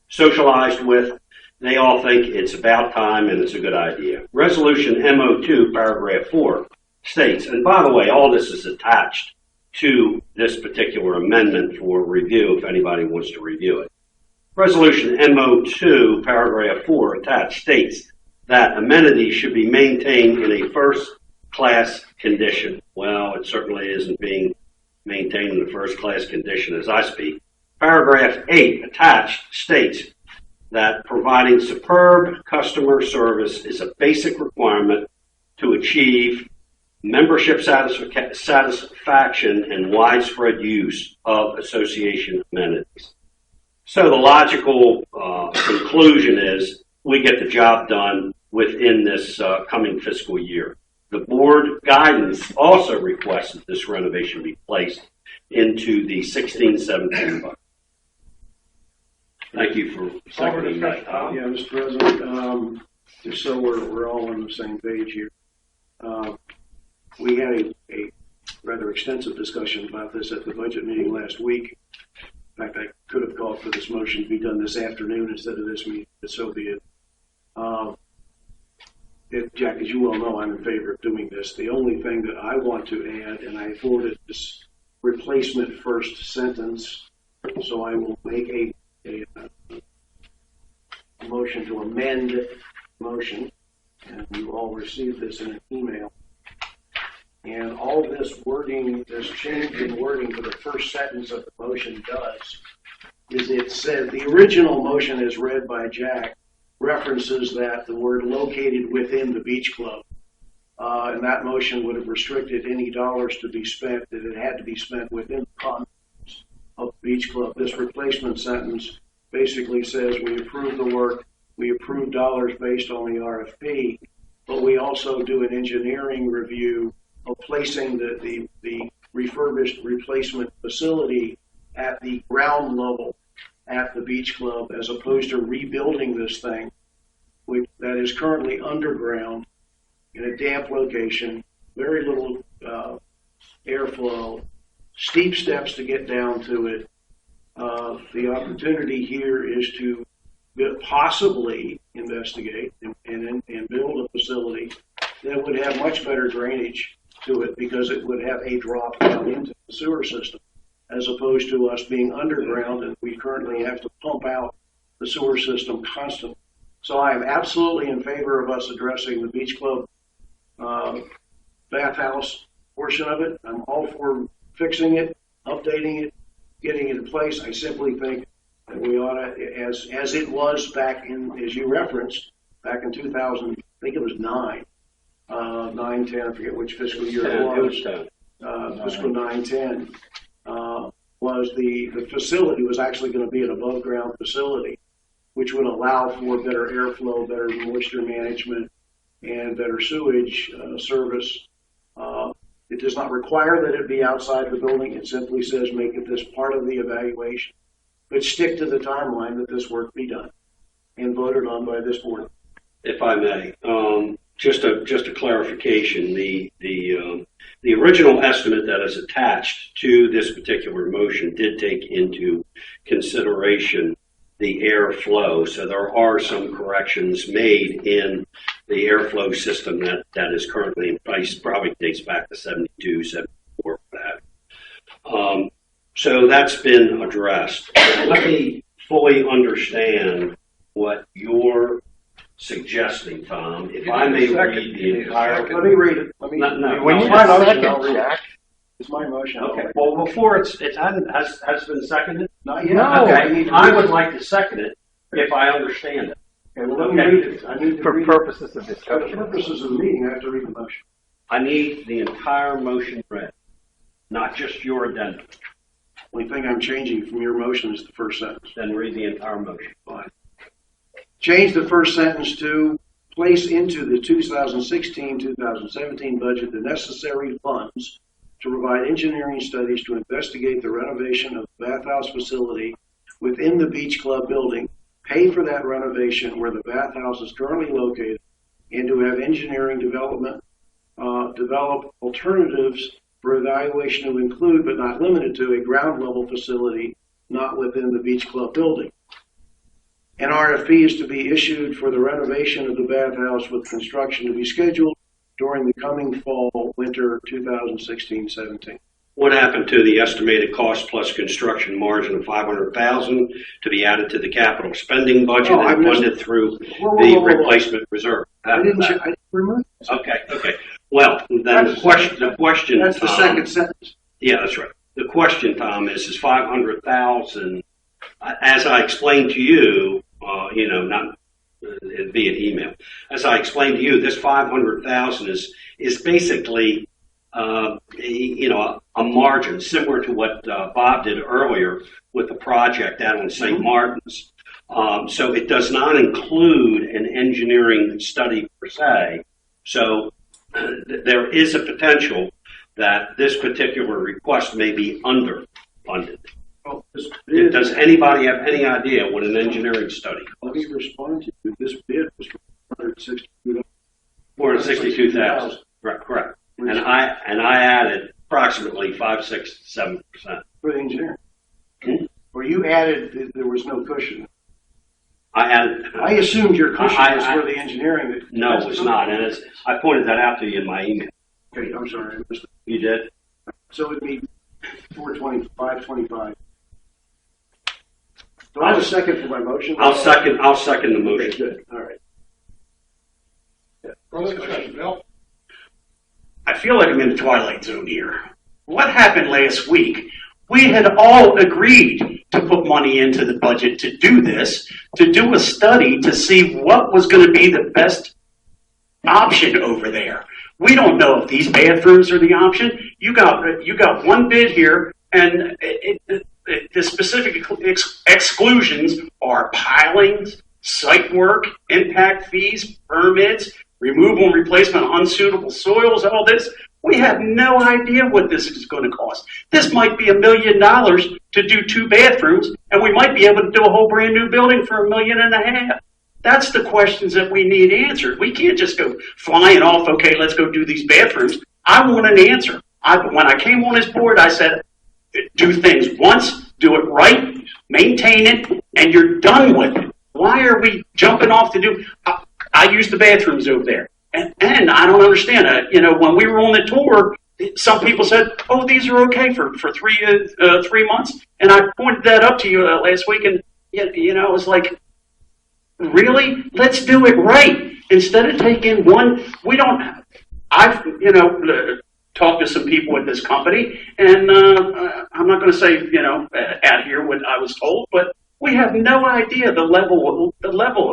socialized with, they all think it's about time and it's a good idea. Resolution MO2, paragraph 4, states, and by the way, all this is attached to this particular amendment for review if anybody wants to review it. Resolution MO2, paragraph 4, attached, states that amenities should be maintained in a first-class condition. Well, it certainly isn't being maintained in a first-class condition as I speak. Paragraph 8, attached, states that providing superb customer service is a basic requirement to achieve membership satisfaction and widespread use of association amenities. So the logical conclusion is we get the job done within this coming fiscal year. The board guidance also requests that this renovation be placed into the 16-17 budget. Thank you for seconding that. Yeah, Mr. President, just so we're all on the same page here. We had a rather extensive discussion about this at the budget meeting last week. In fact, I could have called for this motion to be done this afternoon instead of this meeting, but so be it. Jack, as you well know, I'm in favor of doing this. The only thing that I want to add, and I forwarded this replacement first sentence, so I will make a motion to amend motion, and you all received this in an email. And all this wording, this change in wording for the first sentence of the motion does is it said, the original motion as read by Jack references that the word located within the beach club. And that motion would have restricted any dollars to be spent, that it had to be spent within the confines of the beach club. This replacement sentence basically says we approve the work, we approve dollars based on the RFP, but we also do an engineering review of placing the refurbished replacement facility at the ground level at the beach club, as opposed to rebuilding this thing that is currently underground in a damp location, very little airflow, steep steps to get down to it. The opportunity here is to possibly investigate and build a facility that would have much better drainage to it, because it would have a drop down into the sewer system, as opposed to us being underground and we currently have to pump out the sewer system constantly. So I am absolutely in favor of us addressing the beach club bathhouse portion of it. I'm all for fixing it, updating it, getting it in place. I simply think that we ought to, as it was back in, as you referenced, back in 2000, I think it was 9, 10, I forget which fiscal year it was. Fiscal 9-10 was the facility was actually going to be an above ground facility, which would allow for better airflow, better moisture management, and better sewage service. It does not require that it be outside the building. It simply says make it this part of the evaluation, but stick to the timeline that this work be done and voted on by this board. If I may, just a clarification. The original estimate that is attached to this particular motion did take into consideration the airflow. So there are some corrections made in the airflow system that is currently in place. Probably dates back to 72, 74 for that. So that's been addressed. Let me fully understand what you're suggesting, Tom. If I may read the entire. Let me read it. Let me. No, When you no, have a second. second, I'll react. It's my motion. Okay. Well, before it has been seconded. Not yet. No. Okay. I would like to second it if I understand it. Okay, well, let me read it. I need to For read purposes of it. For discussion. purposes of the meeting, I have to read the motion. I need the entire motion read, not just your addendum. Only thing I'm changing from your motion is the first sentence. Then read the entire motion. Fine. Change the first sentence to place into the 2016-2017 budget the necessary funds to provide engineering studies to investigate the renovation of the bathhouse facility within the Beach Club building, pay for that renovation where the bathhouse is currently located, and to have engineering develop alternatives for evaluation to include, but not limited to, a ground level facility not within the Beach Club building. An RFP is to be issued for the renovation of the bathhouse with construction to be scheduled during the coming fall, winter 2016-17. What happened to the estimated cost plus construction margin of $500,000 to be added to the capital spending budget and funded through the replacement reserve? I didn't remove it. Okay. Well, then the question. That's the second sentence. Yeah, that's right. The question, Tom, is $500,000. As I explained to you, not via email. As I explained to you, this $500,000 is basically, a margin similar to what Bob did earlier with the project out on St. Martin's. So it does not include an engineering study per se. So there is a potential that this particular request may be underfunded. Oh, Does anybody have any idea what an engineering study Let me respond to you. This bid was $462,000. $462,000. Right, correct. And I added approximately 5, 6, 7%. For the engineering. Or you added there was no cushion. I added. I assumed your cushion was for the engineering. No, it was not, and I pointed that out to you in my email. Okay, I'm sorry, I missed it. You did? So it'd be 525. Do I have a second for my motion? I'll second the motion. Okay, good. All right. Further discussion, Bill? I feel like I'm in the twilight zone here. What happened last week? We had all agreed to put money into the budget to do this, to do a study to see what was going to be the best option over there. We don't know if these bathrooms are the option. You got one bid here, and the specific exclusions are pilings, site work, impact fees, permits, removal and replacement of unsuitable soils, all this. We have no idea what this is going to cost. This might be $1 million to do 2 bathrooms, and we might be able to do a whole brand new building for $1.5 million. That's the questions that we need answered. We can't just go flying off, okay, let's go do these bathrooms. I want an answer. When I came on this board, I said, do things once, do it right, maintain it, and you're done with it. Why are we jumping off to do... I use the bathrooms over there. And I don't understand. When we were on the tour, some people said, "Oh, these are okay for 3 months." And I pointed that up to you last week, and it was like, really? Let's do it right instead of taking one. I've talked to some people at this company, and I'm not going to say out here what I was told, but we have no idea the level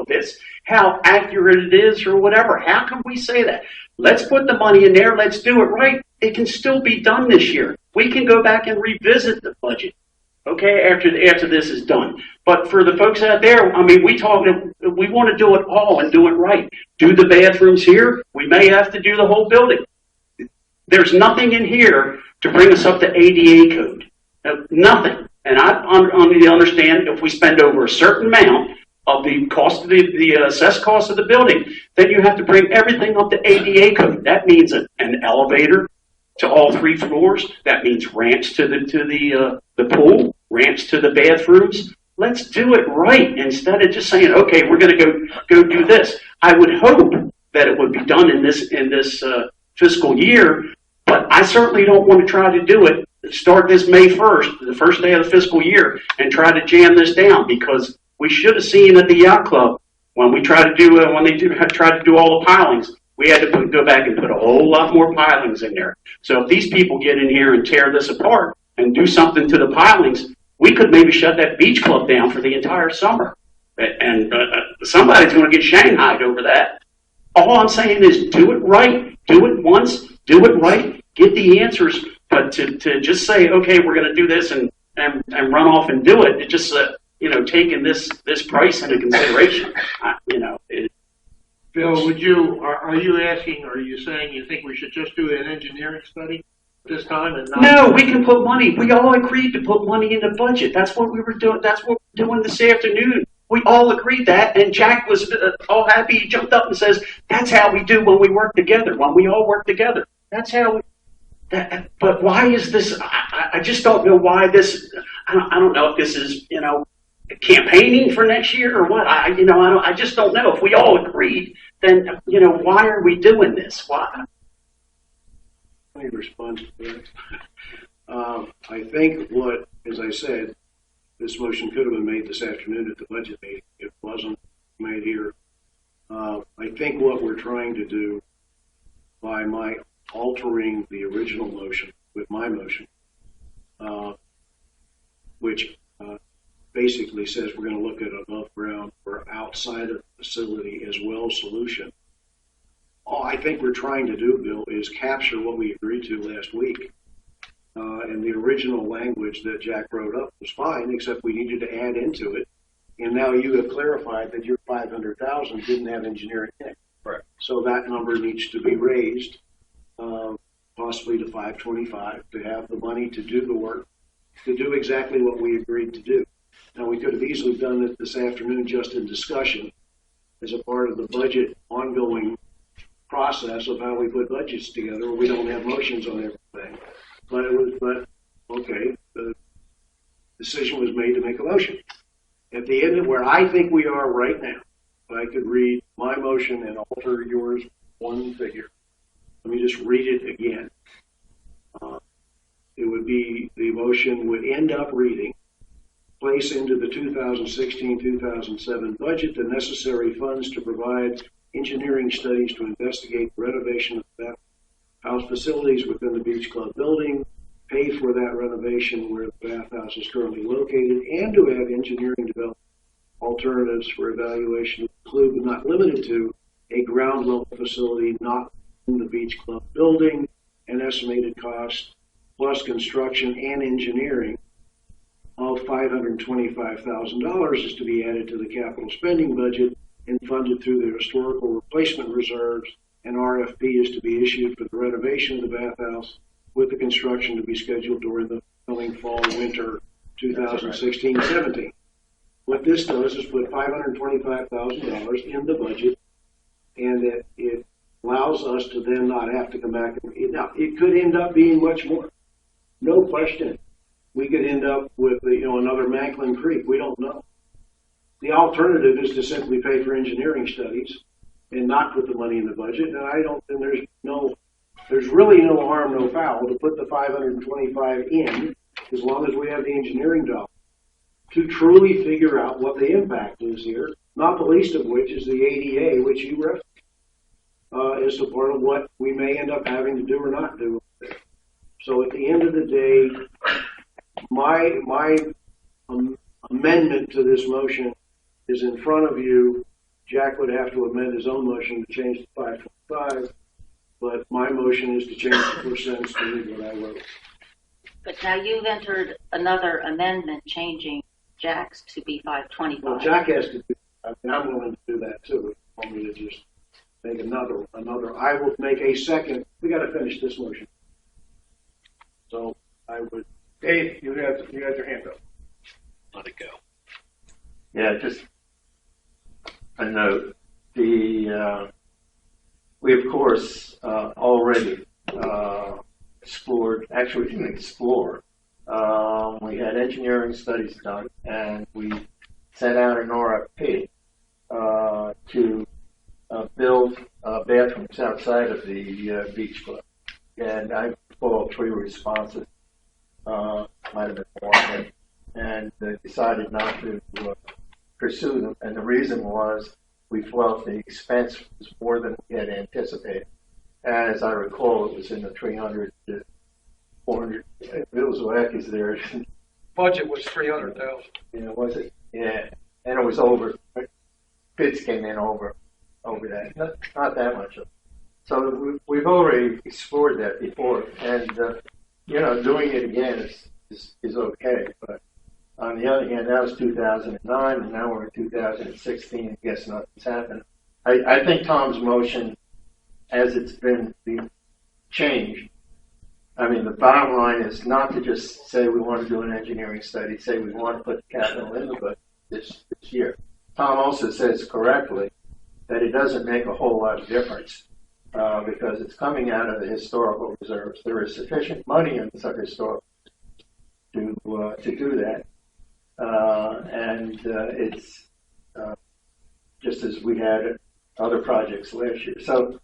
of this, how accurate it is or whatever. How can we say that? Let's put the money in there. Let's do it right. It can still be done this year. We can go back and revisit the budget, okay, after this is done. But for the folks out there, we want to do it all and do it right. Do the bathrooms here. We may have to do the whole building. There's nothing in here to bring us up to ADA code. Nothing. And I understand if we spend over a certain amount of the cost of the assessed cost of the building, then you have to bring everything up to ADA code. That means an elevator to all 3 floors. That means ramps to the pool, ramps to the bathrooms. Let's do it right instead of just saying, okay, we're going to go do this. I would hope that it would be done in this fiscal year, but I certainly don't want to try to do it start this May 1st, the first day of the fiscal year, and try to jam this down, because we should have seen at the yacht club when we tried to do tried to do all the pilings, we had to go back and put a whole lot more pilings in there. So if these people get in here and tear this apart and do something to the pilings, we could maybe shut that beach club down for the entire summer. And somebody's going to get shanghaied over that. All I'm saying is do it right, do it once, do it right, get the answers. But to just say, okay, we're going to do this and run off and do it, it just, taking this price into consideration, Bill, are you asking, or are you saying you think we should just do an engineering study this time and not? No, we can put money. We all agreed to put money in the budget. That's what we were doing. That's what we're doing this afternoon. We all agreed that, and Jack was all happy. He jumped up and says, "That's how we do when we work together. When we all work together. That's how." But why is this? I just don't know why this. I don't know if this is campaigning for next year or what. I just don't know. If we all agreed, then why are we doing this? Why? Let me respond to that. I think as I said, this motion could have been made this afternoon at the budget meeting. It wasn't made here. I think what we're trying to do by my altering the original motion with my motion, which basically says we're going to look at above ground or outside of the facility as well solution. All I think we're trying to do, Bill, is capture what we agreed to last week. And the original language that Jack wrote up was fine, except we needed to add into it. And now you have clarified that your 500,000 didn't have engineering in it. Right. So that number needs to be raised, possibly to 525, to have the money to do the work, to do exactly what we agreed to do. Now, we could have easily done it this afternoon just in discussion as a part of the budget ongoing process of how we put budgets together. We don't have motions on everything. But okay, the decision was made to make a motion. At the end of where I think we are right now, if I could read my motion and alter yours one figure. Let me just read it again. It would be, the motion would end up reading, place into the 2016-2007 budget the necessary funds to provide engineering studies to investigate renovation of bathhouse facilities within the Beach Club building, pay for that renovation where the bathhouse is currently located, and to have engineering develop alternatives for evaluation, include but not limited to a ground level facility not in the Beach Club building, an estimated cost plus construction and engineering of $525,000 is to be added to the capital spending budget and funded through the historical replacement reserves. An RFP is to be issued for the renovation of the bathhouse, with the construction to be scheduled during the coming fall/winter 2016-17. What this does is put $525,000 in the budget, and it allows us to then not have to come back. Now, it could end up being much more, no question. We could end up with another Macklin Creek. We don't know. The alternative is to simply pay for engineering studies and not put the money in the budget. And I don't think there's really no harm, no foul to put the 525 in, as long as we have the engineering job, to truly figure out what the impact is here, not the least of which is the ADA, which you referenced, as a part of what we may end up having to do or not do. So at the end of the day, my amendment to this motion is in front of you. Jack would have to amend his own motion to change the 525, but my motion is to change the first sentence to read what I wrote. But now you've entered another amendment changing Jack's to be 525. Well, Jack has to do that. I'm willing to do that too. If you want me to just make another. I will make a second. We got to finish this motion. So I would. Dave, you had your hand up. Let it go. Yeah, just a note. We of course already explored. Actually, we didn't explore. We had engineering studies done, and we sent out an RFP to build bathrooms outside of the beach club. And I followed 3 responses. might have been more, and decided not to pursue them. And the reason was we felt the expense was more than we had anticipated. And as I recall, it was in the 300 to 400. Bill's Wack is there. Budget was 300,000. Yeah, was it? Yeah, and it was over. Bids came in over that. Not that much. So we've already explored that before, and doing it again is okay. But on the other hand, that was 2009, and now we're in 2016. I guess nothing's happened. I think Tom's motion, as it's been changed, I mean, the bottom line is not to just say we want to do an engineering study, say we want to put the capital in the budget this year. Tom also says correctly that it doesn't make a whole lot of difference because it's coming out of the historical reserves. There is sufficient money in the historical to do that, and it's just as we had other projects last year. So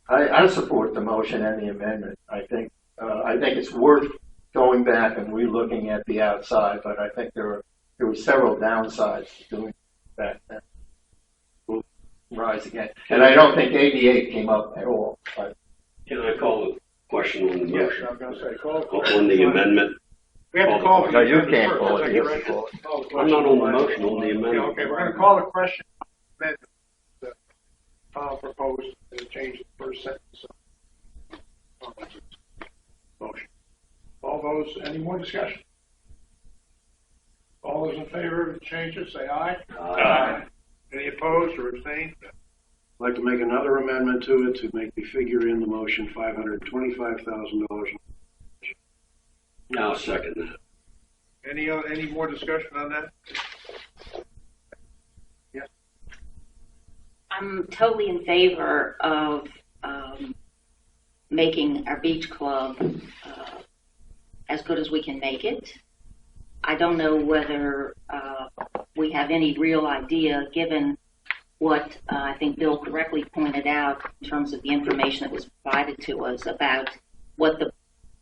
I support the motion and the amendment. I think it's worth going back and re-looking at the outside, but I think there were several downsides to doing that. Will rise again, and I don't think 88 came up at all. But. Can I call the question on the motion? Yes, I was going to say, call. On the amendment? We have to call. No, you can't call it. I'm not on the motion, on the amendment. Okay, we're going to call the question that Tom proposed to change the first sentence of motion. All those, any more discussion? All those in favor of the changes, say aye. Aye. Any opposed or abstained? I'd like to make another amendment to it to make the figure in the motion $525,000. Now, second that. Any more discussion on that? Yes. I'm totally in favor of making our beach club as good as we can make it. I don't know whether we have any real idea, given what I think Bill correctly pointed out in terms of the information that was provided to us about what the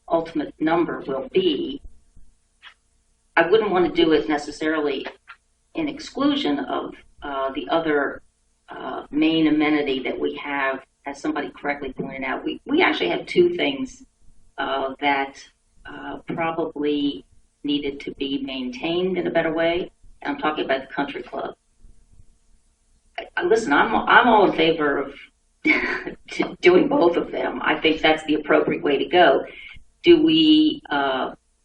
ultimate number will be. I wouldn't want to do it necessarily in exclusion of the other main amenity that we have, as somebody correctly pointed out. We actually have two things that probably needed to be maintained in a better way. I'm talking about the country club. Listen, I'm all in favor of doing both of them. I think that's the appropriate way to go. Do we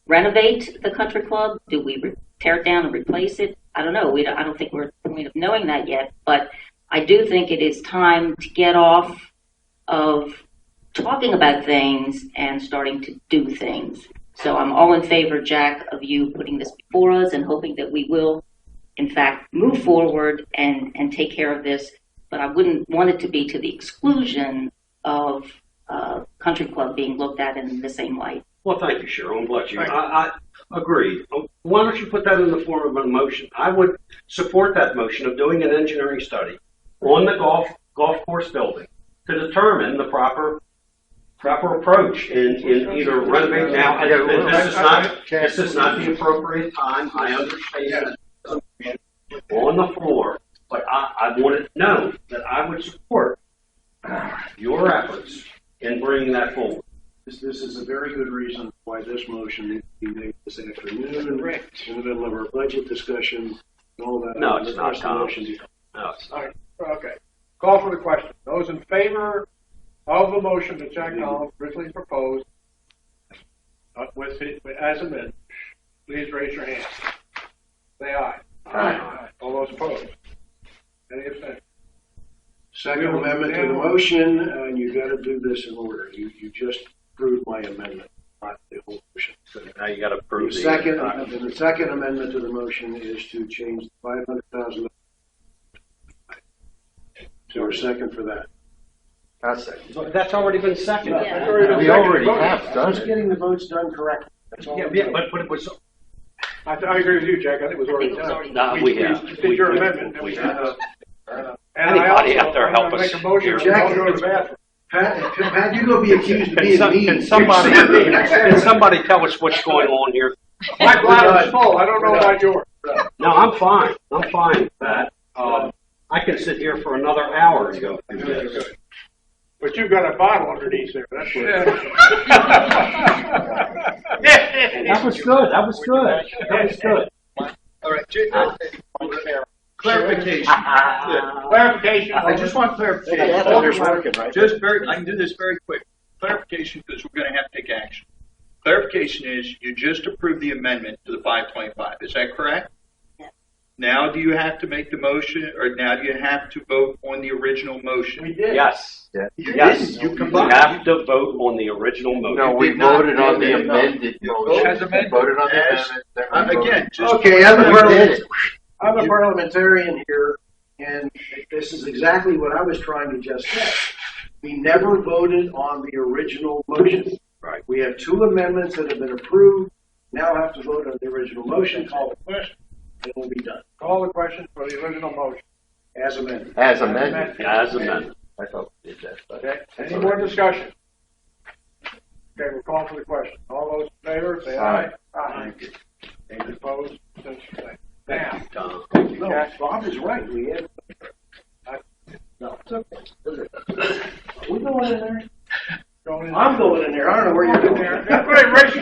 renovate the country club? Do we tear it down and replace it? I don't know. I don't think we're at the point of knowing that yet. But I do think it is time to get off of talking about things and starting to do things. So I'm all in favor, Jack, of you putting this before us and hoping that we will, in fact, move forward and take care of this. But I wouldn't want it to be to the exclusion of country club being looked at in the same light. Well, thank you, Cheryl. Bless you. I agree. Why don't you put that in the form of a motion? I would support that motion of doing an engineering study on the golf course building to determine the proper approach in either renovating. Now, this is not the appropriate time. I understand on the floor, but I wanted to know that I would support your efforts in bringing that forward. This is a very good reason why this motion needs to be made this afternoon in the middle of our budget discussion and all that. No, it's not, Tom. No, it's all right. Okay. Call for the question. Those in favor of the motion that Jack Collins originally proposed, as amended, please raise your hand. Say aye. Aye. All those opposed? Any abstentions? Second amendment to the motion, and you got to do this in order. You just approved my amendment, not the whole motion. So now you got to approve the second amendment to the motion is to change the $500,000 to a second for that. I'll second. So that's already been seconded. Yeah. We already have done Just getting the votes done correctly. That's all. Yeah, but it was. I agree with you, Jack. I think it was already done. We have. Did your amendment. We have. And Anybody out there help us? Make a motion. Jack, I'll go to the bathroom. Pat, you're going to be accused of being mean. Can somebody tell us what's going on here? My bladder's full. I don't know about yours. No, I'm fine. I'm fine, Pat. I can sit here for another hour and go through this. But you've got a bottle underneath there. That's what. That was good. That was good. That was good. All right, clarification. Clarification. I just want clarification. Just very, I can do this very quick. Clarification, because we're going to have to take action. Clarification is you just approved the amendment to the 525. Is that correct? Yes. Now do you have to make the motion, or now do you have to vote on the original motion? We did. Yes. You Yes. didn't. You You combined. have to vote on the original motion. No, we voted on the amended motion. As amended. Voted on the As- amendment. then we voted. Again, just. Okay, I'm a You- parliamentarian here, and this is exactly what I was trying to just say. We never voted on the original motion. Right. We have two amendments that have been approved, now have to vote on the original motion, Call the question. and we'll be done, Call the question for the original motion. as amended. As amended. As amended. I thought we did that. but- Okay. Any more discussion? Okay, we'll call for the question. All those in favor, say aye. Aye. Any opposed? Now. Tom. No, Bob is right, we have. No, it's okay. Are we going in there? Going in. I'm going in there, I don't know where you're Going in going. there. Everybody raise